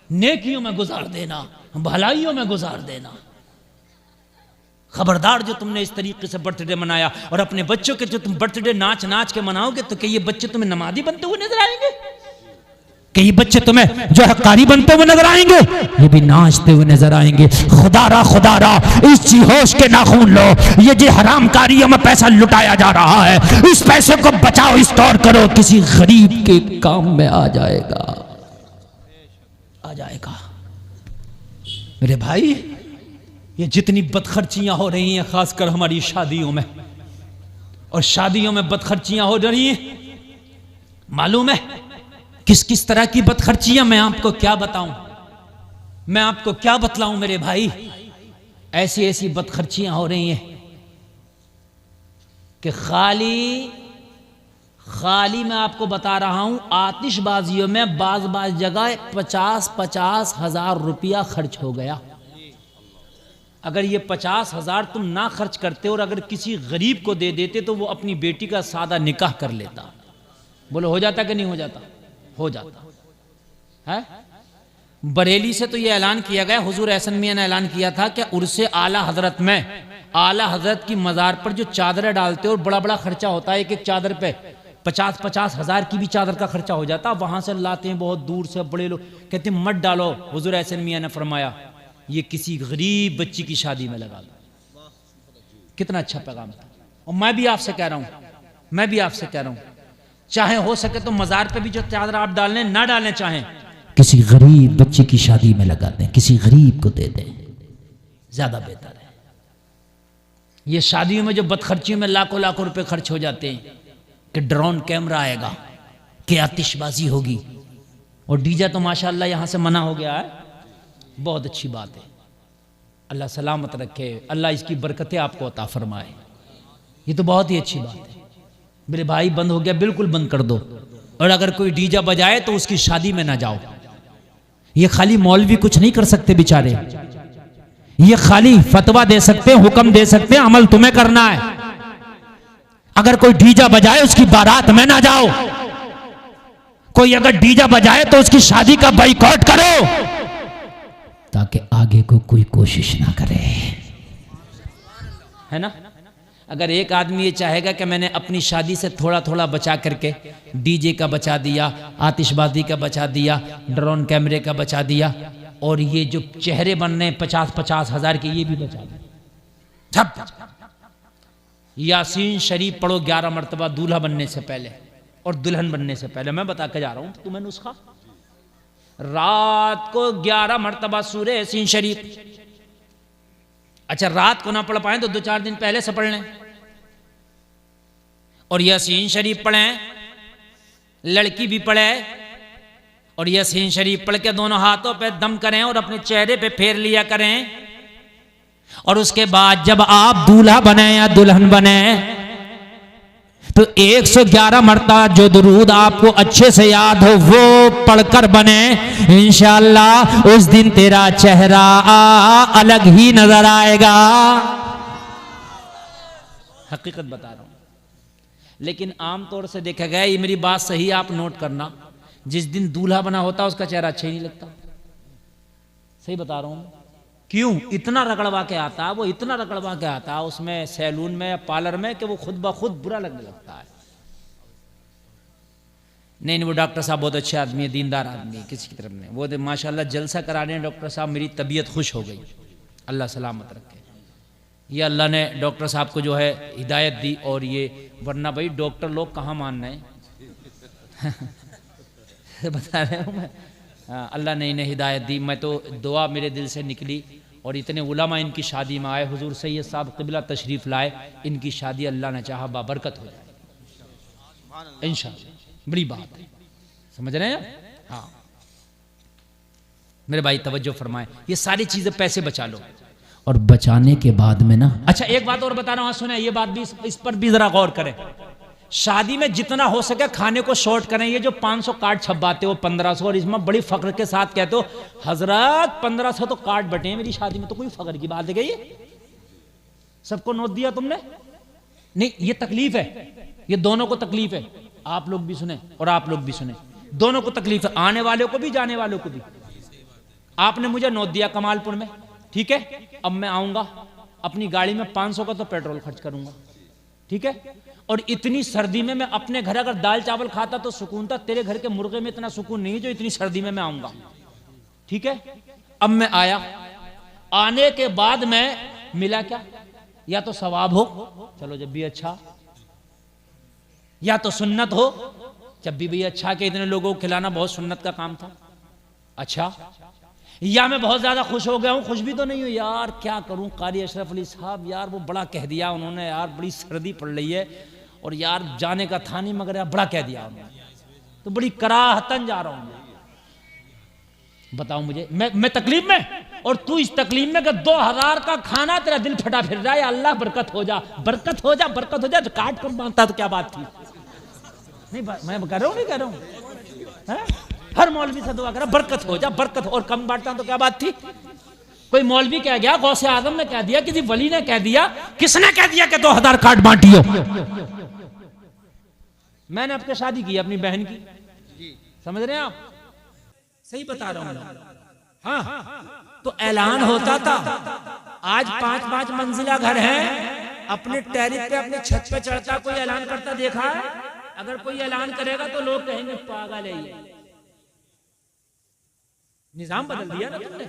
नेकियों में गुजार देना, भलाइयों में गुजार देना। खबरदार जो तुमने इस तरीके से बर्थडे मनाया, और अपने बच्चों के जो तुम बर्थडे नाच नाच के मनाओगे तो क्या ये बच्चे तुम्हें नमाजी बनते हुए नजर आएंगे? कि ये बच्चे तुम्हें जो है कारी बनते हुए नजर आएंगे? ये भी नाचते हुए नजर आएंगे। खुदारा इस होश के नाखून लो, ये जो हराम कारियों में पैसा लुटाया जा रहा है, इस पैसे को बचाओ, स्टोर करो, किसी गरीब के काम में आ जाएगा, आ जाएगा। मेरे भाई, ये जितनी बदखर्चियां हो रही हैं खासकर हमारी शादियों में, और शादियों में बदखर्चियां हो रही हैं, मालूम है किस किस तरह की बदखर्चियां? मैं आपको क्या बताऊं, मैं आपको क्या बतलाऊं मेरे भाई। ऐसी ऐसी बदखर्चियां हो रही हैं कि खाली मैं आपको बता रहा हूं, आतिशबाजियों में बाज जगह 50-50 हजार रुपया खर्च हो गया। अगर ये 50,000 तुम ना खर्च करते और अगर किसी गरीब को दे देते तो वो अपनी बेटी का सादा निकाह कर लेता। बोलो हो जाता कि नहीं हो जाता? हो जाता है। बरेली से तो ये ऐलान किया गया, हुजूर एहसन मियां ने ऐलान किया था कि उर्से आला हजरत में, आला हजरत की मज़ार पर जो चादरें डालते और बड़ा बड़ा खर्चा होता है, एक एक चादर पे 50-50 हजार की भी चादर का खर्चा हो जाता, वहां से लाते हैं बहुत दूर से बड़े लोग, कहते हैं मत डालो। हुजूर एहसन मियां ने फरमाया ये किसी गरीब बच्ची की शादी में लगा दो। कितना अच्छा पैगाम था। और मैं भी आपसे कह रहा हूं, चाहे हो सके तो मजार पे भी जो चादर आप डालने ना डालने, चाहें किसी गरीब बच्ची की शादी में लगा दें, किसी गरीब को दे दें, ज्यादा बेहतर है। ये शादियों में जो बदखर्चियों में लाखों लाखों रुपए खर्च हो जाते हैं कि ड्रोन कैमरा आएगा, कि आतिशबाजी होगी, और डीजे तो माशाअल्लाह यहां से मना हो गया है। बहुत अच्छी बात है, अल्लाह सलामत रखे, अल्लाह इसकी बरकतें आपको अता फरमाए। ये तो बहुत ही अच्छी बात है मेरे भाई। बंद हो गया, बिल्कुल बंद कर दो। और अगर कोई डीजे बजाए तो उसकी शादी में ना जाओ। ये खाली मौलवी कुछ नहीं कर सकते बेचारे, ये खाली फतवा दे सकते हैं, हुक्म दे सकते हैं, अमल तुम्हें करना है। अगर कोई डीजा बजाए उसकी बारात में ना जाओ, कोई अगर डीजा बजाए तो उसकी शादी का बाइकआउट करो, ताकि आगे को कोई कोशिश ना करे, है ना। अगर एक आदमी ये चाहेगा कि मैंने अपनी शादी से थोड़ा थोड़ा बचा करके डीजे का बचा दिया, आतिशबाजी का बचा दिया, ड्रोन कैमरे का बचा दिया, और ये जो चेहरे बनने 50-50 हजार के ये भी बचा दिया। यासीन शरीफ पढ़ो 11 मरतबा दूल्हा बनने से पहले और दुल्हन बनने से पहले। मैं बता के जा रहा हूं तुम्हें नुस्खा। रात को 11 मरतबा सूरे यासीन शरीफ। अच्छा, रात को ना पढ़ पाए तो 2-4 दिन पहले से पढ़ लें, और यासीन शरीफ पढ़ें, लड़की भी पढ़े, और यासीन शरीफ पढ़ के दोनों हाथों पे दम करें और अपने चेहरे पे फेर लिया करें। और उसके बाद जब आप दूल्हा बने या दुल्हन बने तो 111 मरतबा जो दुरूद आपको अच्छे से याद हो वो पढ़कर बने। इंशाअल्लाह उस दिन तेरा चेहरा अलग ही नजर आएगा। हकीकत बता रहा हूं, लेकिन आमतौर से देखा गया, ये मेरी बात सही आप नोट करना, जिस दिन दूल्हा बना होता उसका चेहरा अच्छा ही नहीं लगता। सही बता रहा हूं। क्यों? इतना रगड़वा के आता, वो इतना रगड़वा के आता उसमें सैलून में या पार्लर में कि वो खुद ब खुद बुरा लगने लगता है। नहीं, वो डॉक्टर साहब बहुत अच्छे आदमी है, दीनदार आदमी है, किसी की तरफ नहीं। वो माशाल्लाह जलसा करा रहे हैं डॉक्टर साहब, मेरी तबीयत खुश हो गई, अल्लाह सलामत रखे। ये अल्लाह ने डॉक्टर साहब को जो है हिदायत दी, और ये वरना भाई डॉक्टर लोग कहाँ मान रहे हैं बता रहे हूँ मैं। अल्लाह ने इन्हें हिदायत दी। मैं तो दुआ मेरे दिल से निकली, और इतने उलमा इनकी शादी में आए, हुजूर सैयद साहब क़िबला तशरीफ़ लाए, इनकी शादी अल्लाह ने चाहा बाबरकत हो जाए इंशाअल्लाह। बड़ी बात है, समझ रहे हैं? हाँ मेरे भाई तवज्जो फरमाएं, ये सारी चीज़ें पैसे बचा लो। और बचाने के बाद में ना, अच्छा एक बात और बता रहा हूँ, सुने, ये बात भी, इस पर भी जरा गौर करें। शादी में जितना हो सके खाने को शॉर्ट करें। ये जो 500 कार्ड छपवाते हो 1500, और इसमें बड़ी फख्र के साथ कहते हो हजरत 1500 तो कार्ड बटे हैं मेरी शादी में, तो कोई फख्र की बात है क्या? ये सबको नोट दिया तुमने? नहीं, ये तकलीफ है, ये दोनों को तकलीफ है। आप लोग भी सुने और आप लोग भी सुने, दोनों को तकलीफ है, आने वालों को भी जाने वालों को भी। आपने मुझे नोट दिया कमालपुर में, ठीक है, अब मैं आऊंगा अपनी गाड़ी में 500 का तो पेट्रोल खर्च करूंगा, ठीक है। और इतनी सर्दी में मैं अपने घर अगर दाल चावल खाता तो सुकून था, तेरे घर के मुर्गे में इतना सुकून नहीं जो इतनी सर्दी में मैं आऊंगा, ठीक है। अब मैं आया, आने के बाद मैं मिला क्या, या तो सवाब हो, चलो जब भी अच्छा, या तो सुन्नत हो, जब भी अच्छा कि इतने लोगों को खिलाना बहुत सुन्नत का काम था, अच्छा। या मैं बहुत ज्यादा खुश हो गया हूं, खुश भी तो नहीं हूं यार, क्या करूं, कारी अशरफ अली साहब यार वो बड़ा कह दिया उन्होंने, यार बड़ी सर्दी पड़ रही है और यार जाने का था नहीं, मगर यार बड़ा कह दिया उन्होंने, तो बड़ी कराहतन जा रहा हूं। बताओ मुझे, मैं तकलीफ में और तू इस तकलीफ में कि 2000 का खाना तेरा दिल फटा फिर रहा है, अल्लाह बरकत हो जा, बरकत हो जा, बरकत हो जा, काट कर मांगता तो क्या बात थी। नहीं मैं कह रहा हूं, नहीं कह रहा हूं, हर मौलवी से दुआ करा बरकत हो जा, बरकत, और कम बांटता तो क्या बात थी। कोई मौलवी कह गया, गौसे आजम ने कह दिया, किसी वली ने कह दिया, किसने कह दिया कि 2000 कार्ड बांटियो। मैंने अब शादी की अपनी बहन की, समझ रहे हैं आप, सही बता रहा हूं। हाँ, तो ऐलान होता था, आज 5-5 मंजिला घर है, अपने टेरिस पे अपने छत पे चढ़ता कोई ऐलान करता देखा है? अगर कोई ऐलान करेगा तो लोग कहेंगे पागल है ये। निजाम बदल दिया ना तुमने,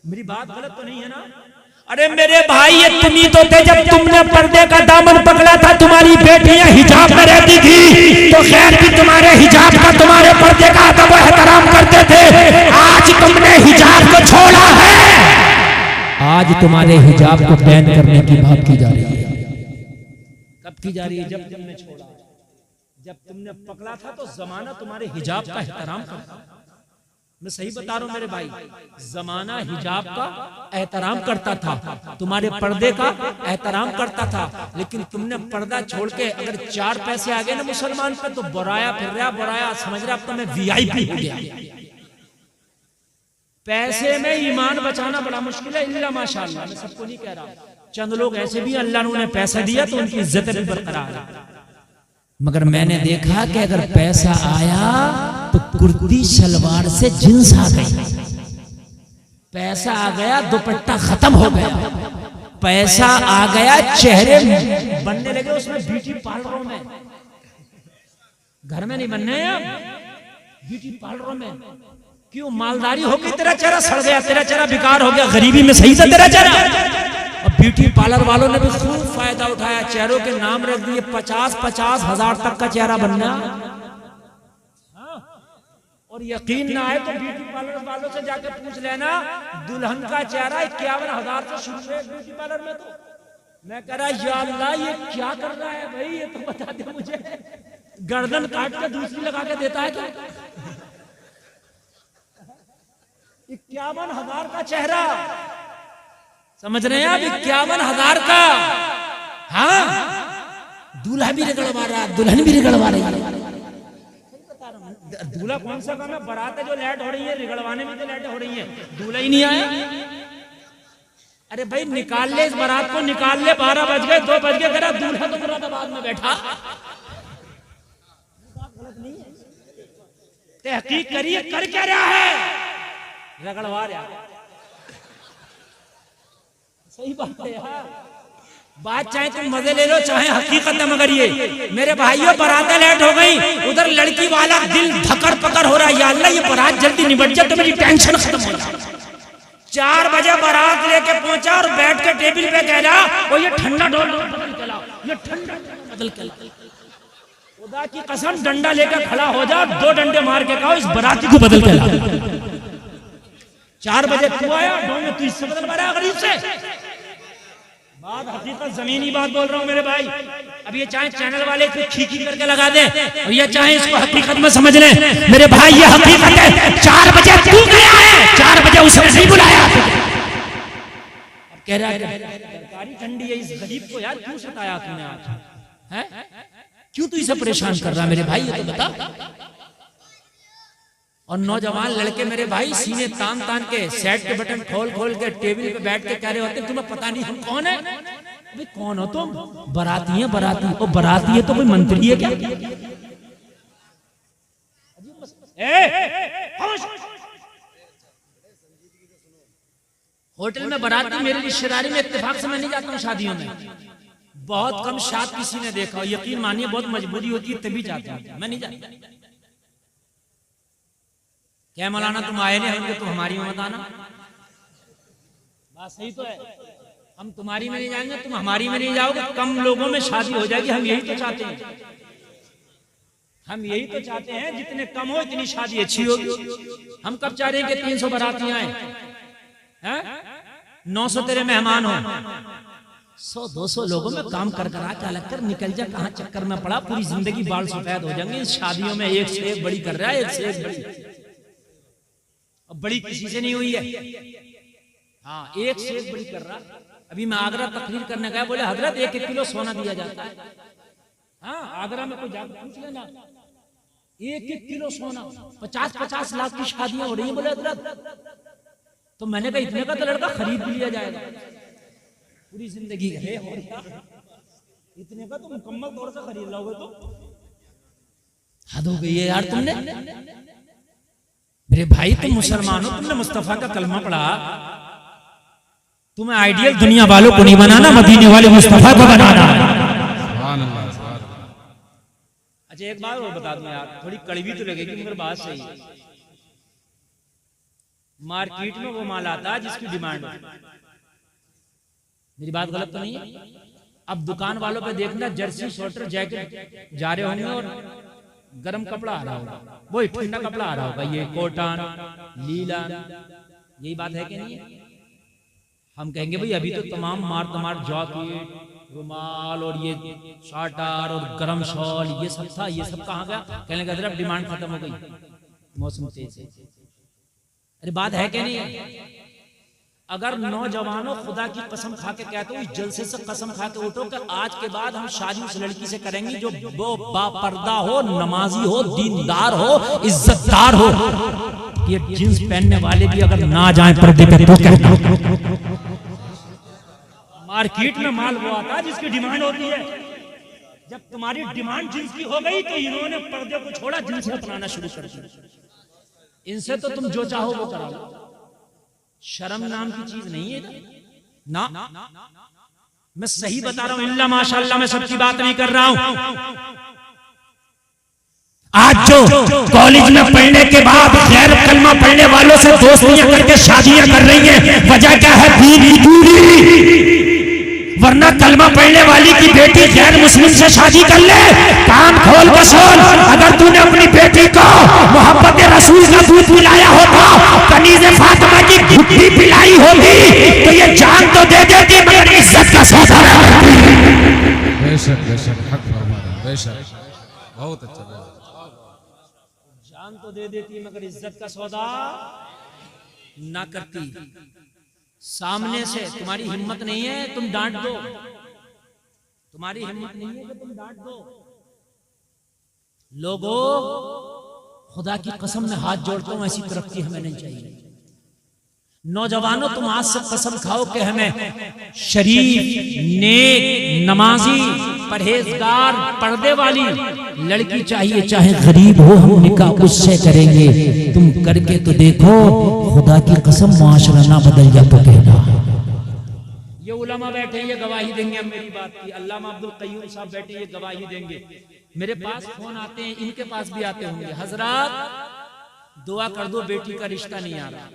मेरी बात गलत तो नहीं है ना। अरे मेरे भाई, ये तुम ही तो थे जब तुमने पर्दे का दामन पकड़ा था, तुम्हारी बेटियां हिजाब में रहती थी तो खैर भी तुम्हारे हिजाब का, तुम्हारे पर्दे का अदब व एहतराम करते थे। आज तुमने हिजाब को छोड़ा है, आज तुम्हारे हिजाब को बैन करने की बात की जा रही है। कब की जा रही है? जब तुमने छोड़ा, जब तुमने पकड़ा था तो जमाना तुम्हारे हिजाब का एहतराम करता। मैं सही बता रहा हूं मेरे भाई, जमाना हिजाब का एहतराम करता था, तुम्हारे पर्दे का एहतराम करता था, लेकिन तुमने पर्दा छोड़ के अगर 4 पैसे आ गए ना मुसलमान पे तो बुराया फिर रहा, बुराया समझ रहा, अब तो मैं VIP हो गया। पैसे में ईमान बचाना बड़ा मुश्किल है, इल्ला माशाअल्लाह, मैं सबको नहीं कह रहा, चंद लोग ऐसे भी अल्लाह ने उन्हें पैसा दिया तो उनकी इज्जत भी बरकरार है। मगर मैंने देखा कि अगर पैसा आया तो कुर्ती शलवार से जींस आ गई, पैसा आ गया दुपट्टा खत्म हो गया, पैसा आ गया चेहरे बनने लगे उसमें ब्यूटी पार्लरों में, घर में नहीं बनने हैं ब्यूटी पार्लरों में। क्यों? मालदारी हो गई, तेरा चेहरा सड़ गया, तेरा चेहरा बेकार हो गया, गरीबी में सही था तेरा चेहरा। और ब्यूटी पार्लर वालों ने भी खूब फायदा उठाया, चेहरों के नाम रख दिए, 50-50 हजार तक का चेहरा बनना। और यकीन ना आए तो ब्यूटी पार्लर वालों से जाके पूछ लेना, दुल्हन का चेहरा 51,000 से शुरू है ब्यूटी पार्लर में। तो मैं कह रहा या अल्लाह ये क्या कर रहा है भाई, ये तो बता दे मुझे, गर्दन काट के दूसरी लगा के देता है क्या? 51,000 का चेहरा, समझ रहे हैं आप? 51,000 का। हाँ, दूल्हा भी रिगड़वा रहा, दुल्हन भी रिगड़वा रही है। दूल्हा कौन सा काम है? बारात है जो लेट हो रही है, रिगड़वाने में तो लेट हो रही है, दूल्हा ही नहीं आया। अरे भाई निकाल ले इस बारात को, निकाल ले, 12 बज गए, 2 बज गए, करा दूल्हा तो मुरादाबाद में बैठा। तहकीक करिए, कर क्या रहा है? रगड़वा रहा है। सही बात है यार, बात चाहे तुम मजे ले लो चाहे हकीकत है, मगर ये मेरे भाइयों बारातें लेट हो गई, उधर लड़की वाला दिल धकड़ पकड़ हो रहा है, या अल्लाह ये बारात जल्दी निपट जाए तो मेरी टेंशन खत्म हो जाए। 4 बजे बारात लेके पहुंचा और बैठ के टेबल पे कह रहा, वो ये ठंडा ढोल बदल के लाओ, ये ठंडा बदल के लाओ। खुदा की कसम डंडा लेकर खड़ा हो जा, 2 डंडे मार के कहो इस बाराती को बदल के लाओ। 4 बजे तू आया, 2 में तू इससे बदल रहा गरीब से। बात हकीकत जमीनी बात बोल रहा हूं मेरे भाई। अब ये चाहे चैनल वाले कुछ खींची करके लगा दे और ये चाहे इसको हकीकत में समझ ले, मेरे भाई ये हकीकत है। 4 बजे तू गया है, 4 बजे उसे नहीं बुलाया। अब कह रहा है तरकारी ठंडी है, इस गरीब को यार क्यों सताया तूने आज? हैं? क्यों तू इसे परेशान कर रहा मेरे भाई, ये तो बता। और नौजवान लड़के मेरे भाई सीने तान तान के सेट के बटन खोल खोल के टेबल पे बैठ के कह रहे होते तुम्हें पता नहीं हम कौन है? अबे कौन हो तुम? बाराती है, बाराती। और बाराती है तो कोई मंत्री है क्या? होटल में बाराती मेरी रिश्तेदारी में इत्तेफाक से मैं नहीं जाता हूँ शादियों में, बहुत कम शाद किसी ने देखा, यकीन मानिए बहुत मजबूरी होती है तभी जाता हूँ, मैं नहीं जाता। क्या मौलाना तुम आए नहीं होंगे तो हमारी में मत आना, बात सही तो है, हम तुम्हारी में नहीं जाएंगे तुम हमारी में नहीं जाओगे, कम लोगों में शादी हो जाएगी। हम यही तो चाहते हैं, हम यही तो चाहते हैं जितने कम हो इतनी शादी अच्छी होगी। हम कब चाह रहे हैं कि 300 बाराती आए, 900 तेरे मेहमान हो, 100-200 लोगों में काम कर कर आ लग कर निकल जा, कहाँ चक्कर में पड़ा, पूरी जिंदगी बाल सफेद हो जाएंगे। शादियों में एक से एक बड़ी कर रहा है, एक से एक बड़ी, अब बड़ी किसी से नहीं हुई है, हाँ एक से एक बड़ी कर रहा। अभी मैं आगरा तकरीर करने गया, बोले हजरत 1-1 किलो सोना दिया जाता है। हाँ आगरा में कोई जाकर पूछ लेना, 1-1 किलो सोना, 50-50 लाख की शादियां हो रही है। बोले हजरत, तो मैंने कहा इतने का तो लड़का खरीद भी लिया जाएगा, पूरी जिंदगी है, और इतने का तो मुकम्मल तौर से खरीद लोगे तो हद हो गई है यार। तुमने मेरे भाई तुम मुसलमान हो, तुमने मुस्तफा का कलमा पढ़ा, तुम्हें आइडियल दुनिया वालों को नहीं बनाना, मदीने वाले मुस्तफा को बनाना। अच्छा एक बात और बता दूं यार, थोड़ी कड़वी तो लगेगी मगर बात सही है। मार्केट में वो माल आता है जिसकी डिमांड हो, मेरी बात गलत तो नहीं है? अब दुकान वालों पे देखना, जर्सी स्वेटर जैकेट जा रहे होंगे और गर्म कपड़ा आ रहा होगा, वही ठंडा कपड़ा आ रहा होगा, ये कॉटन लीला, यही बात है कि नहीं है? हम कहेंगे भाई अभी तो तमाम मार जॉकेट रुमाल और ये शार्टर और गरम शॉल ये सब था, ये सब कहाँ गया? कहने लगा जरा डिमांड खत्म हो गई मौसम तेज से। अरे बात है कि नहीं है? अगर नौजवानों खुदा की कसम खा के कहते हो, इस जलसे से कसम खा के उठो कि आज के बाद हम शादी उस लड़की से करेंगे जो वो बापर्दा हो, नमाजी हो, दीनदार हो, इज्जतदार हो। ये जींस पहनने वाले भी अगर ना जाए पर्दे पे तो कहना। मार्केट में माल वो आता है जिसकी डिमांड होती है। जब तुम्हारी डिमांड जींस की हो गई तो इन्होंने पर्दे को छोड़ा, जींस अपनाना शुरू कर दिया। इनसे तो तुम जो चाहो वो करा लो, शर्म नाम की चीज नहीं है ना। मैं सही बता रहा हूं, इल्ला माशाअल्लाह, मैं सबकी बात नहीं कर रहा हूं। आज जो कॉलेज में पढ़ने के बाद गैर कलमा पढ़ने वालों से दोस्तियां करके शादियां कर रही हैं, वजह क्या है? दीन की दूरी। वरना कलमा पढ़ने वाली की बेटी गैर मुस्लिम से शादी कर ले, कान खोल कर सुन, अगर तूने अपनी बेटी को मोहब्बत रसूल का दूध पिलाया होता, कनीज़े फातिमा की घुट्टी पिलाई होती, तो ये जान तो दे देती मगर इज्जत का सौदा न करती। बेशक बेशक हक फरमाया, बेशक बहुत अच्छा। जान तो दे देती मगर इज्जत का सौदा ना करती। सामने से तुम्हारी हिम्मत नहीं है तुम डांट दो, तुम्हारी हिम्मत नहीं है कि तुम डांट दो। लोगों, खुदा की कसम में हाथ जोड़ता हूं, ऐसी तरक्की हमें नहीं चाहिए। नौजवानों, तुम आज से कसम खाओ कि हमें शरीफ, नेक, नमाजी, परहेजगार, पर्दे वाली लड़की चाहिए, चाहे गरीब हो, हम निकाह उससे करेंगे। तुम करके तो देखो, खुदा की कसम माशरा ना बदल जा तो कहना। ये उलमा बैठे ये गवाही देंगे अब मेरी बात की, अल्लामा अब्दुल कय्यूम साहब बैठे ये गवाही देंगे। मेरे पास फोन आते हैं, इनके पास भी आते होंगे, हजरत दुआ कर दो बेटी का रिश्ता नहीं आ रहा।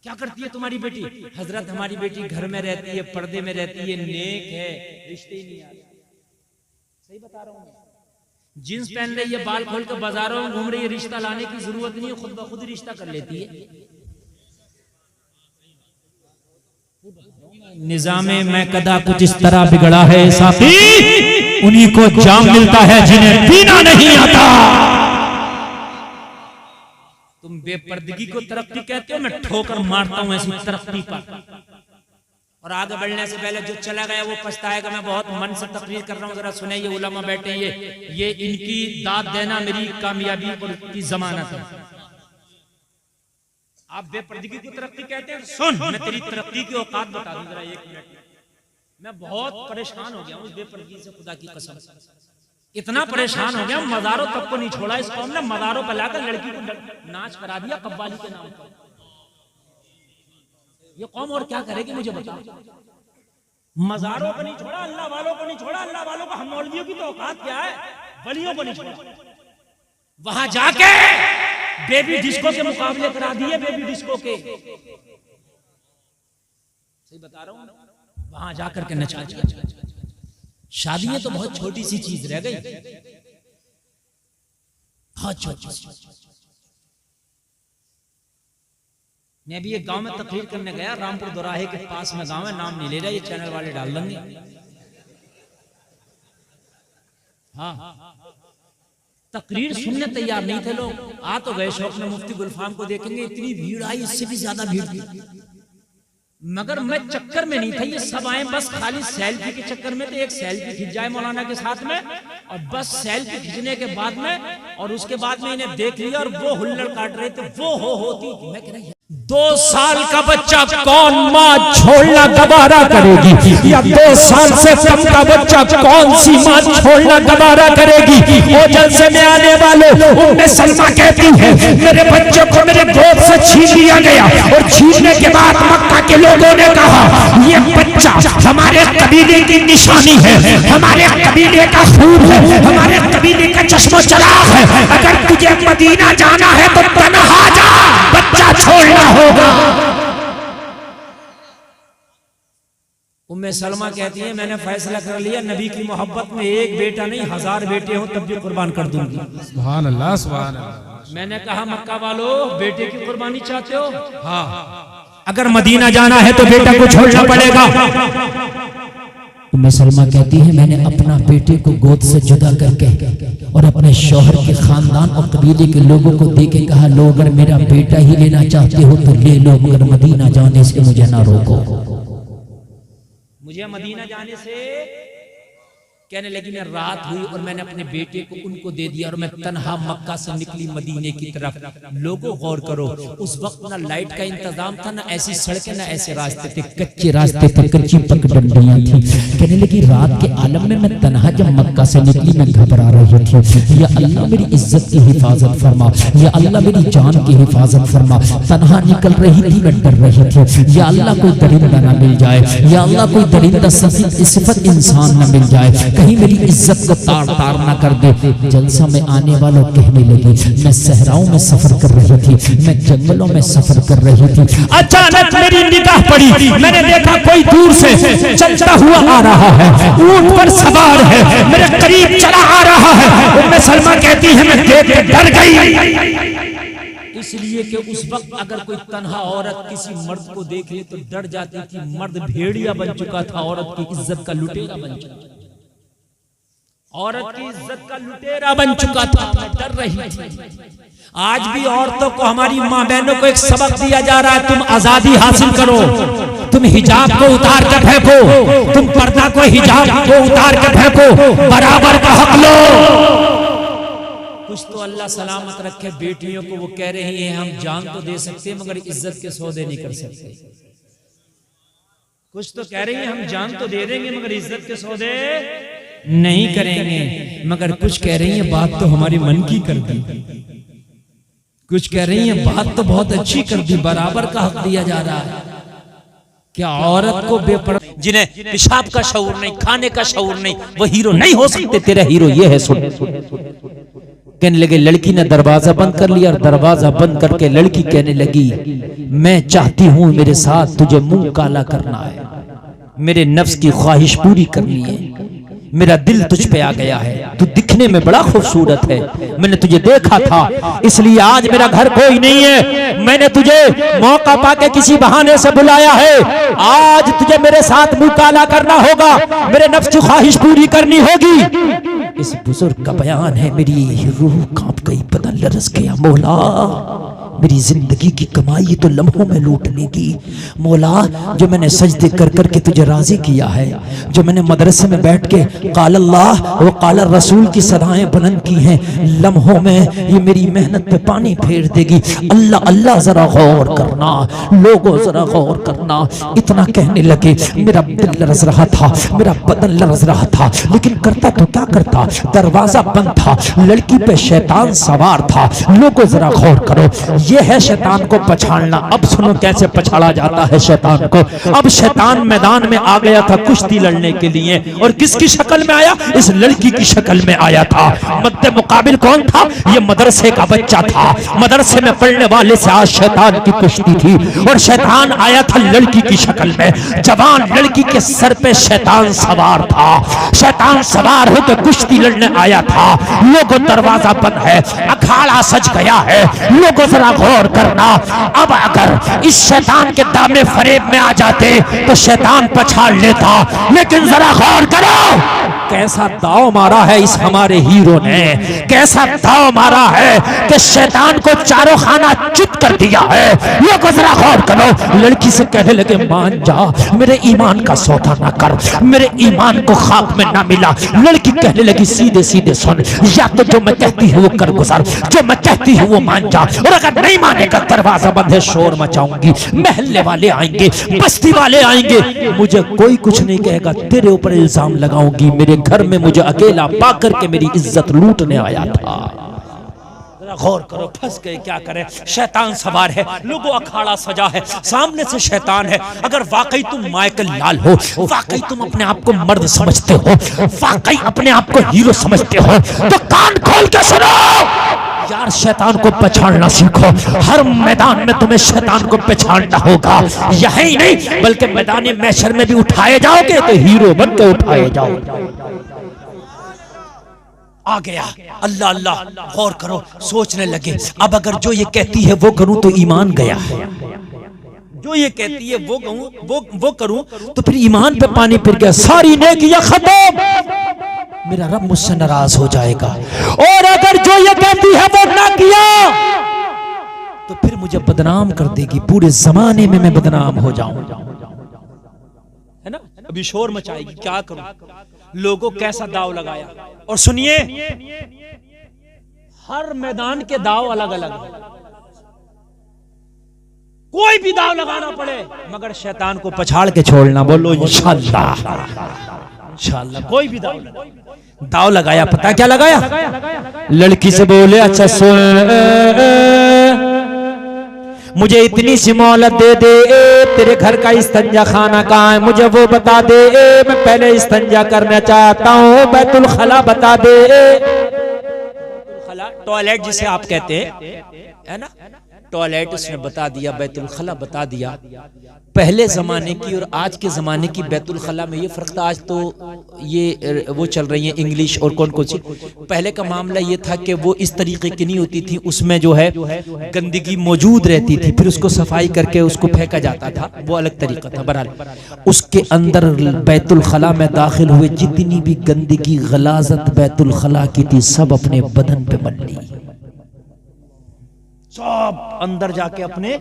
क्या करती है तुम्हारी बेटी? हजरत हमारी बेटी घर में रहती है, पर्दे में रहती है, नेक है, रिश्ते ही नहीं आ रहे। सही बता रहा हूँ। जींस पहन रही है, बाल खोल कर बाजारों में घूम रही है, रिश्ता लाने की जरूरत नहीं है, खुद ब खुद रिश्ता कर लेती है। निजामे में कदा कुछ इस तरह बिगड़ा है साथी, उन्हीं को जाम मिलता है जिन्हें पीना नहीं आता। तुम बेपर्दगी को तरक्की कहते हो, मैं ठोकर मारता हूं ऐसी तरक्की पर। और आगे बढ़ने से पहले जो चला गया वो पछताएगा। मैं बहुत मन से तकरीर कर रहा हूं, जरा सुने। ये उलमा बैठे, ये इनकी दाद देना मेरी कामयाबी और की जमानत है। आप बेपर्दगी को तरक्की कहते हैं? सुन, मैं तेरी तरक्की की औकात बता दूं जरा 1 मिनट। मैं बहुत परेशान हो गया हूं इस बेपर्दगी से, खुदा की कसम। इतना परेशान हो गया, मज़ारों तक को नहीं छोड़ा इस कौम ने। मज़ारों पर लाकर लड़की को नाच करा दिया कव्वाली के नाम पर। ये कौम और क्या करेगी मुझे बताओ। मजारों को नहीं छोड़ा, अल्लाह वालों को नहीं छोड़ा, अल्लाह वालों को, हम मौलवियों की तो औकात क्या है, वलियों को नहीं छोड़ा। वहां जाके बेबी डिस्को के मुकाबले करा दिए, बेबी डिस्को के, सही बता रहा हूं, वहां जाकर के नचा। शादियां तो बहुत छोटी सी चीज रह गई, बहुत छोटी। मैं भी एक गांव में तकरीर करने गया, रामपुर दोराहे के पास में गांव है, नाम नहीं ले रहा, ये चैनल वाले डाल देंगे। हाँ, तकरीर सुनने तैयार नहीं थे लोग, आ तो गए शौक में, मुफ्ती गुलफाम को देखेंगे, इतनी भीड़ आई, इससे भी ज्यादा भीड़ थी। मगर मैं चक्कर में नहीं था, ये सब आए बस खाली सेल्फी के चक्कर में, तो एक सेल्फी खिंच जाए मौलाना के साथ में, और बस सेल्फी खींचने के बाद में, और उसके बाद में इन्हें देख लिया और वो हुल्लड़ काट रहे थे, वो होती। मैं कह रहा 2 साल का बच्चा कौन माँ छोड़ना गवारा करेगी, या 2 साल से कम का बच्चा कौन सी माँ छोड़ना गवारा करेगी। वो जलसे में आने वाले उम्मे सलमा कहती है, मेरे बच्चे को मेरे गोद से छीन लिया गया, और छीनने के बाद मक्का के लोगों ने कहा, ये बच्चा हमारे कबीले की निशानी है, हमारे कबीले का खून है, हमारे कबीले का चश्मो चराग है, अगर तुझे मदीना जाना है तो तन्हा जा, बच्चा छोड़ना होगा। उम्मे सलमा कहती है, मैंने फैसला कर लिया, नबी की मोहब्बत में एक बेटा नहीं 1000 बेटे हो तब भी कुर्बान कर दूंगी। सुभान अल्लाह, सुभान अल्लाह। मैंने कहा, मक्का वालों, बेटे की कुर्बानी चाहते हो? हाँ, अगर मदीना जाना है तो बेटा को छोड़ना पड़ेगा। उम्मे सलमा कहती है, मैंने अपना बेटे को गोद से जुदा करके और अपने शौहर के खानदान और कबीले के लोगों को देके कहा, लो अगर मेरा बेटा ही लेना चाहते हो तो ले लो, मगर मदीना जाने से मुझे ना रोको। मुझे मदीना जाने से कहने लगी, मैं रात हुई और मैंने अपने बेटे को उनको दे दिया, और मैं तन्हा मक्का से निकली मदीने की तरफ। लोगों गौर करो, उस वक्त ना लाइट का इंतजाम था, ना ऐसी सड़कें, ना ऐसे रास्ते थे, कच्चे रास्ते थे, कच्ची पगडंडियां थी। कहने लगी, रात के आलम में मैं तन्हा जब मक्का से निकली, मैं घबरा रही थी, या अल्लाह मेरी इज्जत की हिफाजत फरमा, या अल्लाह मेरी जान की हिफाजत फरमा। तन्हा निकल रही थी, मैं डर रही थी, या अल्लाह कोई दरिंदा ना मिल जाए, या अल्लाह कोई दरिंदा सिफत इंसान ना मिल जाए, कहीं मेरी इज्जत को तार तार ना कर दे। जलसा में आने वालों कहने लगी, मैं सहराओं में सफर कर रही थी, मैं जंगलों में सफर कर रही थी, अचानक मेरी निगाह पड़ी, मैंने देखा कोई दूर से चलता हुआ आ रहा है, ऊंट पर सवार है, मेरे करीब चला आ रहा है। उम्मे सलमा कहती है, मैं देख के डर गई, इसलिए कि उस वक्त अगर कोई तन्हा औरत किसी मर्द को देख ले तो डर जाती थी। मर्द भेड़िया बन चुका था, औरत की इज्जत का लुटेरा बन चुका था, औरत की इज्जत का लुटेरा बन चुका था, मैं डर रही थी। आज भी औरतों को, हमारी माँ बहनों को एक सबक दिया जा रहा है, तुम आजादी हासिल करो, तुम हिजाब को उतार कर फेंको, तुम पर्दा को, हिजाब को उतार कर फेंको, बराबर का हक लो। कुछ तो अल्लाह सलामत रखे बेटियों को, वो कह रही हैं हम जान तो दे सकते मगर इज्जत के सौदे नहीं कर सकते। कुछ तो कह रही हैं हम जान तो दे देंगे मगर इज्जत के सौदे नहीं करेंगे। मगर कुछ कह रही हैं बात तो हमारे मन की कर दी, कुछ कह रही हैं बात तो बहुत अच्छी कर दी, बराबर का हक दिया जा रहा है। क्या औरत को बेपरवाह, जिन्हें पेशाब का शऊर नहीं, खाने का शऊर नहीं, वो हीरो नहीं हो सकते। तेरा हीरो ये है, सुन। कहने लगे, लड़की ने दरवाजा बंद कर लिया, और दरवाजा बंद करके लड़की कहने लगी, मैं चाहती हूं मेरे साथ तुझे मुंह काला करना है, मेरे नफ्स की ख्वाहिश पूरी करनी है, मेरा दिल तुझ पे आ गया है, तू दिखने में बड़ा खूबसूरत है, मैंने तुझे देखा था इसलिए आज मेरा घर कोई नहीं है, मैंने तुझे मौका पाके किसी बहाने से बुलाया है, आज तुझे मेरे साथ मुंह काला करना होगा, मेरे नफ्स की ख्वाहिश पूरी करनी होगी। इस बुजुर्ग का बयान है, मेरी रूह कांप गई, बदन लरस गया। मौला, मेरी जिंदगी की कमाई तो लम्हों में लूट लेगी। मौला, जो मैंने सजदे कर करके तुझे राजी किया है, जो मैंने मदरसे में बैठ के काल अल्लाह व काल रसूल की सदाएं बुलंद की हैं, लम्हों में ये मेरी मेहनत पे पानी फेर देगी। अल्लाह अल्लाह जरा गौर करना, लोगों जरा गौर करना। इतना कहने लगे, मेरा दिल लरज रहा था, मेरा बदन लरज रहा था, लेकिन करता तो क्या करता, दरवाजा बंद था, लड़की पे शैतान सवार था। लोगों जरा गौर करो, ये है शैतान को पछाड़ना। अब सुनो कैसे पछाड़ा जाता है शैतान को। अब शैतान मैदान में आ गया था कुश्ती लड़ने के लिए, और किसकी शक्ल में आया? इस लड़की की शक्ल में आया था। मद्दे मुकाबिल कौन था? ये मदरसे का बच्चा था। मदरसे में पढ़ने वाले से आज शैतान की कुश्ती थी, और शैतान आया था लड़की की शक्ल में। जवान लड़की के सर पे शैतान सवार था। शैतान सवार होकर कुश्ती लड़ने आया था। लोगों दरवाजा बंद है, अखाड़ा सज गया है। लोगों जरा गौर करना, अब अगर इस शैतान के दामने फरेब में आ जाते तो शैतान पछाड़ लेता, लेकिन जरा गौर करो कैसा दाव मारा है इस हमारे हीरो ने, कैसा दाव मारा है कि शैतान को चारों खाना चित कर दिया है। लोगों जरा गौर करो। लड़की से कहने लगे मान जा, मेरे ईमान का सौदा ना कर, मेरे ईमान को खाक में ना मिला। लड़की कहने लगी सीधे सीधे सुन, या तो जो मैं कहती हूँ वो कर गुजर, जो मैं कहती हूँ वो मान जा, और अगर नहीं मानेगा दरवाजा बंद है, शोर मचाऊंगी, महल्ले वाले आएंगे, बस्ती वाले आएंगे, मुझे कोई कुछ नहीं कहेगा, तेरे ऊपर इल्जाम लगाऊंगी। मेरे घर में मुझे अकेला पाकर के मेरी इज्जत लूटने आया था। गौर करो, फंस गए, क्या करें? शैतान सवार है, लोगों अखाड़ा सजा है, सामने से शैतान है। अगर वाकई तुम माइकल लाल हो, वाकई तुम अपने आप को मर्द समझते हो, वाकई अपने आप को हीरो समझते हो, तो कान खोल के सुनो यार, शैतान को पहचानना सीखो। हर मैदान में तुम्हें शैतान को पहचानना होगा। यही नहीं बल्कि मैदान महशर में भी उठाए जाओगे तो हीरो बन के उठाए जाओगे। आ गया अल्लाह अल्लाह, गौर करो, सोचने लगे अब अगर जो ये कहती है वो करूं तो ईमान गया है, जो ये कहती है वो करूं तो फिर ईमान पे पानी फिर गया, सारी नेकियां खत्म, मेरा रब मुझसे नाराज हो जाएगा। और अगर जो ये कहती है वो ना किया तो फिर मुझे बदनाम कर देगी, पूरे जमाने में मैं बदनाम हो जाऊं, है ना? अभी शोर मचाएगी, क्या करूं? लोगों कैसा दाव लगाया। और सुनिए, हर मैदान के दाव अलग अलग है, कोई भी दाव लगाना पड़े मगर शैतान को पछाड़ के छोड़ना। बोलो इंशाअल्लाह, इंशाअल्लाह। कोई भी दाव लगाया, पता क्या लगाया? लड़की से बोले अच्छा सुन, मुझे इतनी सी मोहलत दे दे, तेरे घर का इस्तंजा खाना कहाँ है मुझे वो बता दे, मैं पहले इस्तंजा करना चाहता हूँ, बैतुल खला बता दे। खला टॉयलेट जिसे आप कहते हैं, है ना? टॉयलेट उसने बता दिया, बैतुल खला बता दिया। पहले जमाने की और आज के जमाने की बैतुल खला में ये फर्क था। आज तो ये वो चल रही है इंग्लिश और कौन कौन सी। पहले का मामला ये था कि वो इस तरीके की नहीं होती थी, उसमें जो है गंदगी मौजूद रहती थी, फिर उसको सफाई करके उसको फेंका जाता था, वो अलग तरीका था। बहरहाल उसके अंदर बैतुल खला में दाखिल हुए, जितनी भी गंदगी गलाजत बैतुल खला की थी सब अपने बदन पे मल ली, सब अंदर जाके अपने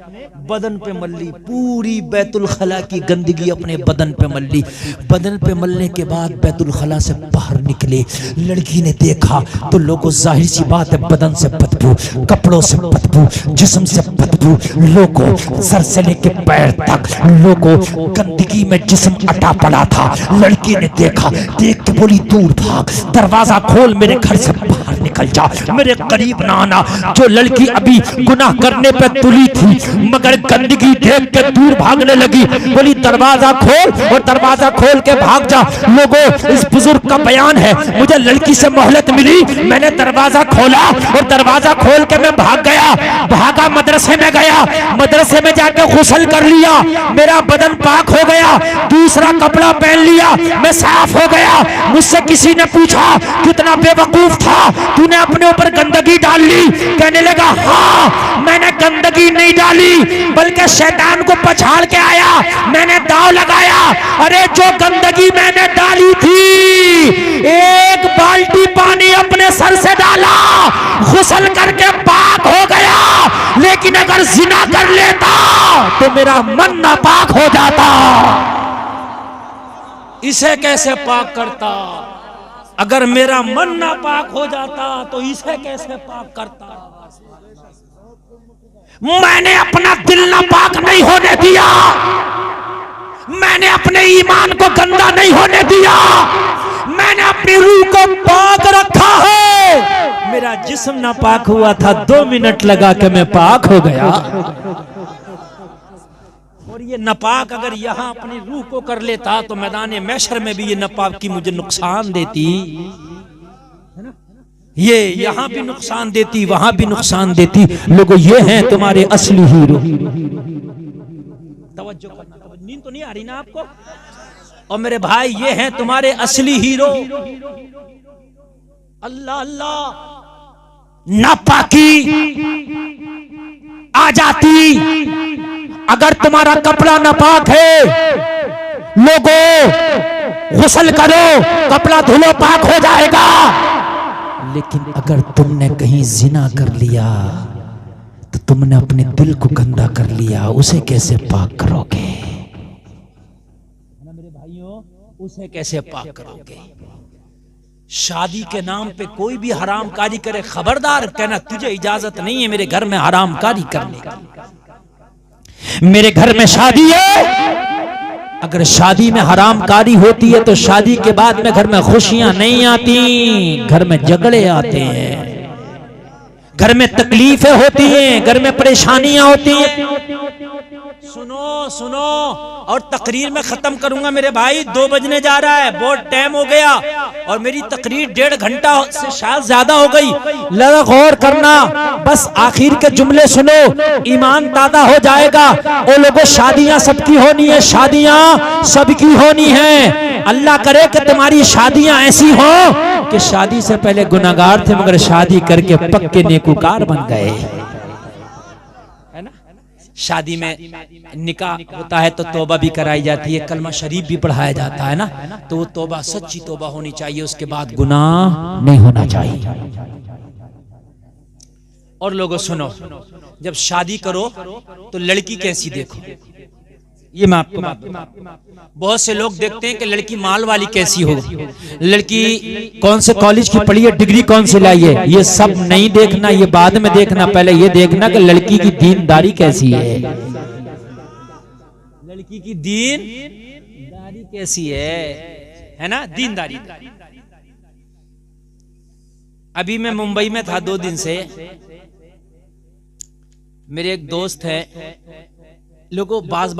बदन पे मल ली, पूरी बैतुल खला की गंदगी अपने बदन पे मल ली। बदन पे मलने के बाद बैतुल खला से बाहर निकले, लड़की ने देखा तो लोगों जाहिर सी बात है बदन से बदबू, कपड़ों से बदबू, जिस्म से बदबू, लोगों सर से लेके पैर तक लोगों गंदगी में जिस्म अटा पड़ा था। लड़की ने देखा, देख के बोली दूर भाग, दरवाजा खोल, मेरे घर से बाहर निकल जा, मेरे करीब ना आना। जो लड़की अभी गुनाह करने पे तुली थी मगर गंदगी देख के दूर भागने लगी, बोली दरवाजा खोल, और दरवाजा खोल के भाग जा। लोगों इस बुजुर्ग का बयान है, मुझे लड़की से मोहलत मिली, मैंने दरवाजा खोला और दरवाजा खोल के मैं भाग गया, भागा मदरसे में गया, मदरसे में जाके गुस्ल कर लिया, मेरा बदन पाक हो गया, दूसरा कपड़ा पहन लिया, मैं साफ हो गया। मुझसे किसी ने पूछा कितना बेवकूफ था, तूने अपने ऊपर गंदगी डाल ली? कहने लगा हाँ, मैंने गंदगी नहीं डाली बल्कि शैतान को पछाड़ के आया, मैंने दाव लगाया। अरे जो गंदगी मैंने डाली थी, एक बाल्टी पानी अपने सर से डाला, गुस्ल करके पाक हो गया, लेकिन अगर जिना कर लेता तो मेरा मन नापाक हो जाता। इसे कैसे पाक करता? अगर मेरा मन नापाक हो जाता तो इसे कैसे पाक करता? मैंने अपना दिल नापाक नहीं होने दिया, मैंने अपने ईमान को गंदा नहीं होने दिया, मैंने अपनी रूह को पाक रखा है। मेरा जिस्म नापाक हुआ था, 2 मिनट लगा के मैं पाक हो गया। और ये नापाक अगर यहाँ अपनी रूह को कर लेता तो मैदान महशर में भी ये नापाक की मुझे नुकसान देती, ये यहाँ भी नुकसान देती, वहां भी नुकसान देती। लोगों, ये हैं तुम्हारे असली हीरो। तवज्जो करना, नींद तो नहीं आ रही ना आपको? और मेरे भाई, ये हैं तुम्हारे असली हीरो। अल्लाह अल्लाह, नापाकी आ जाती अगर तुम्हारा कपड़ा नापाक है। लोगों, गुस्ल करो, कपड़ा धुलो, पाक हो जाएगा। लेकिन अगर तुमने कहीं जिना कर लिया तो तुमने अपने दिल को गंदा कर लिया, उसे कैसे पाक करोगे? मेरे भाइयों, उसे कैसे पाक करोगे? शादी के नाम पे कोई भी हराम कारी करे, खबरदार, कहना तुझे इजाजत नहीं है मेरे घर में हराम कारी करने की। मेरे घर में शादी है, अगर शादी में हराम कारी होती है तो शादी के बाद में घर में खुशियां नहीं आती, घर में झगड़े आते हैं, घर में तकलीफें होती हैं, घर में परेशानियां होती हैं। सुनो सुनो, और तकरीर में खत्म करूंगा मेरे भाई, 2 बजने जा रहा है, बहुत टाइम हो गया और मेरी तकरीर 1.5 घंटा से शायद ज्यादा हो गई। लगा गौर करना, बस आखिर के जुमले सुनो, ईमान ताजा हो जाएगा। ओ लोगों, शादियां सबकी होनी है, शादियां सबकी होनी है। अल्लाह करे कि तुम्हारी शादियां ऐसी हो कि शादी से पहले गुनाहगार थे मगर शादी करके पक्के नेकूकार बन गए, है ना? शादी में निकाह होता है तो तौबा भी कराई जाती है, कलमा शरीफ भी पढ़ाया जाता है ना, तो वो तौबा सच्ची तौबा होनी चाहिए, उसके बाद गुनाह नहीं होना चाहिए। और लोगों सुनो, जब शादी करो तो लड़की कैसी देखो, ये मैं आपको बात बताऊं। बहुत से लोग देखते हैं कि लड़की माल वाली कैसी हो, लड़की कौन से कॉलेज की पढ़ी है, डिग्री कौन सी लाई है, ये सब नहीं देखना, ये बाद में देखना। पहले ये देखना कि लड़की की दीनदारी कैसी है, लड़की की दीनदारी कैसी है ना? दीनदारी। अभी मैं मुंबई में था 2 दिन से, मेरे एक दोस्त है। लोगों, बाज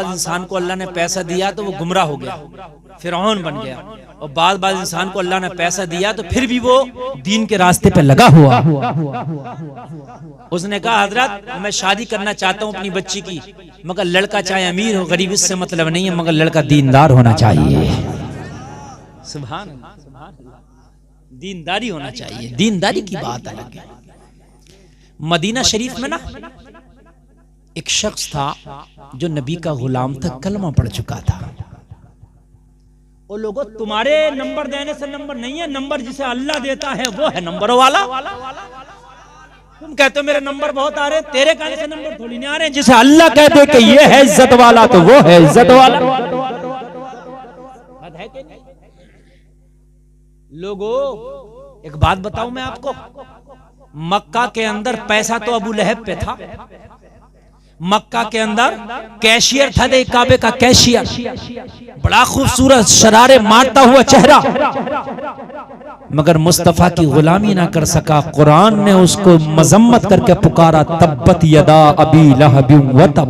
इंसान को अल्लाह ने पैसा दिया तो वो गुमराह हो गया, फिरौन बन गया, और बाज इंसान को अल्लाह ने पैसा दिया तो फिर भी वो दीन के रास्ते पे लगा हुआ। उसने कहा, हजरत मैं शादी करना चाहता हूँ अपनी बच्ची की, मगर लड़का चाहे अमीर हो गरीब इससे मतलब नहीं है, मगर लड़का दीनदार होना चाहिए। सुभान अल्लाह, दीनदारी होना चाहिए, दीनदारी की बात अलग है। मदीना शरीफ में ना एक शख्स था जो नबी का गुलाम था, कलमा पढ़ चुका था। वो लोगों, तुम्हारे नंबर देने से नंबर नहीं है, नंबर जिसे अल्लाह देता है वो है नंबर वाला। तुम कहते हो मेरे नंबर बहुत आ रहे, तेरे कहने से नंबर थोड़ी नहीं आ रहे। जिसे अल्लाह कहते कि ये है इज्जत वाला तो वो है इज्जत वाला। लोगों, एक बात बताऊं मैं आपको, मक्का के अंदर पैसा तो अबू लहब पे था, मक्का के अंदर कैशियर था, दे काबे का कैशियर, बड़ा खूबसूरत शरारे मारता हुआ चेहरा, मगर मुस्तफा की गुलामी ना कर सका। कुरान ने उसको मजम्मत करके पुकारा, तब्बत यदा अबी लहब व तब।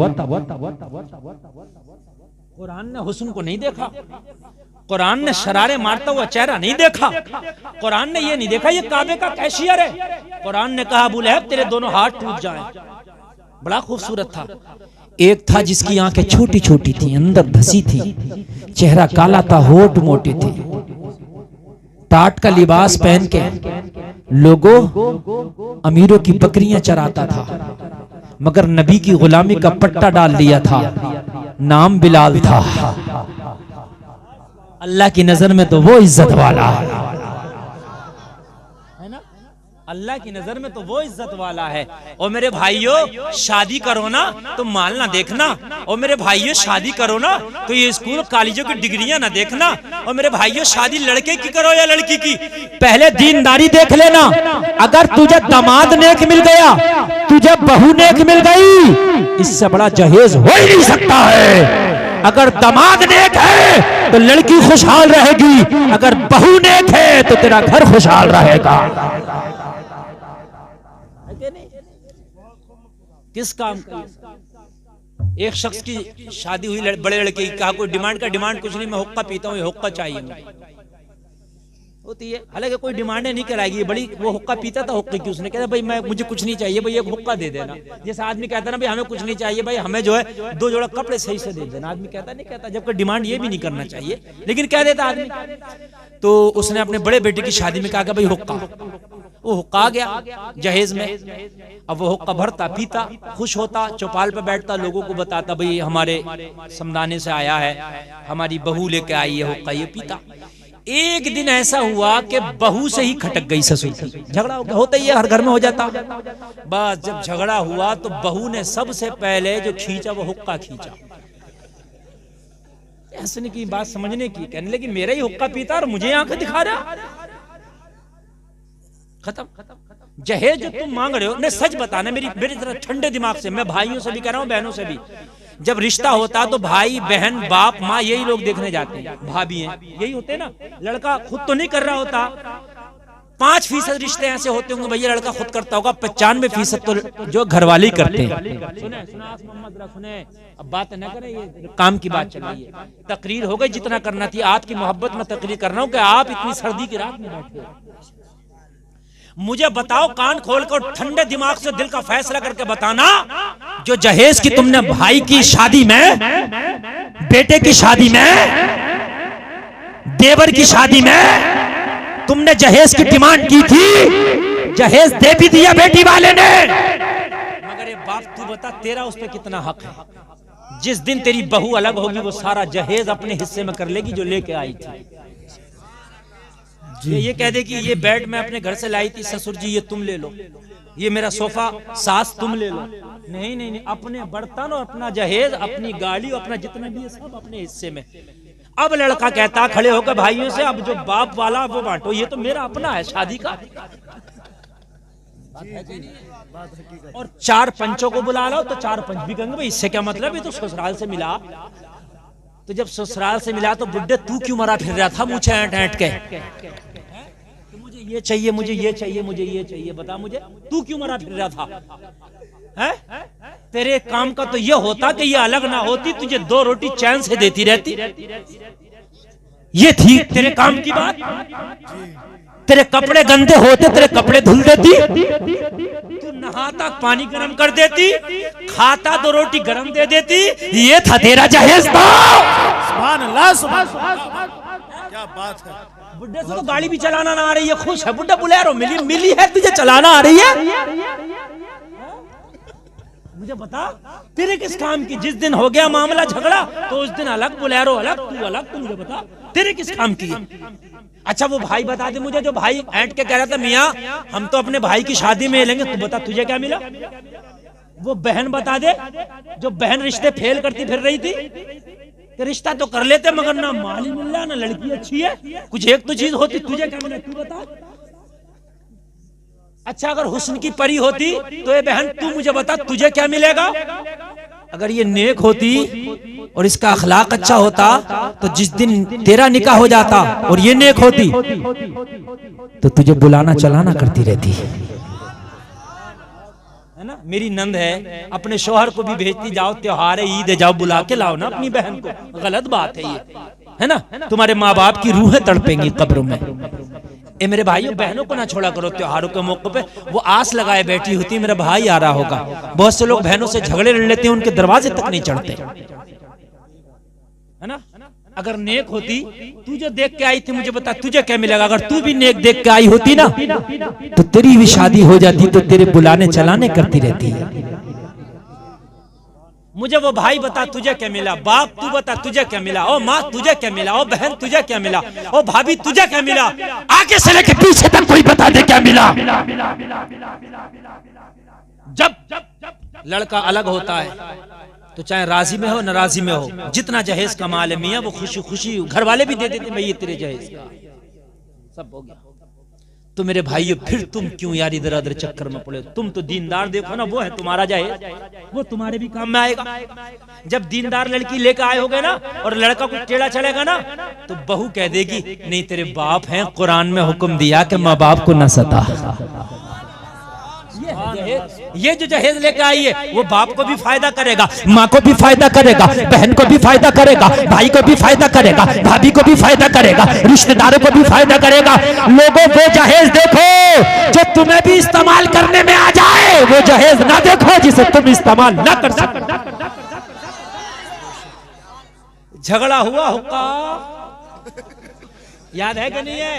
कुरान ने हुस्न को नहीं देखा, कुरान ने शरारे मारता हुआ चेहरा नहीं देखा, कुरान ने ये नहीं देखा ये काबे का कैशियर है। कुरान ने कहा, अबू लहब तेरे दोनों हाथ टूट जाएं। बड़ा खूबसूरत था। एक था जिसकी आंखें छोटी छोटी थी, अंदर धसी थी, चेहरा काला था, होठ मोटे थे, टाट का लिबास पहन के लोगों अमीरों की बकरियां चराता था, मगर नबी की गुलामी का पट्टा डाल दिया था, नाम बिलाल था। अल्लाह की नजर में तो वो इज्जत वाला है ना, अल्लाह की नजर में तो वो इज्जत वाला है। और मेरे भाइयों, शादी करो ना तो माल ना देखना, और मेरे भाइयों शादी करो ना तो ये स्कूल कॉलेजों की डिग्रियां ना देखना, और मेरे भाइयों शादी लड़के की करो या लड़की की, पहले दीनदारी देख लेना। अगर तुझे दामाद नेक मिल गया, तुझे बहू नेक मिल गई, इससे बड़ा जहेज हो ही नहीं सकता है। अगर दामाद नेक है तो लड़की खुशहाल रहेगी, अगर बहू नेक है तो तेरा घर खुशहाल रहेगा। है कि नहीं? किस काम का? एक शख्स की शादी हुई, बड़े लड़के की, कहा कोई डिमांड का? डिमांड कुछ नहीं, मैं हुक्का पीता हूँ, ये हुक्का चाहिए मुझे। होती है, हालांकि कोई डिमांड नहीं कराएगी, बड़ी वो हुक्का पीता था, हुक्के की उसने कहता भाई मैं मुझे कुछ नहीं चाहिए भाई, एक हुक्का दे देना। जैसे आदमी कहता ना भाई हमें कुछ नहीं चाहिए भाई, हमें जो है 2 जोड़ा कपड़े सही से दे देना। आदमी कहता नहीं कहता, जबकि डिमांड ये भी नहीं करना चाहिए, लेकिन कह देता आदमी। तो उसने अपने बड़े बेटे की शादी में कहा कि भाई हुक्का। वो हुक्का आ गया जहेज में। अब वो हुक्का भरता, पीता, खुश होता, चौपाल पे बैठता, लोगों को बताता भाई हमारे समदाने से आया है, हमारी बहू लेके आई है हुक्का, ये पीता। एक दिन ऐसा हुआ कि बहू से ही खटक गई ससुर की, झगड़ा हो गया। होता ही है, हर घर में हो जाता। बस जब झगड़ा हुआ तो बहू ने सबसे पहले जो खींचा वो हुक्का खींचा। हंसने की बात समझने की, कहने लगी मेरा ही हुक्का पीता और मुझे आंखें दिखा रहा। खत्म। जहेज जो तुम मांग रहे हो, नहीं सच बताना, मेरी तरह ठंडे दिमाग से, मैं भाइयों से भी कह रहा हूं, बहनों से भी। जब रिश्ता होता तो भाई बहन बाप माँ यही लोग देखने जाते हैं, भाभी हैं यही होते हैं ना। लड़का खुद तो नहीं कर रहा होता। 5% रिश्ते ऐसे होते होंगे भैया लड़का खुद करता होगा, 95% तो जो घर वाले ही करते हैं। सुने अब बात न करें, ये काम की बात चल रही है। तकरीर हो गई, जितना करना थी। आपकी मोहब्बत में तकरीर कर रहा हूँ कि आप इतनी सर्दी की रात में बैठे हो। मुझे बताओ कान खोलकर, ठंडे दिमाग से दिल का फैसला करके बताना, जो जहेज की तुमने भाई की शादी में, बेटे की शादी में, देवर की शादी में तुमने जहेज की डिमांड की थी, जहेज दे भी दिया बेटी वाले ने, मगर ये बाप तू बता तेरा उस पर कितना हक है? जिस दिन तेरी बहू अलग होगी वो सारा जहेज अपने हिस्से में कर लेगी जो लेके आई थी। ये कह दे कि ये बेड मैं अपने घर से लाई थी ससुर जी, ये तुम ले लो, ये मेरा सोफा सास तुम ले लो। नहीं, अपने बर्तन और अपना जहेज, अपनी गाड़ी और अपना जितना भी है सब अपने हिस्से में। अब लड़का कहता खड़े होकर भाइयों से, अब जो बाप वाला वो बांटो, ये तो मेरा अपना है शादी का। और 4 पंचों को बुला लो तो 4 पंच भी कहेंगे भाई इससे क्या मतलब, ये तो ससुराल से मिला। तो जब ससुराल से मिला तो बुड्ढे तू क्यों मरा फिर रहा था मुझे ऐंठ के, मुझे ये चाहिए, मुझे ये चाहिए, मुझे ये चाहिए, बता मुझे तू क्यों मरा फिर रहा था? है तेरे काम का तो ये होता कि ये अलग ना होती, तुझे 2 रोटी चैन से देती रहती। ये थी तेरे काम की बात? तेरे कपड़े गंदे होते, तेरे कपड़े धुल देती, तू नहाता पानी गर्म कर देती, खाता 2 रोटी गर्म दे देती। ये था तेरा जहेज था। सुभान अल्लाह, क्या बात है। बुड्ढे से तो गाड़ी भी चलाना ना आ रही है, खुश है बुड्ढा, बोलेरो मिली है, तुझे चलाना आ रही है। मुझे बता तेरे किस काम की? जिस दिन हो गया मामला झगड़ा तो उस दिन अलग बोलेरो अलग, तू अलग। तू मुझे बता तेरे किस काम की? अच्छा वो भाई बता दे मुझे, जो भाई ऐंठ के कह रहा था मियाँ हम तो अपने भाई की शादी में लेंगे, तू बता तुझे क्या मिला? वो बहन बता दे, जो बहन रिश्ते फेल करती फिर रही थी, कि रिश्ता तो कर लेते मगर ना माल मिल रहा, ना लड़की अच्छी है, कुछ एक तो चीज होती, तुझे क्या मिला? तू बता। अच्छा अगर हुस्न की परी होती तो ये बहन तू मुझे बता तुझे क्या मिलेगा? अगर ये नेक होती और इसका अखलाक अच्छा होता तो जिस दिन तेरा निकाह हो जाता और ये नेक होती तो तुझे बुलाना चलाना करती रहती है ना। मेरी नंद है, अपने शौहर को भी भेजती, जाओ त्योहार है, ईद है, जाओ बुला के लाओ ना अपनी बहन को। गलत बात है ये, है ना? तुम्हारे माँ बाप की रूहें तड़पेंगी कब्रों में। ए मेरे भाइयों बहनों को ना छोड़ा करो त्योहारों के मौके पे। वो आस लगाए बैठी होती मेरा भाई आ रहा होगा। बहुत से लोग बहनों से झगड़े लड़ लेते हैं, उनके दरवाजे तक नहीं चढ़ते, है ना? अगर नेक होती, तू जो देख के आई थी मुझे बता तुझे क्या मिलेगा? अगर तू भी नेक देख के आई होती ना तो तेरी भी शादी हो जाती, तो तेरे बुलाने चलाने करती रहती है। मुझे वो भाई बता तुझे क्या मिला, बाप तू बता तुझे क्या मिला, ओ माँ तुझे क्या मिला, ओ बहन तुझे क्या मिला, ओ भाभी तुझे क्या मिला, आगे से लेके पीछे तक कोई बता दे क्या मिला। जब लड़का अलग होता है तो चाहे राजी में हो नाराजी में हो, जितना जहेज कमा ले मियाँ वो खुशी खुशी घर वाले भी दे देते भाई ये तेरे जहेज का, सब हो गया। तो मेरे भाइयों फिर तुम क्यों यार इधर उधर चक्कर में पड़े? तुम तो दीनदार देखो ना, वो है तुम्हारा जहेज, वो तुम्हारे भी काम में आएगा। जब दीनदार लड़की लेकर आए होगे ना और लड़का को टेढ़ा चलेगा ना तो बहू कह देगी नहीं तेरे बाप हैं, कुरान में हुक्म दिया कि माँ बाप को न सता। ये जो जहेज लेके आई है वो बाप को भी फायदा करेगा, माँ को भी फायदा करेगा, बहन को भी फायदा करेगा, भाई को भी फायदा करेगा, भाभी को भी फायदा करेगा, रिश्तेदारों को भी फायदा करेगा। लोगों वो जहेज देखो जो तुम्हें भी इस्तेमाल करने में आ जाए, वो जहेज ना देखो जिसे तुम इस्तेमाल ना कर सको। झगड़ा हुआ हुक्का, याद है कि नहीं है?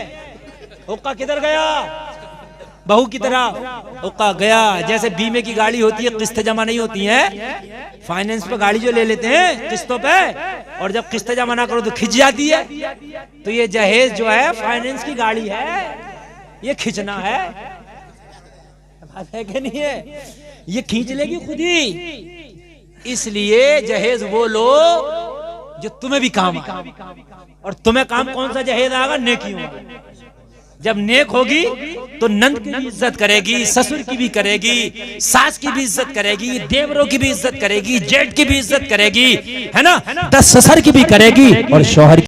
हुक्का किधर गया? बहू की तरह हुक्का गया। जैसे बीमे की गाड़ी होती है, किस्त जमा नहीं होती है, फाइनेंस पे गाड़ी जो ले लेते हैं किस्तों पे, और जब किस्त जमा ना करो तो खिंच जाती है। तो ये जहेज जो है फाइनेंस की गाड़ी है, ये खींचना है, बात है कि नहीं है? ये खींच लेगी खुद ही। इसलिए जहेज वो लो जो तुम्हें भी काम आए। और तुम्हें काम कौन सा जहेज आएगा? नेकियों का। जब नेक होगी तो नंद की भी इज्जत करेगी, ससुर की भी करेगी, सास की भी इज्जत करेगी, देवरों की भी इज्जत करेगी, जेठ की भी इज्जत करेगी, है ना, 10 ससुर की भी करेगी और शौहर